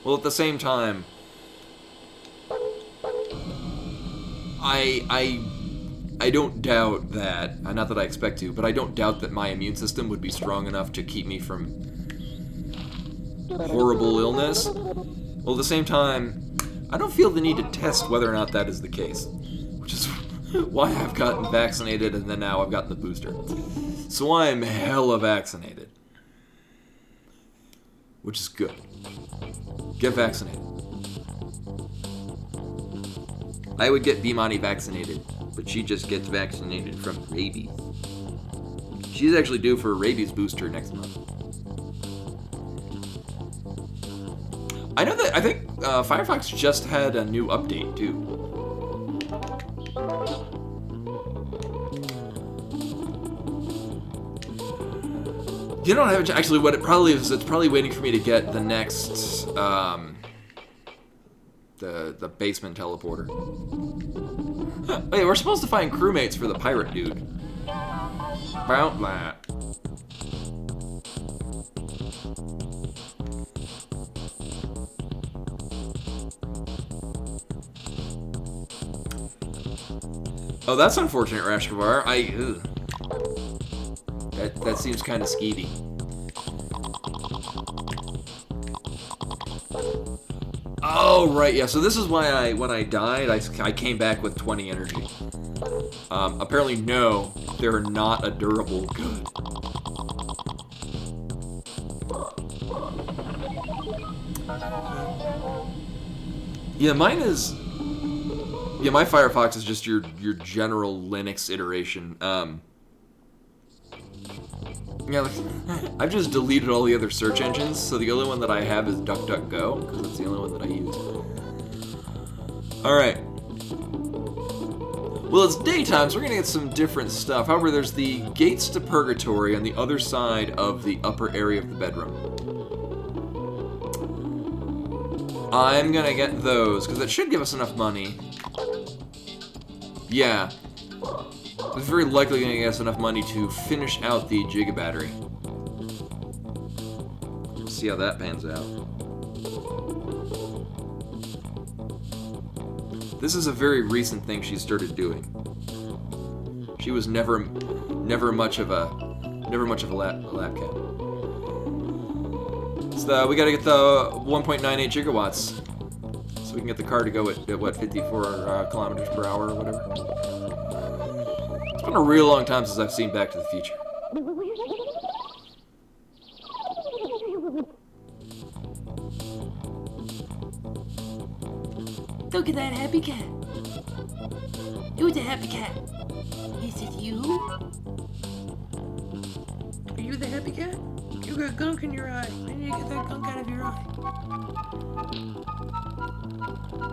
Well, at the same time, I don't doubt that, not that I expect to, but I don't doubt that my immune system would be strong enough to keep me from horrible illness. Well, at the same time, I don't feel the need to test whether or not that is the case, which is why I've gotten vaccinated and then now I've gotten the booster. So I'm hella vaccinated, which is good. Get vaccinated. I would get Bimani vaccinated, but she just gets vaccinated from rabies. She's actually due for a rabies booster next month. I know that, I think Firefox just had a new update too. You don't have actually what it probably is. It's probably waiting for me to get the next the basement teleporter. Wait, we're supposed to find crewmates for the pirate dude. About that. Oh, that's unfortunate, Rashkavar. That seems kind of skeevy. Oh, right, yeah. So this is why when I died, I came back with 20 energy. Apparently, no, they're not a durable good. Yeah, mine is. Yeah, my Firefox is just your general Linux iteration. Yeah, I've just deleted all the other search engines, so the only one that I have is DuckDuckGo, because that's the only one that I use. Alright. Well, it's daytime, so we're gonna get some different stuff. However, there's the gates to Purgatory on the other side of the upper area of the bedroom. I'm gonna get those, because that should give us enough money. Yeah. It's very likely going to get us enough money to finish out the Giga battery. See how that pans out. This is a very recent thing she started doing. She was never much of a lab cat. So we got to get the 1.98 gigawatts, so we can get the car to go at what 54 kilometers per hour or whatever. It's been a real long time since I've seen Back to the Future. Look at that happy cat. Who's a happy cat? Is it you? Are you the happy cat? You got gunk in your eye. I need to get that gunk out of your eye.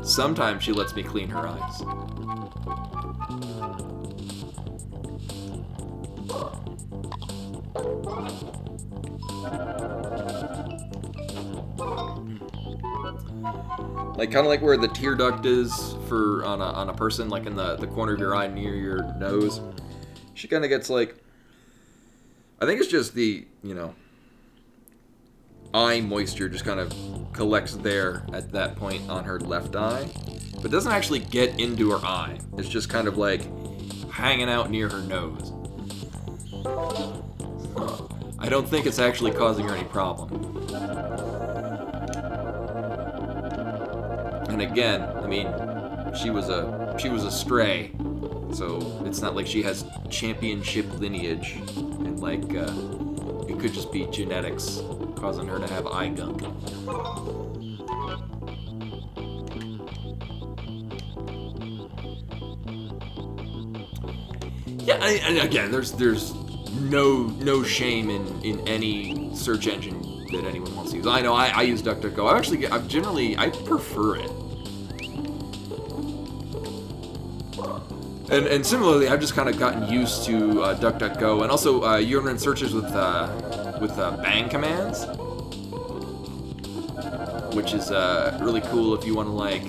Sometimes she lets me clean her eyes. Like kind of like where the tear duct is for on a person, like in the corner of your eye near your nose. She kind of gets like, I think it's just the, eye moisture just kind of collects there at that point on her left eye, but doesn't actually get into her eye. It's just kind of like hanging out near her nose. I don't think it's actually causing her any problem. And again, I mean, she was a stray, so it's not like she has championship lineage, and like it could just be genetics causing her to have eye gunk. Yeah, and again, there's no shame in any search engine that anyone wants to use. I know I use DuckDuckGo. I prefer it. And similarly, I've just kind of gotten used to DuckDuckGo, and also you run searches with bang commands, which is really cool if you want to like.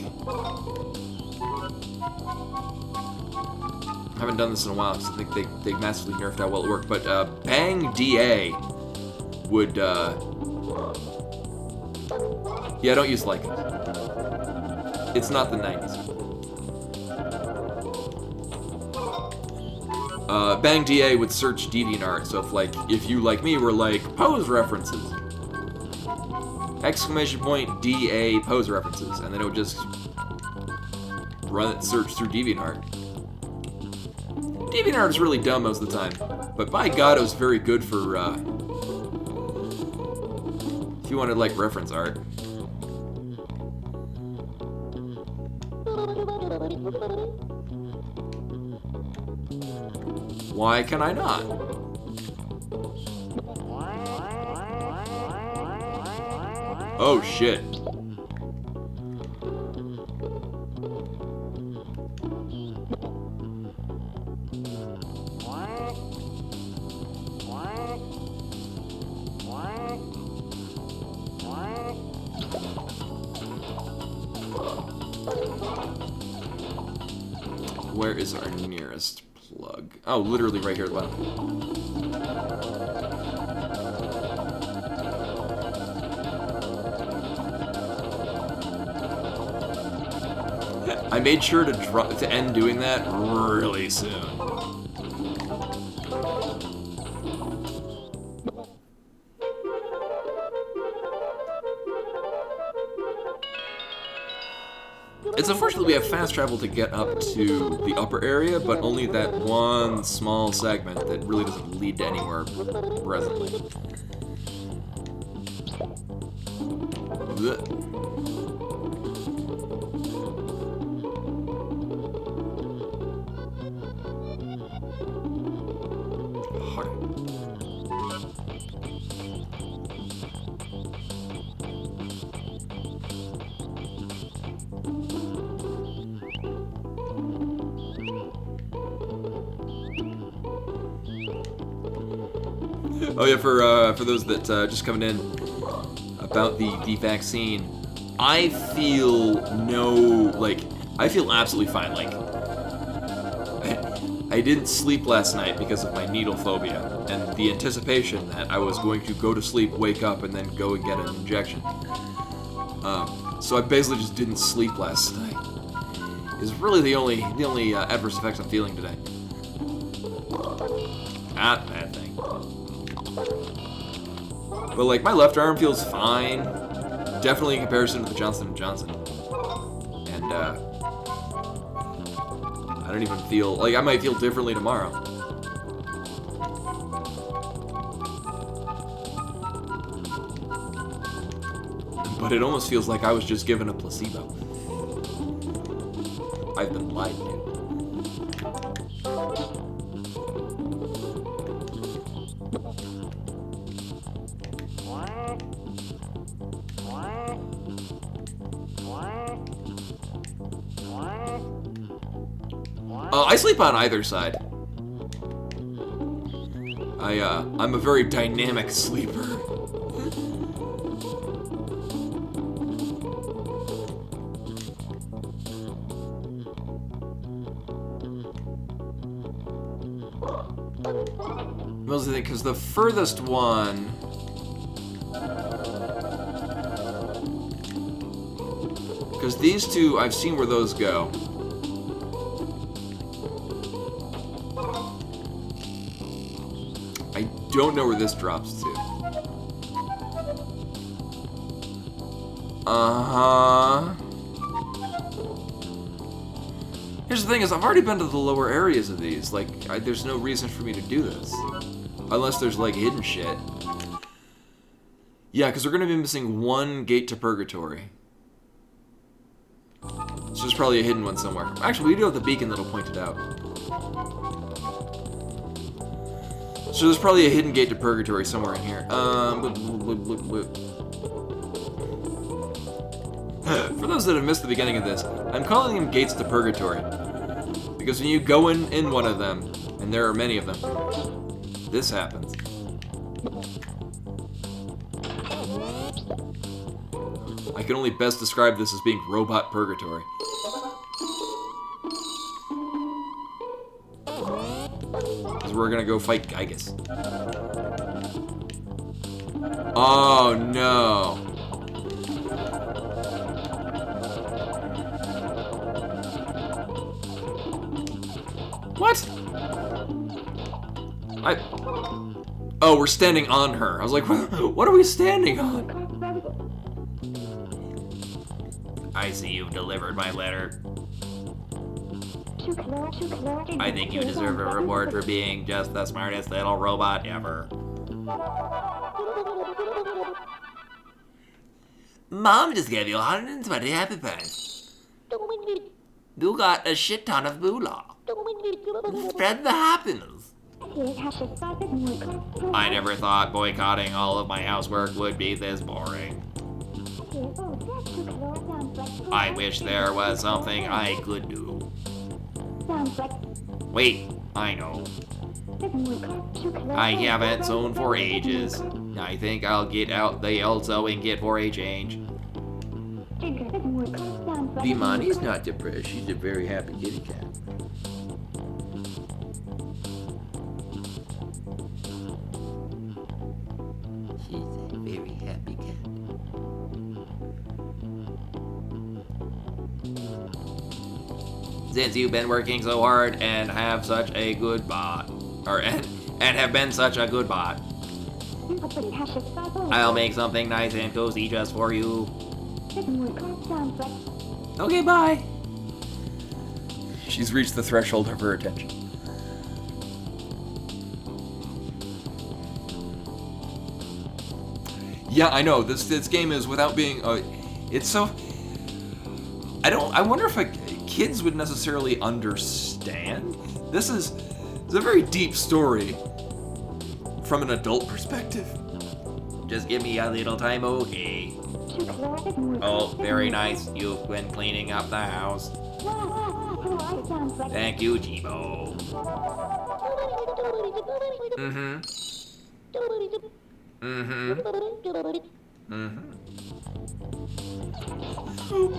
I haven't done this in a while because I think they massively nerfed how well it worked. But bang DA would yeah, don't use like it. It's not the 90s. Bang DA would search DeviantArt, so if you like me were like pose references, exclamation point DA pose references, and then it would just run it, search through DeviantArt. DeviantArt is really dumb most of the time, but by God, it was very good for if you wanted like reference art. Why can I not? Oh shit. Where is our nearest plug? Oh, literally right here at the bottom. I made sure to end doing that really soon. It's unfortunate we have fast travel to get up to the upper area, but only that one small segment that really doesn't lead to anywhere presently. Blech. Oh yeah, for those that just coming in about the vaccine, I feel I feel absolutely fine. Like I didn't sleep last night because of my needle phobia and the anticipation that I was going to go to sleep, wake up, and then go and get an injection. So I basically just didn't sleep last night. Is really the only adverse effects I'm feeling today. Not a bad thing. But like my left arm feels fine, definitely in comparison to the Johnson & Johnson. And I don't even feel like I might feel differently tomorrow. But it almost feels like I was just given a placebo. I've been lied to. I sleep on either side. I'm a very dynamic sleeper. Mostly because the furthest one. Because these two, I've seen where those go. I don't know where this drops to. Here's the thing is, I've already been to the lower areas of these. Like, there's no reason for me to do this. Unless there's, like, hidden shit. Yeah, because we're going to be missing one gate to Purgatory. So there's probably a hidden one somewhere. Actually, we do have the beacon that'll point it out. So there's probably a hidden gate to Purgatory somewhere in here. For those that have missed the beginning of this, I'm calling them gates to Purgatory. Because when you go in one of them, and there are many of them, this happens. I can only best describe this as being robot Purgatory. Because we're gonna go fight Gygus. Oh no. What? Oh, we're standing on her. I was like, what are we standing on? I see you've delivered my letter. I think you deserve a reward for being just the smartest little robot ever. Mom just gave you 120 happy points. You got a shit ton of moolah. Spread the happiness. I never thought boycotting all of my housework would be this boring. I wish there was something I could do. Wait, I know. I haven't sewn for ages. I think I'll get out the old sewing kit for a change. Vimani's not depressed. She's a very happy kitty cat. She's a very happy cat. Since you've been working so hard and have such a good bot, and have been such a good bot, I'll make something nice and cozy just for you. Okay, bye. She's reached the threshold of her attention. Yeah, I know. This game is without being. It's so. I wonder if kids would necessarily understand. It's a very deep story from an adult perspective. Just give me a little time, okay? Oh, very nice. You've been cleaning up the house. Thank you, Chibo. Mm-hmm.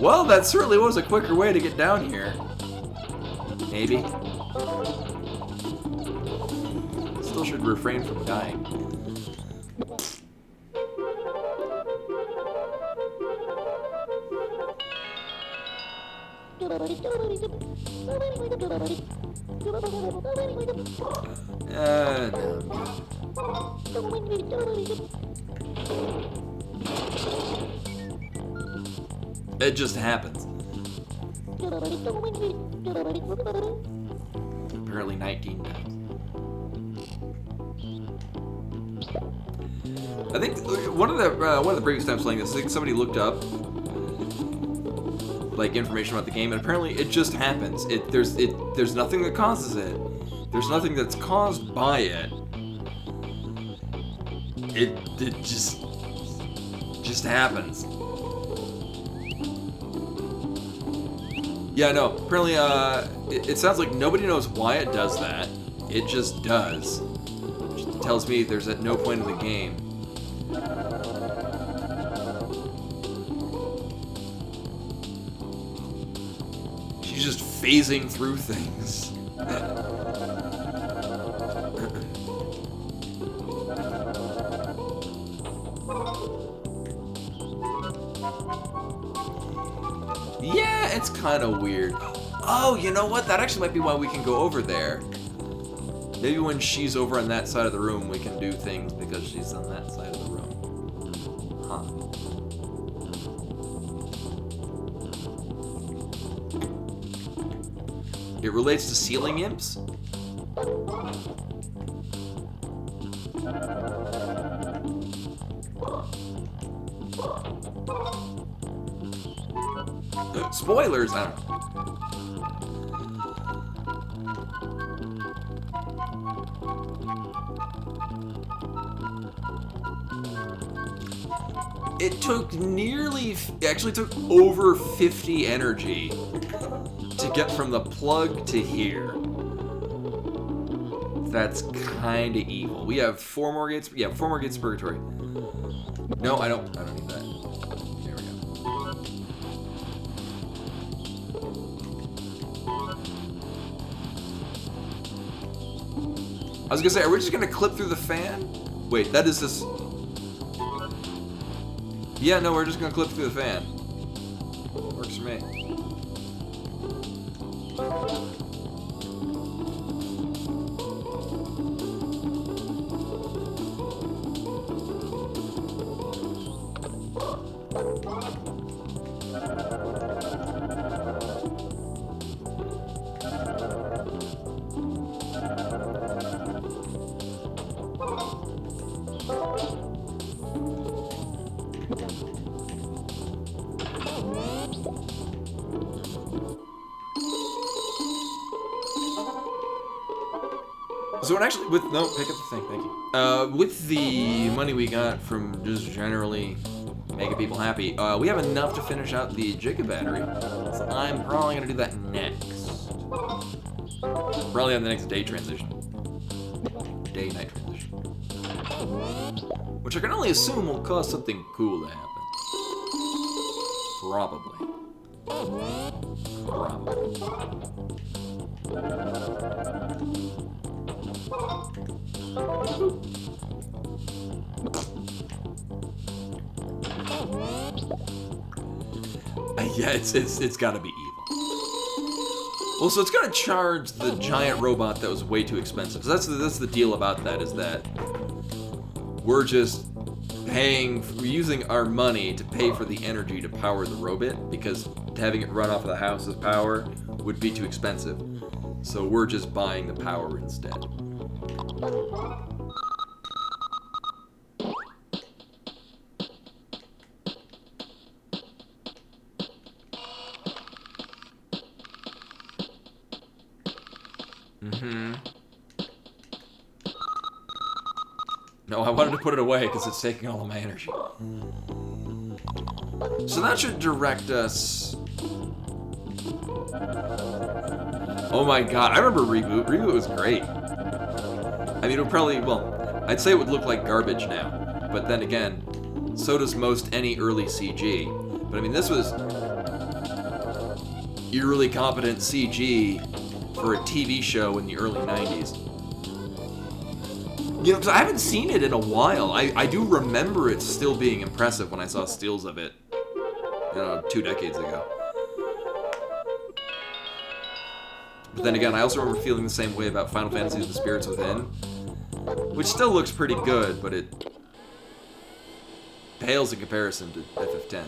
Well, that certainly was a quicker way to get down here. Maybe. Still should refrain from dying. It just happens. Apparently 19 times. I think one of the previous times playing this, I think somebody looked up like information about the game, and apparently it just happens. There's nothing that causes it. There's nothing that's caused by it. It just happens. Yeah, no. Apparently, it sounds like nobody knows why it does that. It just does. Which tells me there's at no point in the game. She's just phasing through things. Yeah, it's kind of weird. Oh, you know what? That actually might be why we can go over there. Maybe when she's over on that side of the room, we can do things because she's on that side of the room. Huh. It relates to ceiling imps? Spoilers? I don't know. It took actually took over 50 energy to get from the plug to here. That's kind of evil. We have 4 more gates. Yeah, 4 more gates of purgatory. No, I don't need that. There we go. I was gonna say, are we just gonna clip through the fan? Wait, that is this. Yeah, no, we're just gonna clip through the fan. Works for me. So it actually, pick up the thing, thank you. With the money we got from just generally making people happy, we have enough to finish out the Giga battery. So I'm probably gonna do that next. Probably on the next day transition. Day-night transition. Which I can only assume will cause something cool to happen. Probably. Yeah, it's gotta be evil. Well, so it's gonna charge the giant robot that was way too expensive. So that's the deal about that, is that we're just we're using our money to pay for the energy to power the robot, because having it run off of the house's power would be too expensive. So we're just buying the power instead. No, I wanted to put it away because it's taking all of my energy. So that should direct us... Oh my god, I remember Reboot. Reboot was great. I mean, it would probably, well, I'd say it would look like garbage now. But then again, so does most any early CG. But I mean, this was eerily competent CG for a TV show in the early 90s. You know, because I haven't seen it in a while. I do remember it still being impressive when I saw stills of it, 2 decades ago. But then again, I also remember feeling the same way about Final Fantasy The Spirits Within, which still looks pretty good, but it pales in comparison to FF10,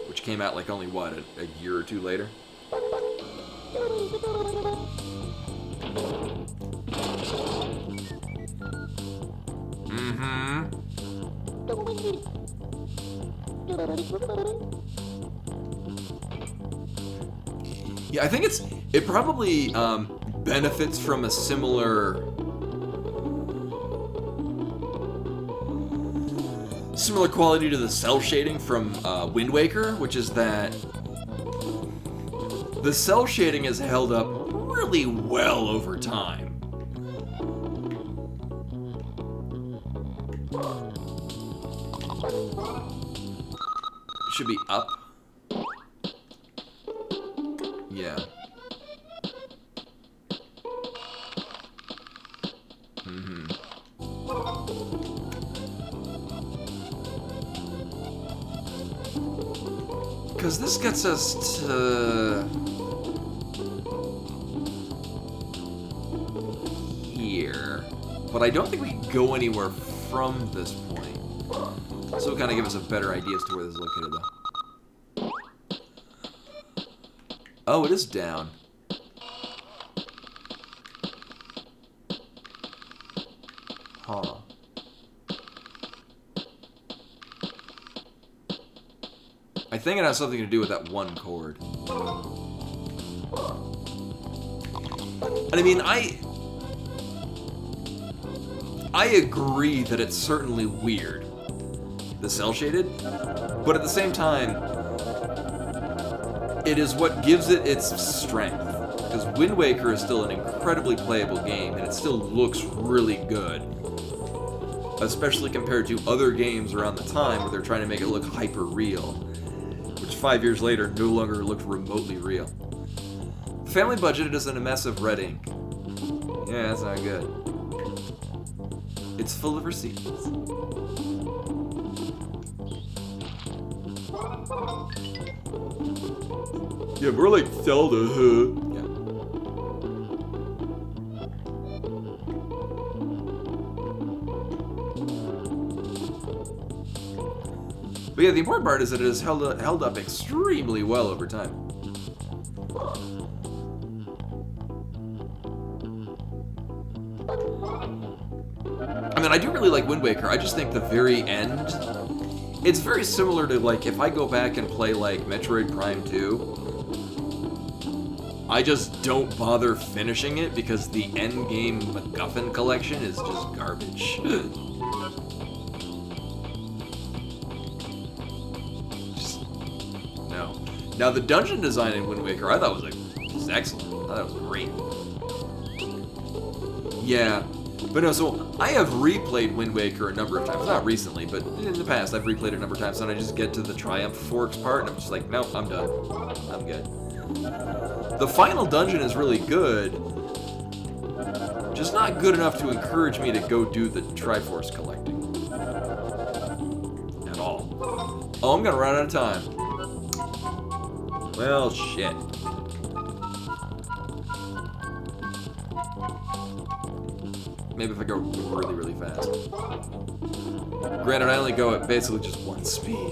which came out like only, what, a year or two later? Yeah, I think it probably benefits from a similar quality to the cell shading from Wind Waker, which is that the cell shading has held up really well over time. Should be up. Yeah. Because this gets us to here. But I don't think we can go anywhere from this point. So it'll kind of give us a better idea as to where this is located, though. Oh, it is down. Huh. I think it has something to do with that one chord. And I mean, I agree that it's certainly weird, the cell shaded, but at the same time, it is what gives it its strength. Because Wind Waker is still an incredibly playable game, and it still looks really good. Especially compared to other games around the time where they're trying to make it look hyper-real, which 5 years later no longer looked remotely real. The family budgeted is in a mess of red ink. Yeah, that's not good. It's full of receipts. Yeah, more like Zelda, huh? Yeah. But yeah, the important part is that it has held up extremely well over time. I mean, I do really like Wind Waker. I just think the very end, it's very similar to, like, if I go back and play, like, Metroid Prime 2, I just don't bother finishing it because the endgame MacGuffin collection is just garbage. Just, no. Now the dungeon design in Wind Waker I thought was excellent. I thought it was great. Yeah. But no, so I have replayed Wind Waker a number of times. Not recently, but in the past I've replayed it a number of times, and I just get to the Triumph Forks part, and I'm just like, nope, I'm done. I'm good. The final dungeon is really good, just not good enough to encourage me to go do the Triforce collecting. At all. Oh, I'm gonna run out of time. Well, shit. Maybe if I go really, really fast. Granted, I only go at basically just one speed.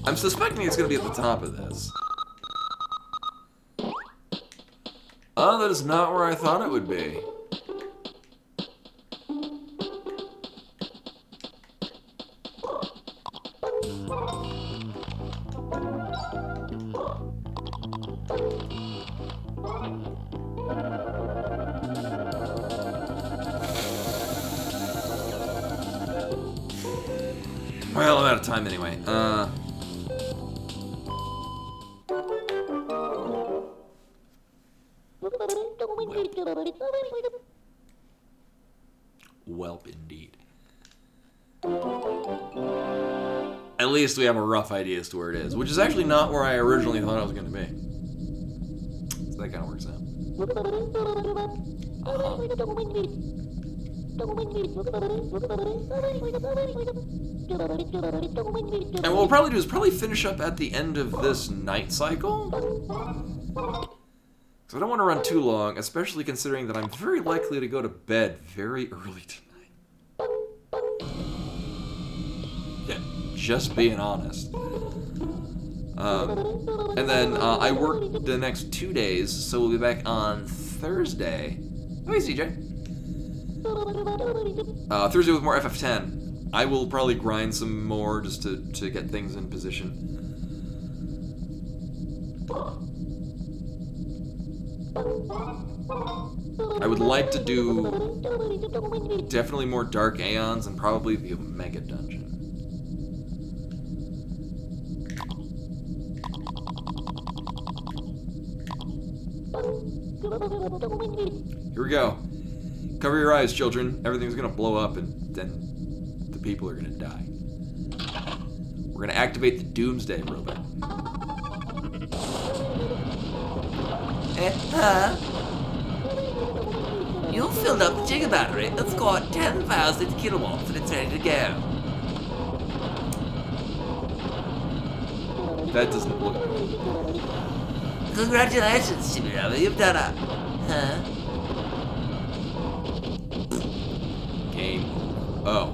I'm suspecting it's going to be at the top of this. Oh, that is not where I thought it would be. Well, I'm out of time anyway. Welp indeed. At least we have a rough idea as to where it is, which is actually not where I originally thought it was going to be. So that kind of works out. And what we'll probably do is finish up at the end of this night cycle. So I don't want to run too long, especially considering that I'm very likely to go to bed very early tonight. Yeah, just being honest. And then I work the next 2 days, so we'll be back on Thursday. Hey, CJ. Thursday with more FF10. I will probably grind some more just to get things in position. I would like to do definitely more Dark Aeons and probably the Omega Dungeon. Here we go. Cover your eyes, children. Everything's gonna blow up and then the people are gonna die. We're gonna activate the Doomsday Robot. You filled up the Chibi battery. It's got 10,000 kilowatts and it's ready to go. That doesn't look... Congratulations, Chibi Robo. You've done it. Huh? Game. Oh.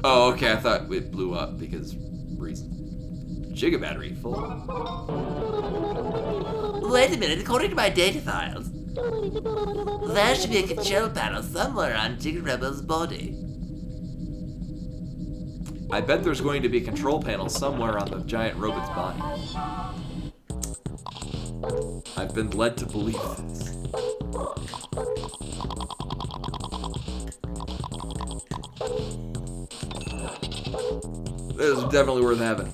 Oh, okay, I thought it blew up because reasons. Giga battery full. Wait a minute, according to my data files, there should be a control panel somewhere on Chibi Robo's body. I bet there's going to be a control panel somewhere on the giant robot's body. I've been led to believe this. This is definitely worth having.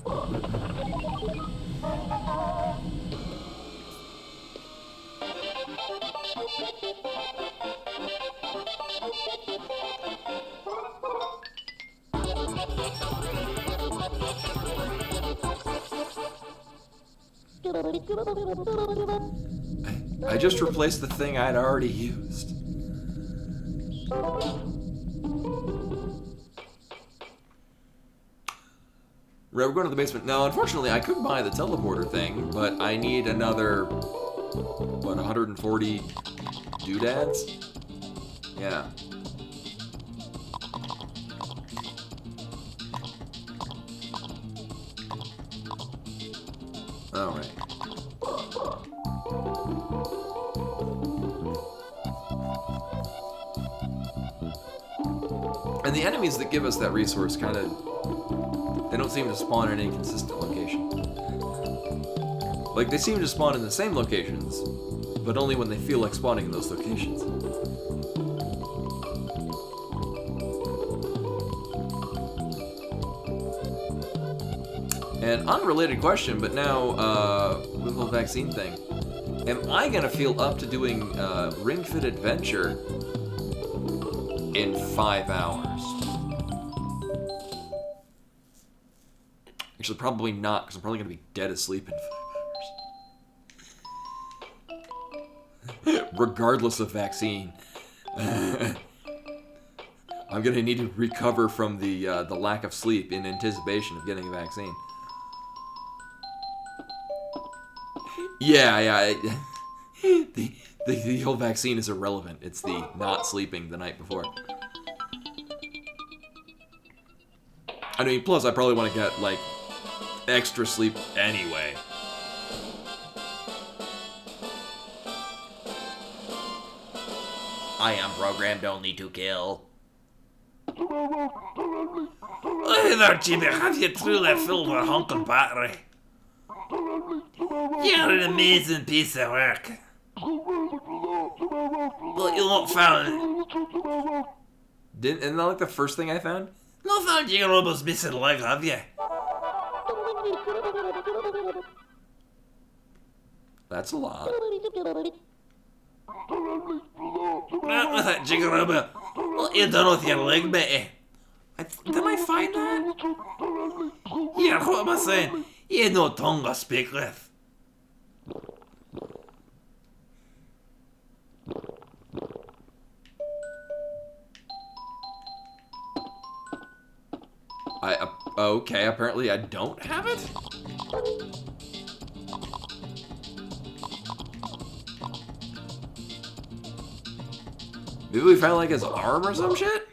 I just replaced the thing I'd already used. Right, we're going to the basement. Now, unfortunately, I could buy the teleporter thing, but I need another, what, 140 doodads? Yeah. Alright. And the enemies that give us that resource kind of... They don't seem to spawn in any consistent location. Like, they seem to spawn in the same locations, but only when they feel like spawning in those locations. An unrelated question, but now, with the whole vaccine thing, am I gonna feel up to doing Ring Fit Adventure in 5 hours? Actually, probably not, because I'm probably gonna be dead asleep in 5 hours. Regardless of vaccine. I'm gonna need to recover from the lack of sleep in anticipation of getting a vaccine. Yeah. The whole vaccine is irrelevant. It's the not sleeping the night before. I mean, plus I probably want to get, like, extra sleep anyway. I am programmed only to kill. Hey there, Chibi, have you truly filled a hunk of battery? You're an amazing piece of work. But you not found... Isn't that like the first thing I found? Not found your Robo's missing leg, have you? That's a lot. Right with it, Jiggerobo. What you done with your leg, Betty? Did I find that? Here, what am I saying? You had no tongue to speak with. Okay, apparently I don't have it? Maybe we found, like, his arm or some shit?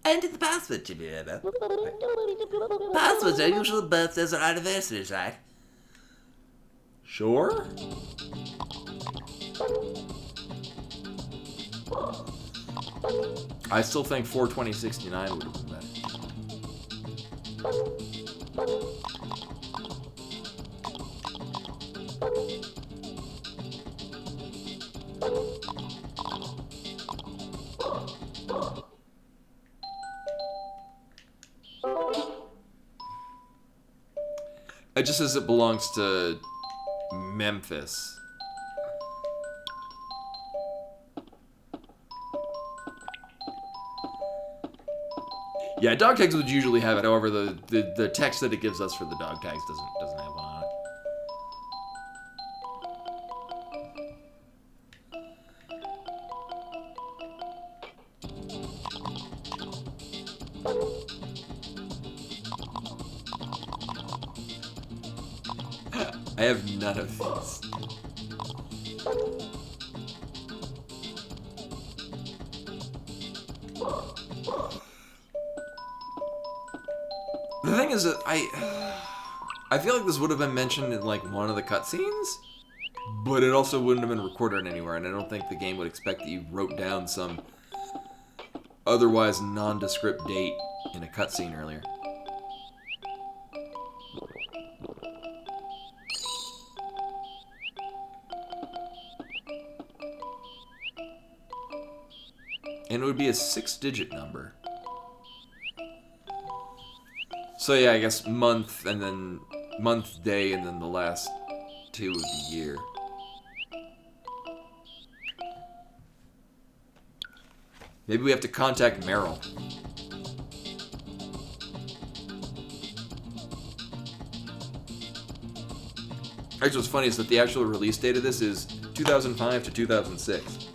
Enter the password, Chibi. Passwords are usual birthdays or anniversaries, right? Sure. I still think 42069 would have been better. It just says it belongs to Memphis. Yeah, dog tags would usually have it. However, the text that it gives us for the dog tags doesn't have one on it. I have none of these. The thing is that I feel like this would have been mentioned in, like, one of the cutscenes, but it also wouldn't have been recorded anywhere, and I don't think the game would expect that you wrote down some otherwise nondescript date in a cutscene earlier. And it would be a 6-digit number. So yeah, I guess month and then month, day, and then the last 2 of the year. Maybe we have to contact Meryl. Actually, what's funny is that the actual release date of this is 2005 to 2006.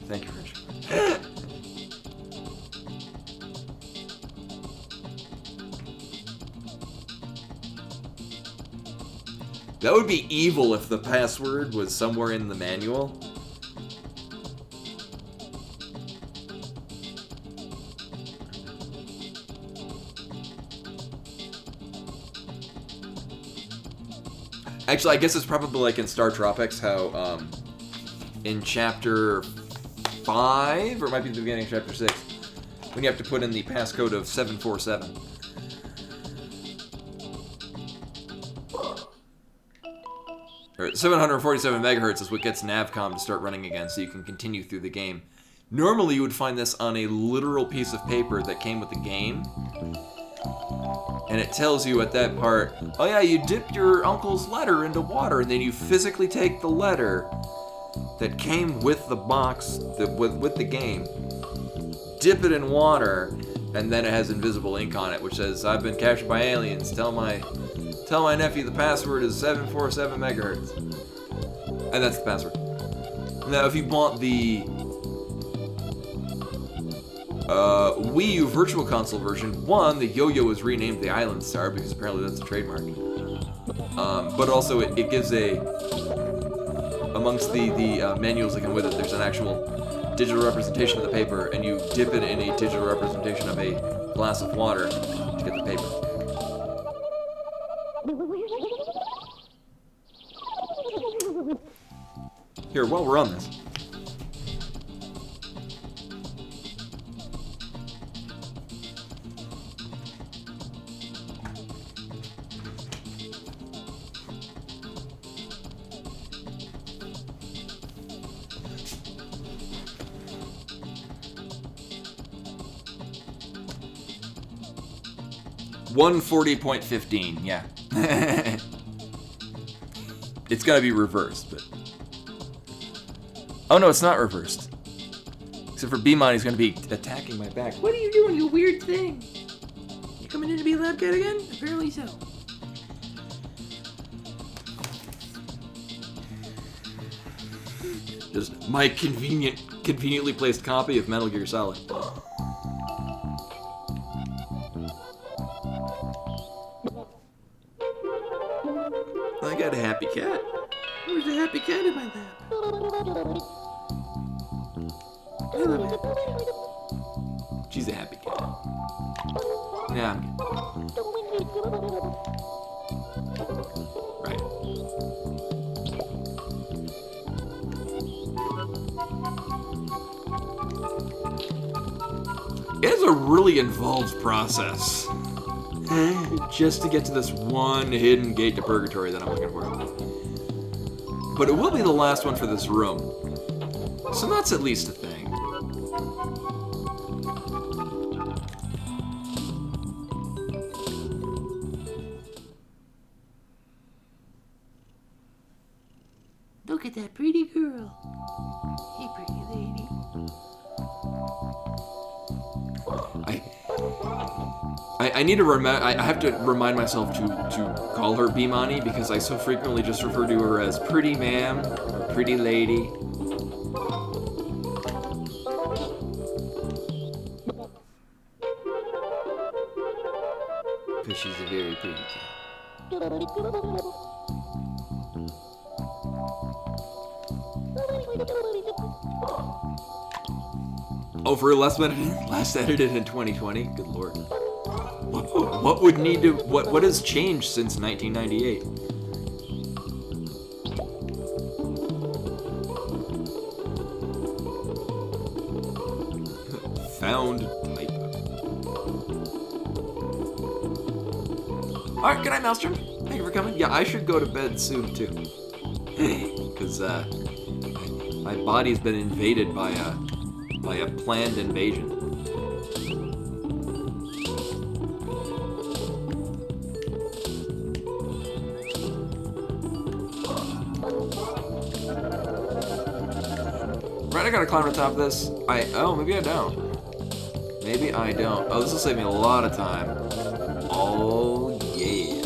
Thank you, Rich. That would be evil if the password was somewhere in the manual. Actually, I guess it's probably like in Star Tropics, how in Chapter 5, or it might be the beginning of Chapter 6, when you have to put in the passcode of 747. Or 747 megahertz is what gets Navcom to start running again, so you can continue through the game. Normally, you would find this on a literal piece of paper that came with the game. And it tells you at that part, oh yeah, you dip your uncle's letter into water, and then you physically take the letter that came with the box, with the game, dip it in water, and then it has invisible ink on it, which says, I've been captured by aliens, tell my nephew the password is 747 megahertz. And that's the password. Now, if you want the Wii U Virtual Console version, one, the Yo-Yo is renamed the Island Star because apparently that's a trademark. But also it gives amongst the manuals that come with it, there's an actual digital representation of the paper, and you dip it in a digital representation of a glass of water to get the paper. Here, while we're on this. $140.15, yeah. It's gotta be reversed, but... Oh no, it's not reversed. Except for B-Mon, he's gonna be attacking my back. What are you doing, you weird thing? You coming in to be a lab cat again? Apparently so. Just my conveniently placed copy of Metal Gear Solid. I got a happy cat. Where's the happy cat in my lap? I love a happy cat. She's a happy cat. Yeah, I'm good. Right. It is a really involved process. Just to get to this one hidden gate to purgatory that I'm looking for. But it will be the last one for this room. So that's at least a thing. Look at that pretty girl. Hey, pretty lady. I need to I have to remind myself to call her Bimani because I so frequently just refer to her as pretty ma'am or pretty lady. Because she's a very pretty cat. Oh, for last edited in 2020? Good lord. What would need to... What has changed since 1998? Found typo. Alright, good night, Maelstrom. Thank you for coming. Yeah, I should go to bed soon, too. Because, my body's been invaded by a planned invasion. gotta climb to the top of this. Oh, maybe I don't. Maybe I don't. Oh, this will save me a lot of time. Oh, yeah.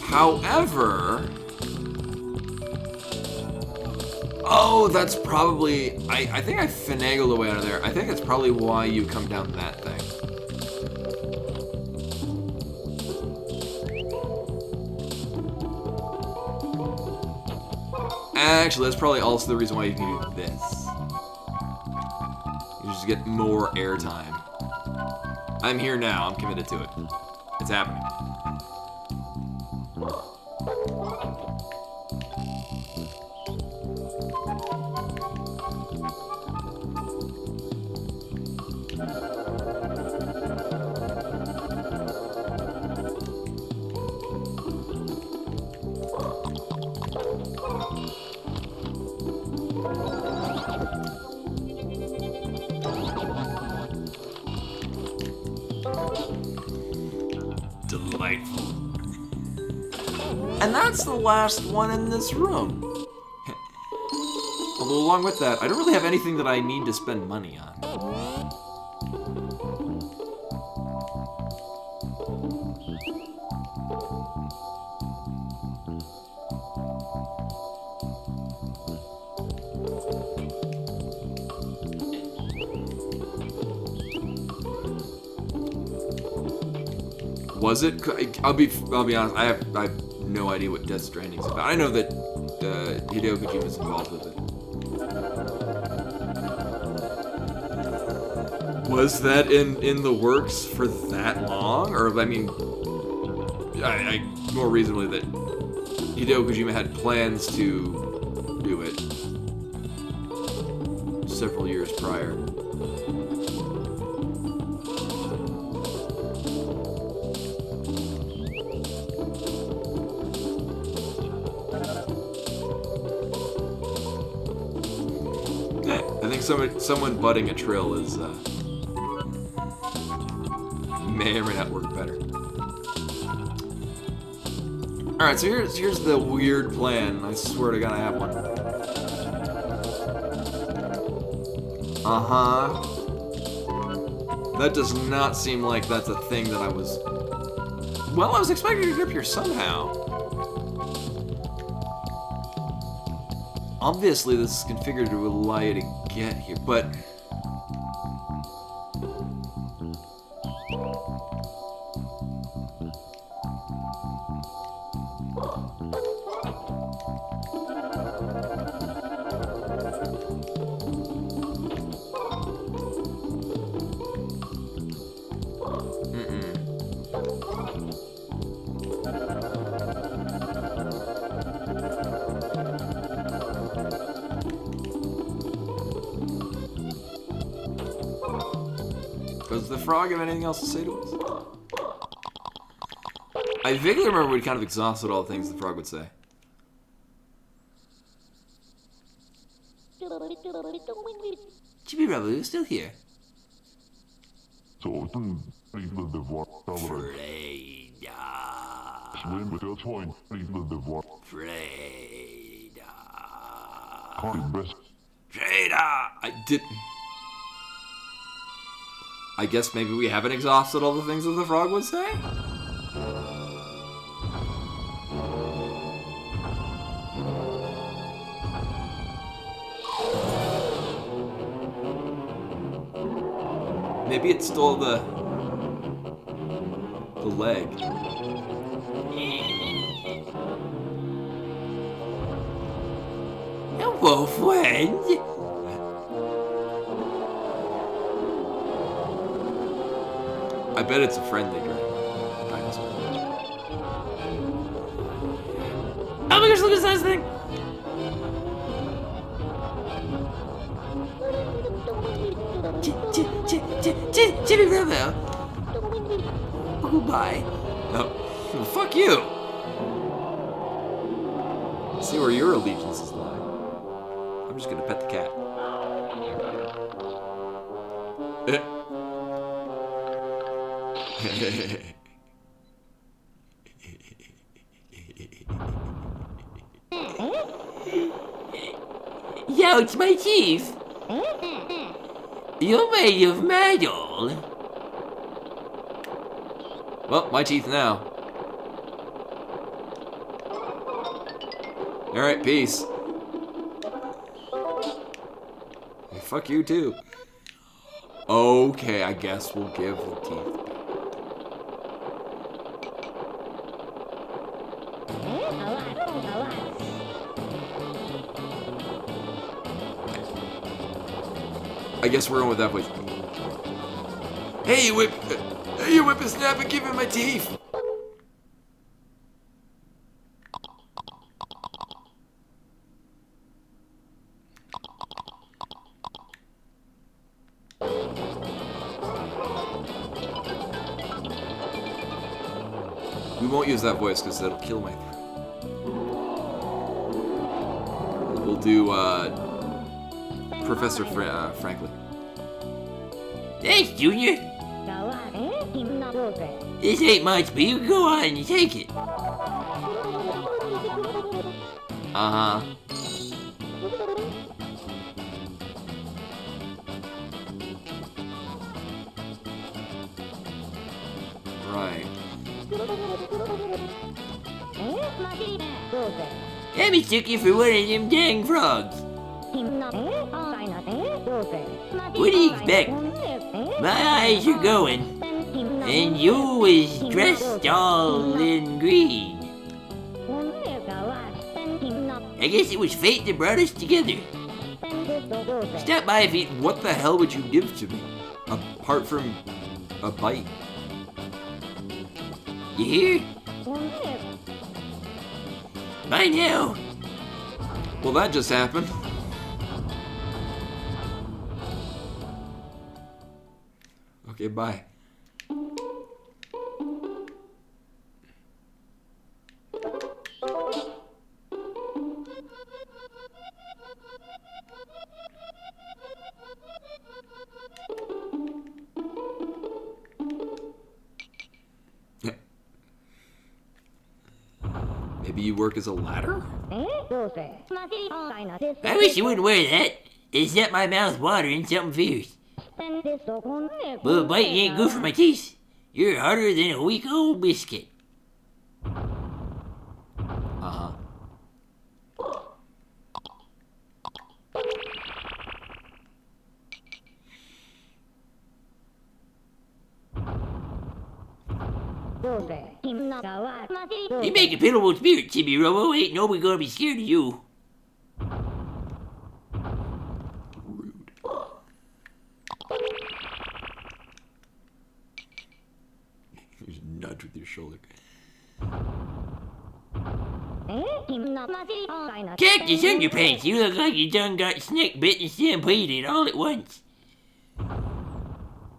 However... Oh, that's probably... I think I finagled the way out of there. I think that's probably why you come down that thing. Actually, that's probably also the reason why you can do this. You just get more airtime. I'm here now. I'm committed to it. It's happening. Delightful. And that's the last one in this room. Although along with that, I don't really have anything that I need to spend money on. Was it? I'll be honest. I have no idea what Death Stranding is about. I know that Hideo Kojima's involved with it. Was that in the works for that long? Or I mean, I more reasonably that Hideo Kojima had plans to do it several years prior. I think someone butting a trill is may or may not work better. All right, so here's the weird plan. I swear to God, I have one. That does not seem like that's a thing that I was. Well, I was expecting to get up here somehow. Obviously, this is configured to allow you to get here, but... Does the frog have anything else to say to us? I vaguely remember we kind of exhausted all the things the frog would say. Chibi Robo, you're still here. I guess maybe we haven't exhausted all the things that the frog would say? Maybe it stole the leg. Hello, friend. I bet it's a friendly dinosaur. Oh my gosh, look at this nice thing! Chibi Robo! Goodbye. No. Well, fuck you! See where your allegiances lie. I'm just gonna pet the cat. So it's my teeth. You're made of metal. Well, my teeth now. Alright, peace. Hey, fuck you too. Okay, I guess we'll give the teeth. I guess we're going with that voice. Hey, you whippersnapper, give me my teeth. We won't use that voice because that'll kill my throat. We'll do Professor Franklin. Thanks, Junior. This ain't much, but you go on and take it. Uh-huh. Right. I mistook you for one of them dang frogs. What do you expect? My eyes are going, and you was dressed all in green. I guess it was fate that brought us together. Stop by if you... What the hell would you give to me? Apart from a bite? You hear? Bye now. Well, that just happened. Okay, bye. Maybe you work as a ladder? I wish you wouldn't wear that. It set my mouth watering something fierce. But a bite ain't good for my teeth. You're harder than a week old biscuit. Uh-huh. You make a pitiful spirit, Chibi Robo. Ain't nobody gonna be scared of you. Rude. You just nudge with your shoulder. Cactus underpants, you look like you done got snake bit and stampeded all at once.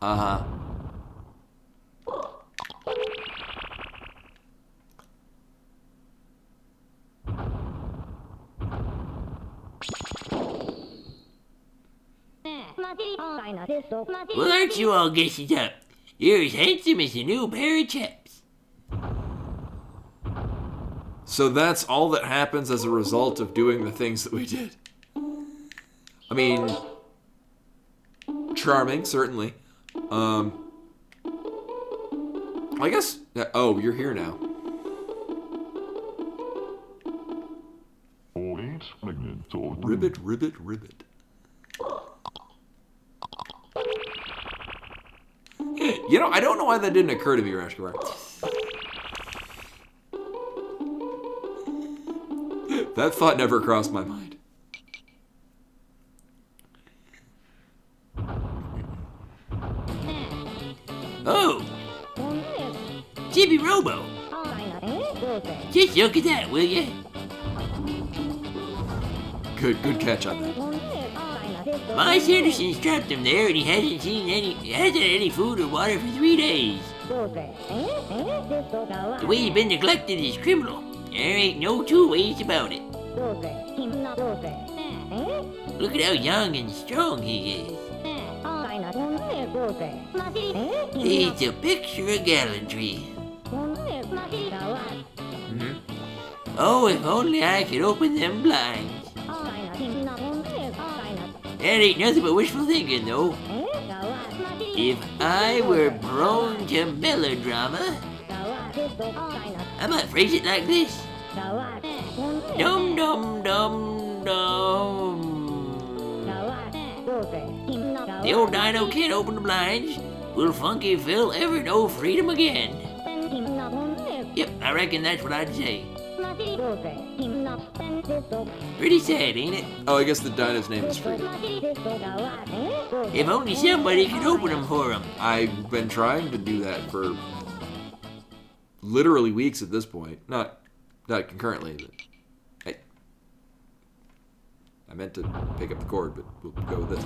Uh-huh. Well, aren't you all guessed up? You're as handsome as a new pair of chaps. So that's all that happens as a result of doing the things that we did. I mean, charming, certainly. I guess... Oh, you're here now. Ribbit, ribbit, ribbit. You know, I don't know why that didn't occur to me, Rashkuar. That thought never crossed my mind. Oh! Chibi Robo! Just look at that, will ya? Good catch on that. My Sanderson's trapped him there and he hasn't had any food or water for 3 days. The way he's been neglected is criminal. There ain't no two ways about it. Look at how young and strong he is. He's a picture of gallantry. Oh, if only I could open them blinds. That ain't nothing but wishful thinking, though. If I were prone to melodrama, I might phrase it like this. Dum dum dum dum. The old dino can't open the blinds. Will Funky Phil ever know freedom again? Yep, I reckon that's what I'd say. Pretty sad, ain't it? Oh, I guess the dino's name is Freedom. If only somebody could open them for him. I've been trying to do that for literally weeks at this point. Not concurrently, but I meant to pick up the cord, but we'll go with this.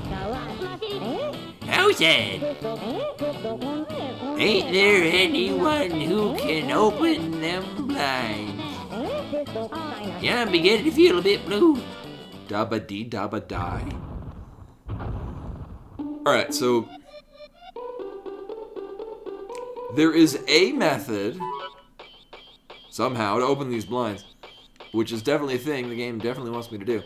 How sad. Ain't there anyone who can open them blinds? Yeah, I'm beginning to feel a bit blue. Dabba dee dabba die. Alright, so there is a method somehow to open these blinds, which is definitely a thing the game definitely wants me to do.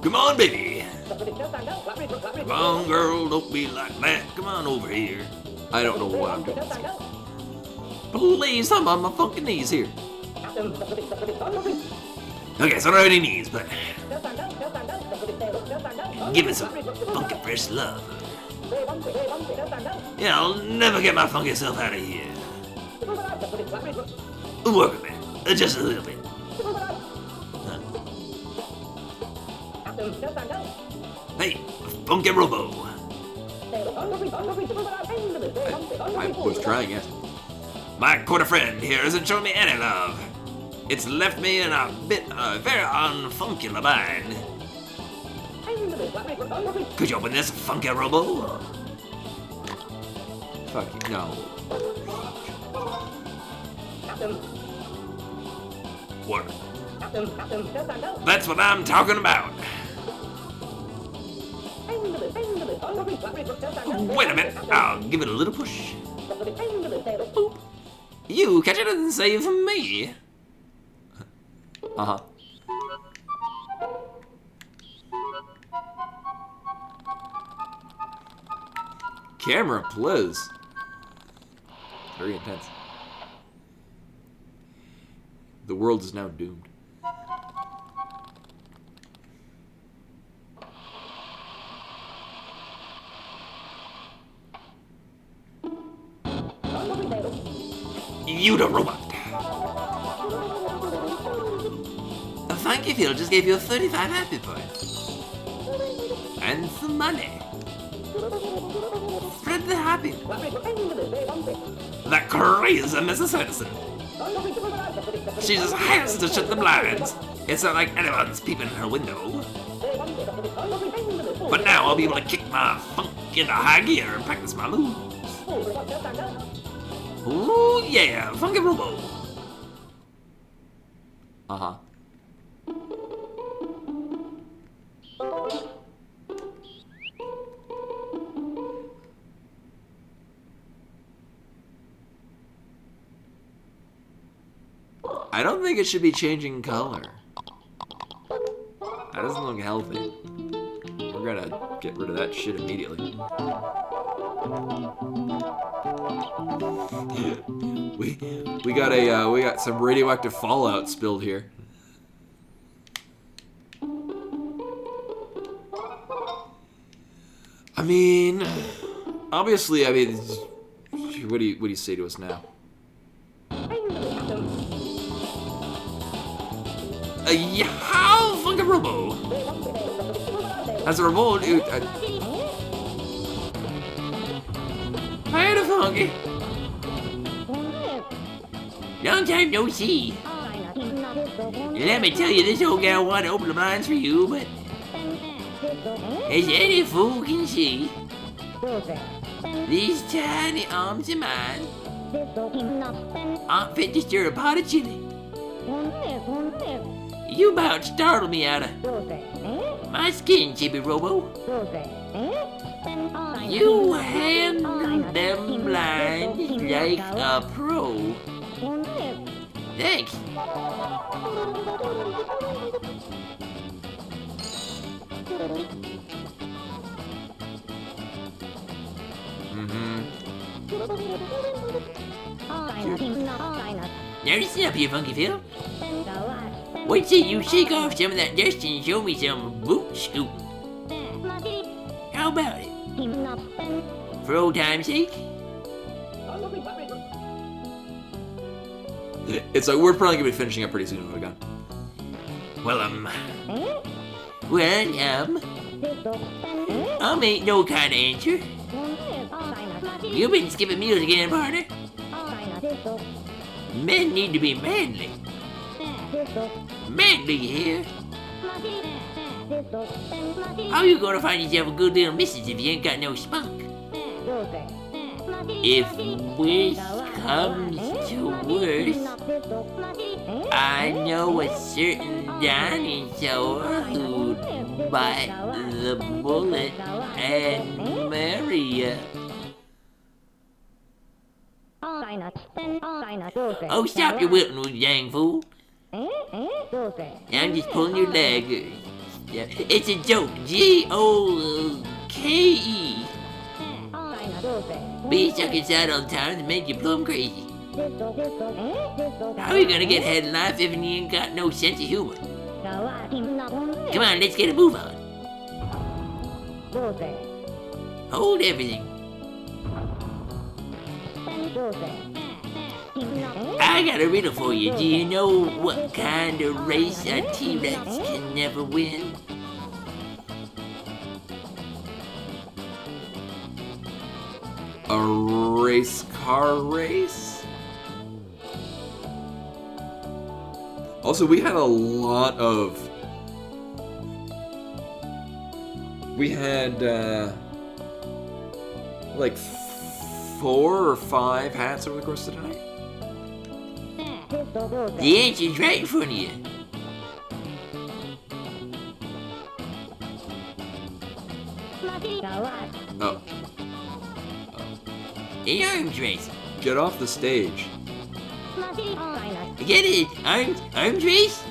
Come on, baby. Come on, girl, don't be like that. Come on over here. I don't know what I'm doing. Please, I'm on my funky knees here. Okay, so I don't have any knees, but give it some funky fresh love. Yeah, I'll never get my funky self out of here. Work a bit, just a little bit. Hey, Funky Robo. I was trying, yes. My quarter friend here isn't showing me any love. It's left me in a bit very unfunky bind. Could you open this, Funky Robo? Fuck you, no. Work. That's what I'm talking about. Wait a minute, I'll give it a little push. Boop. You catch it and save me. Uh-huh. Camera, please. Very intense. The world is now doomed. You the robot. Thank you, Phil. Just gave you 35 happy points. And some money. Spread the happy. That crazy Mrs. Henderson. She just has to shut the blinds. It's not like anyone's peeping in her window. But now I'll be able to kick my funk into high gear and practice my moves. Ooh, yeah, Funky Robo. Uh-huh. I don't think it should be changing color. That doesn't look healthy. We're gonna get rid of that shit immediately. we got some radioactive fallout spilled here. I mean, obviously, what do you say to us now? How Funky Robo? As a remote, dude. Hey, the Funky. Long time no see. Let me tell you, this old gal wanted to open the blinds for you, but as any fool can see, these tiny arms of mine aren't fit to stir a pot of chili. You about startled me out of my skin, Chibi Robo. You handle them lines like a pro. Thanks. Now listen up here, Funky Phil. What say you shake off some of that dust and show me some boot scooting? How about it? For old time's sake? It's like we're probably gonna be finishing up pretty soon when we're done. I'll make no kind of answer. You've been skipping meals again, partner. Men need to be manly. Manly here. How you gonna find yourself a good little missus if you ain't got no spunk? If worse comes to worse, I know a certain dinosaur who'd bite the bullet and marry ya. Oh, stop your wilting, you dang fool. I'm just pulling your leg. It's a joke. G-O-K-E. Be stuck inside all the time to make you plumb crazy. How are you gonna get ahead in life if you ain't got no sense of humor? Come on, let's get a move on. Hold everything. I got a riddle for you. Do you know what kind of race a T-Rex can never win? A race car race? Also, we had a lot of... We had, like 4 or 5 hats over the course of the night. The answer's right in front of you. Oh. An arms race. Get off the stage. Get it? Arms race?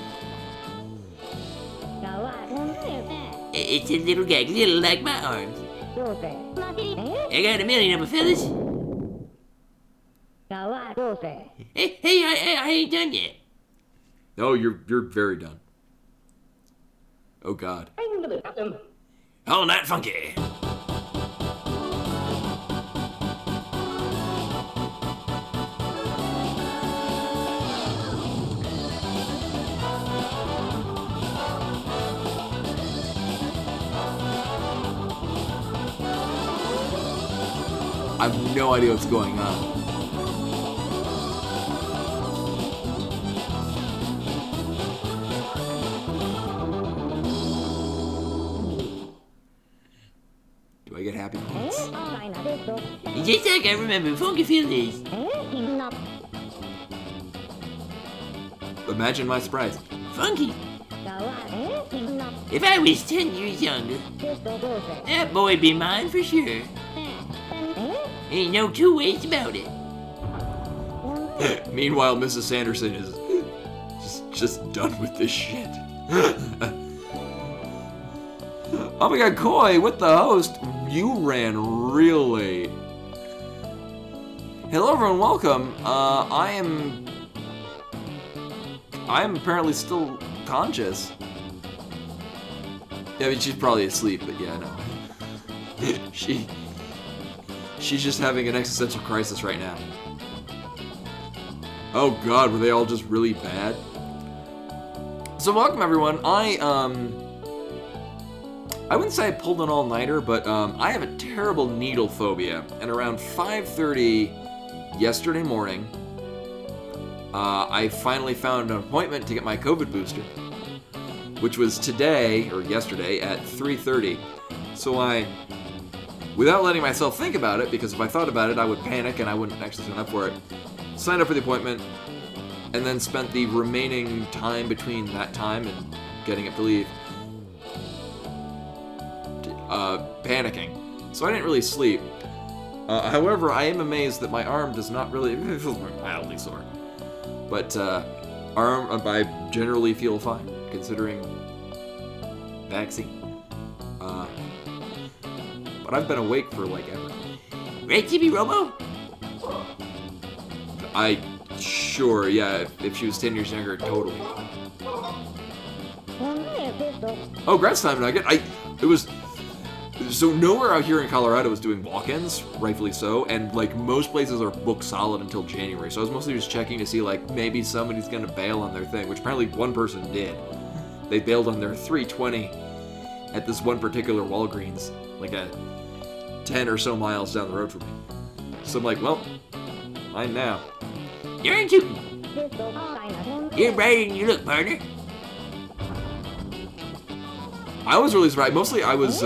It's a little gag, little like my arms. I got a million of them, fellas. Hey, I ain't done yet. No, you're very done. Oh God. All night funky. I have no idea what's going on. Do I get happy points? Just like I remember Funky Phil is. Imagine my surprise. Funky. If I was 10 years younger, that boy'd be mine for sure. Ain't no 2 ways about it. Meanwhile, Mrs. Sanderson is just done with this shit. Oh my God, Koi, with the host, you ran real late. Hello everyone, welcome. I am apparently still conscious. Yeah, I mean, she's probably asleep, but yeah, no. She's just having an existential crisis right now. Oh God, were they all just really bad? So welcome everyone. I wouldn't say I pulled an all-nighter, but I have a terrible needle phobia. And around 5:30 yesterday morning, I finally found an appointment to get my COVID booster, which was today, or yesterday, at 3:30. So I, without letting myself think about it, because if I thought about it, I would panic and I wouldn't actually sign up for it, signed up for the appointment, and then spent the remaining time between that time and getting up to leave panicking. So I didn't really sleep. However, I am amazed that my arm does not really... It feels mildly sore. But I generally feel fine, considering vaccine. But I've been awake for like ever. Right, Chibi Robo? Sure, yeah, if she was 10 years younger, totally. Oh, Grant's time nugget. So nowhere out here in Colorado is doing walk-ins, rightfully so, and like most places are booked solid until January. So I was mostly just checking to see like maybe somebody's gonna bail on their thing, which apparently one person did. They bailed on their 320 at this one particular Walgreens, like a 10 or so miles down the road from me. So I'm like, well, mine now. You ain't shooting. You're brighter than you look, partner. I was really surprised. Mostly I was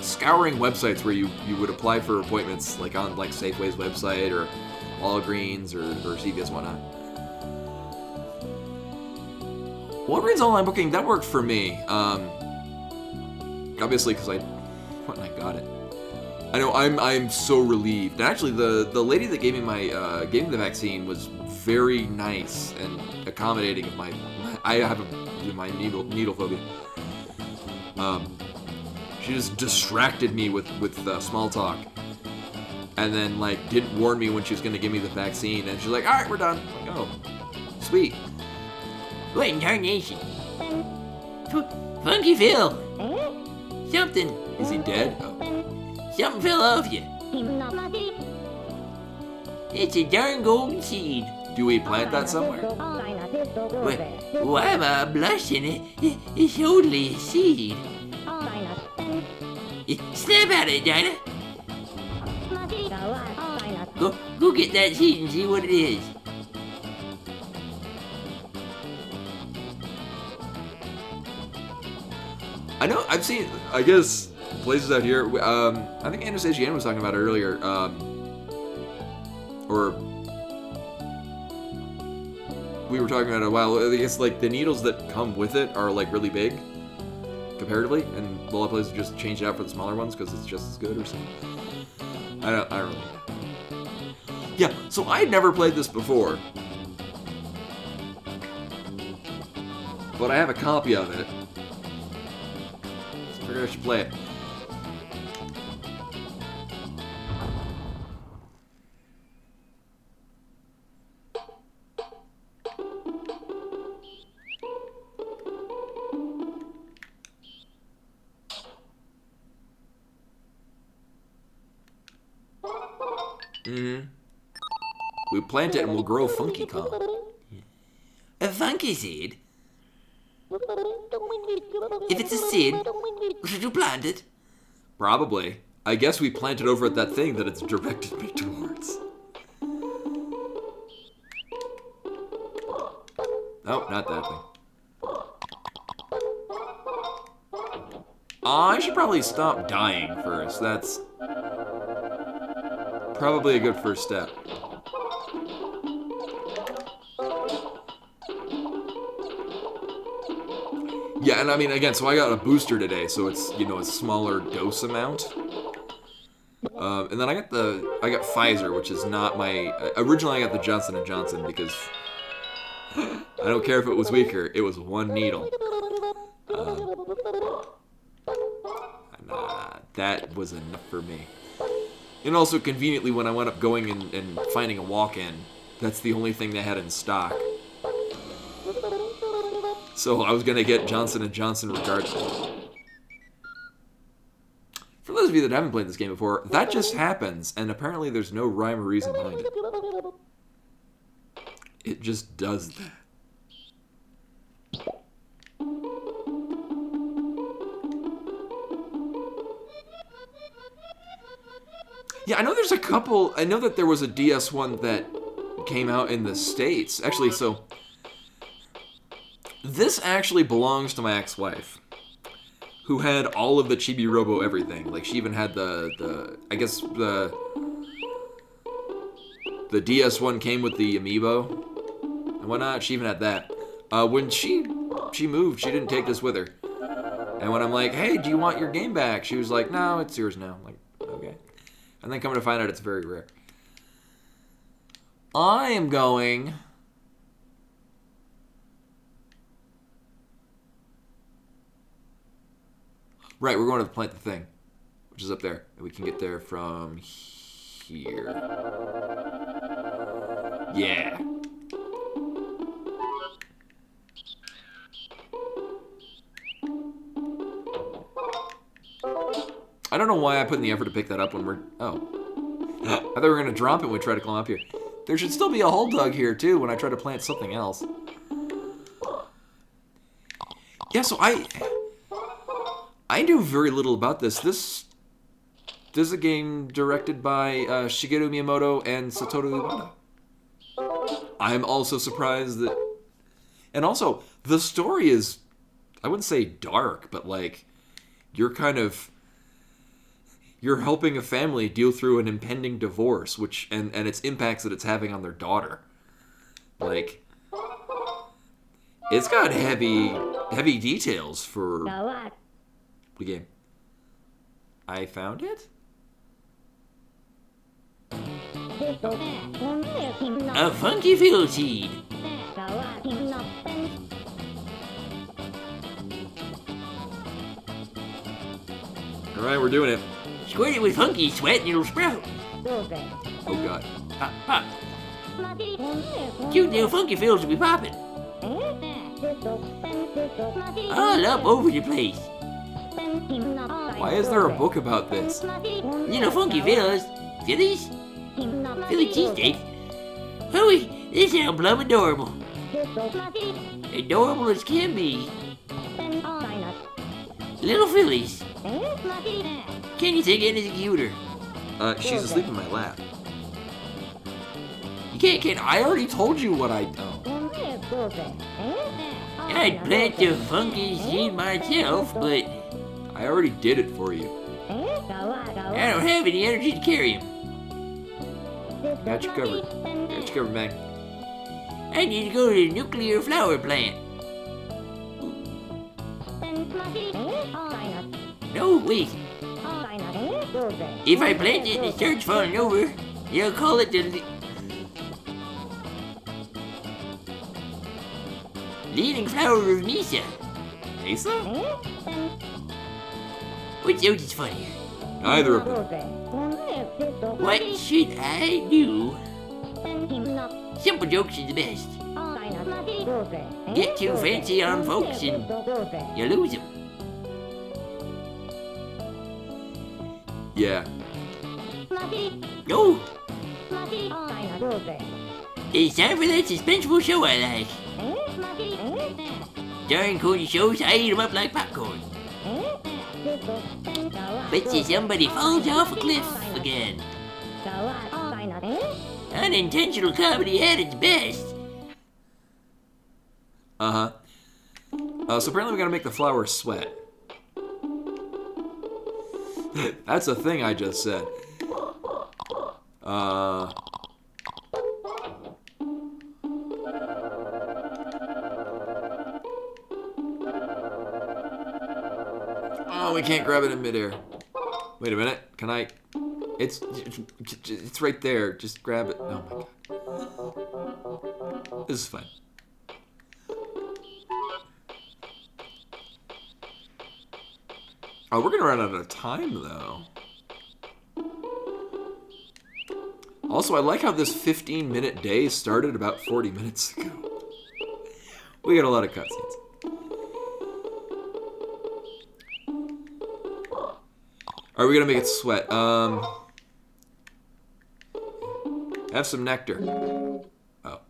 scouring websites where you would apply for appointments, like on like Safeway's website or Walgreens or CVS, whatnot. Walgreens online booking, that worked for me. Obviously, because I got it. I know I'm so relieved. And actually, the lady that gave me the vaccine was very nice and accommodating of I have my needle phobia. She just distracted me with small talk, and then like didn't warn me when she was gonna give me the vaccine. And she's like, "All right, we're done." I'm like, oh, sweet. What in tarnation? Funky Phil. Something. Is he dead? Oh. Something fell off you. It's a darn golden seed. Do we plant that somewhere? Why am I blushing? It's only a seed. Snap out of it, Dinah. Go get that seed and see what it is. I know, I've seen, I guess, places out here, I think Anastasia was talking about it earlier, or we were talking about it a while, I guess, like, the needles that come with it are, like, really big, comparatively, and a lot of places just change it out for the smaller ones because it's just as good or something. I don't really know. Yeah, so I had never played this before, but I have a copy of it. I figured I should play it. We plant it and we'll grow funky kong. A funky seed? If it's a seed, should you plant it? Probably. I guess we plant it over at that thing that it's directed me towards. Oh, not that thing. I should probably stop dying first. That's probably a good first step. Yeah, and I mean, again, so I got a booster today, so it's, you know, a smaller dose amount. And then I got Pfizer, which is not my... originally, I got the Johnson & Johnson because I don't care if it was weaker. It was one needle. That was enough for me. And also, conveniently, when I wound up going and finding a walk-in, that's the only thing they had in stock. So I was going to get Johnson & Johnson regardless. For those of you that haven't played this game before, that just happens, and apparently there's no rhyme or reason behind it. It just does that. Yeah, I know there's a couple... I know that there was a DS one that came out in the States. Actually, so... This actually belongs to my ex-wife, who had all of the Chibi Robo everything. Like, she even had the I guess the DS one came with the amiibo. and whatnot. She even had that. When she moved, she didn't take this with her. And when I'm like, hey, do you want your game back? She was like, no, it's yours now. I'm like, okay. And then coming to find out, it's very rare. I am going... Right, we're going to plant the thing, which is up there. And we can get there from here. Yeah. I don't know why I put in the effort to pick that up when we're... Oh. I thought we were going to drop it when we try to climb up here. There should still be a hole dug here, too, when I try to plant something else. Yeah, so I knew very little about this. This is a game directed by Shigeru Miyamoto and Satoru Iwata. I'm also surprised that... And also, the story is... I wouldn't say dark, but like... You're helping a family deal through an impending divorce, which and its impacts that it's having on their daughter. Like, it's got heavy details for the game. I found it? A funky field seed. Alright, we're doing it. Squirt it with funky sweat and it'll sprout. Oh god. Pop, pop. Cute little funky fields will be popping. All up over the place. Why is there a book about this? Little funky fields. Phillies? Philly cheesesteaks? Hooey, they sound plumb adorable. Adorable as can be. Little Phillies. Can you take anything cuter? She's asleep in my lap. You can't. I already told you what I know. I'd plant the funky seed myself, but I already did it for you. I don't have any energy to carry them. Got you covered. Got you covered, man. I need to go to the nuclear flower plant. No, wait. If I plant it and it starts falling over, you'll call it the leading flower of Misa. Mesa? Which else is funnier? Neither of them. What should I do? Simple jokes are the best. Get too fancy on folks and you lose them. Yeah. Go! It's time for that suspenseful show I like. During Cody shows, I eat them up like popcorn. Bet somebody falls off a cliff again. Unintentional comedy at its best. Uh-huh. So apparently we gotta make the flower sweat. That's a thing I just said. Oh, we can't grab it in midair. Wait a minute. Can I? It's right there. Just grab it. Oh my god. This is fine. Oh, we're gonna run out of time though. Also, I like how this 15-minute day started about 40 minutes ago. We got a lot of cutscenes. Are we gonna make it sweat? Have some nectar. Oh.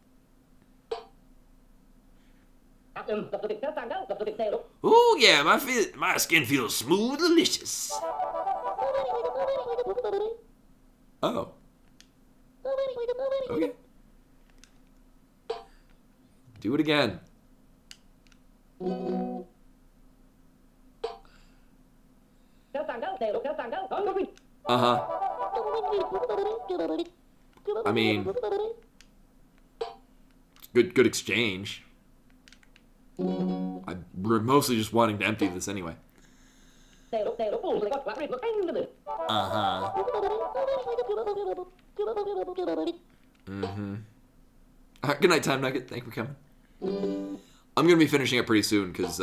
Oh yeah, my skin feels smooth, delicious. Oh. Okay. Do it again. Uh-huh. I mean, Good exchange. We're mostly just wanting to empty this anyway. Uh-huh. Mm-hmm. Good night, Time Nugget. Thank you for coming. I'm gonna be finishing up pretty soon, because,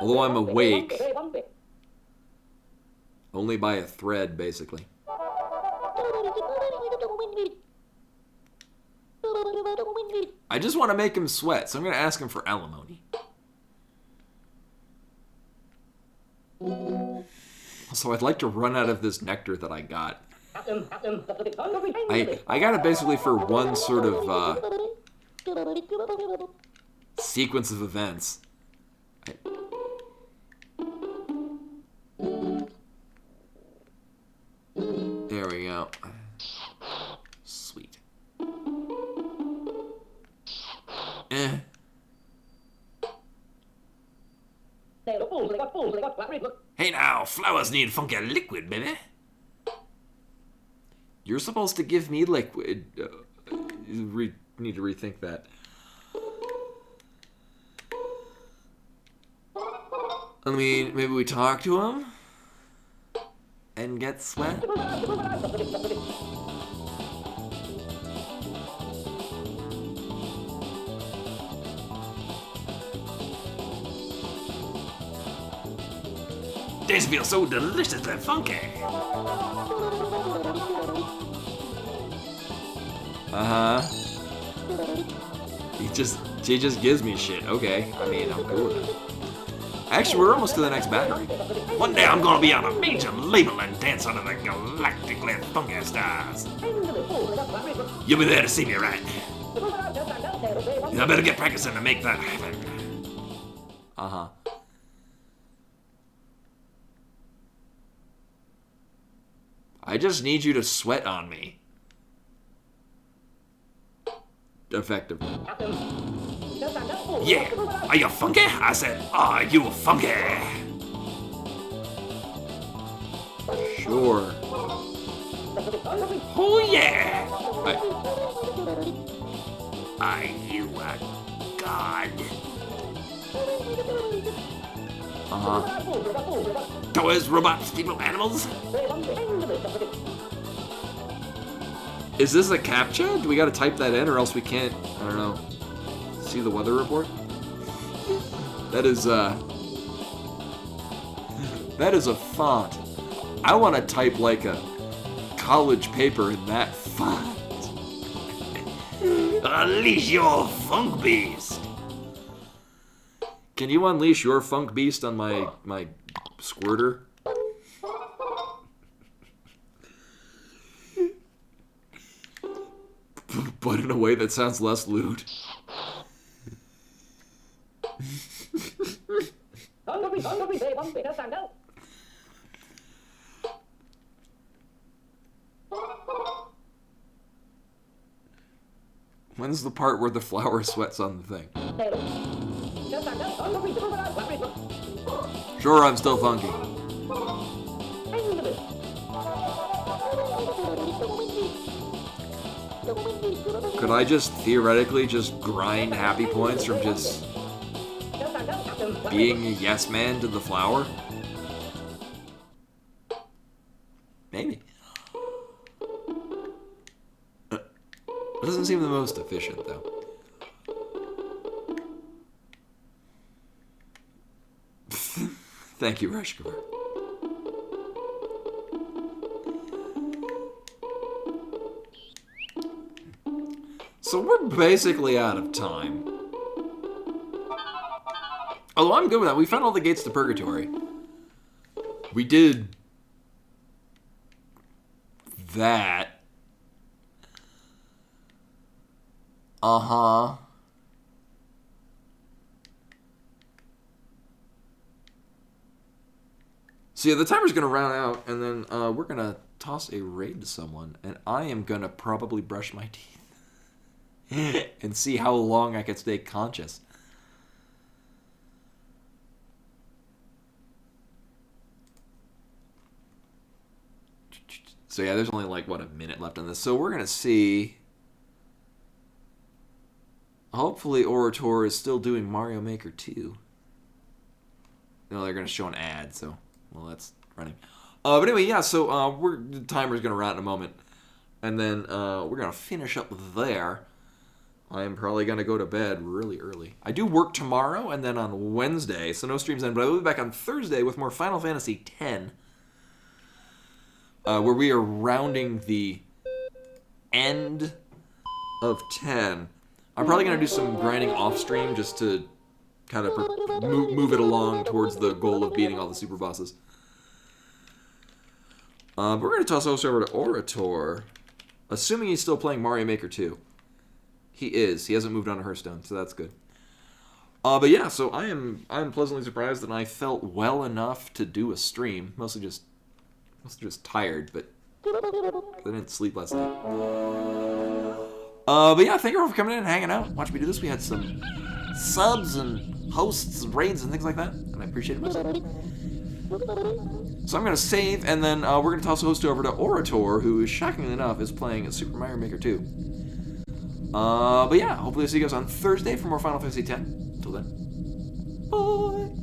although I'm awake, only by a thread, basically. I just want to make him sweat, so I'm gonna ask him for alimony. So I'd like to run out of this nectar that I got. I got it basically for one sort of sequence of events. There we go. Sweet. Hey now, flowers need funky liquid, baby. You're supposed to give me liquid. You need to rethink that. I mean, maybe we talk to him and get sweat. This feels so deliciously funky. Uh-huh. He just gives me shit. Okay. I mean, I'm cool with it. Actually, we're almost to the next battery. One day I'm gonna be on a major label and dance under the galactically funky stars. You'll be there to see me, right? I better get practicing to make that happen. Uh-huh. I just need you to sweat on me. Effectively. Yeah, are you funky? I said, are you funky? Sure. Oh yeah! Are you a god? Uh-huh. Toys, robots, people, animals? Is this a CAPTCHA? Do we gotta type that in or else we can't, I don't know, see the weather report? That is a font. I want to type like a college paper in that font. Unleash your funk beast! Can you unleash your funk beast on my squirter? But in a way that sounds less lewd. When's the part where the flower sweats on the thing? Sure, I'm still funky. Could I just theoretically just grind happy points from just being a yes man to the flower? Maybe. It doesn't seem the most efficient, though. Thank you, Rushcover. So we're basically out of time. Although I'm good with that. We found all the gates to Purgatory. We did that. Uh-huh. So yeah, the timer's gonna round out, and then we're gonna toss a raid to someone, and I am gonna probably brush my teeth and see how long I can stay conscious. So yeah, there's only like, what, a minute left on this. So we're gonna see Hopefully Orator is still doing Mario Maker 2. No, they're going to show an ad, so, well, that's running. But anyway, yeah, so the timer's going to run out in a moment. And then we're going to finish up there. I'm probably going to go to bed really early. I do work tomorrow and then on Wednesday, so no streams then, but I will be back on Thursday with more Final Fantasy X, where we are rounding the end of 10. I'm probably going to do some grinding off stream just to kind of move it along towards the goal of beating all the super bosses. But we're going to toss us over to Orator, assuming he's still playing Mario Maker 2. He is. He hasn't moved on to Hearthstone, so that's good. But yeah, so I'm pleasantly surprised that I felt well enough to do a stream. Mostly just tired, but I didn't sleep last night. But yeah, thank you all for coming in and hanging out, watching me do this. We had some subs and hosts and raids and things like that, and I appreciate it myself. So I'm going to save, and then we're going to toss a host over to Orator, who, shockingly enough, is playing Super Mario Maker 2. But yeah, hopefully I'll see you guys on Thursday for more Final Fantasy X. Until then, bye!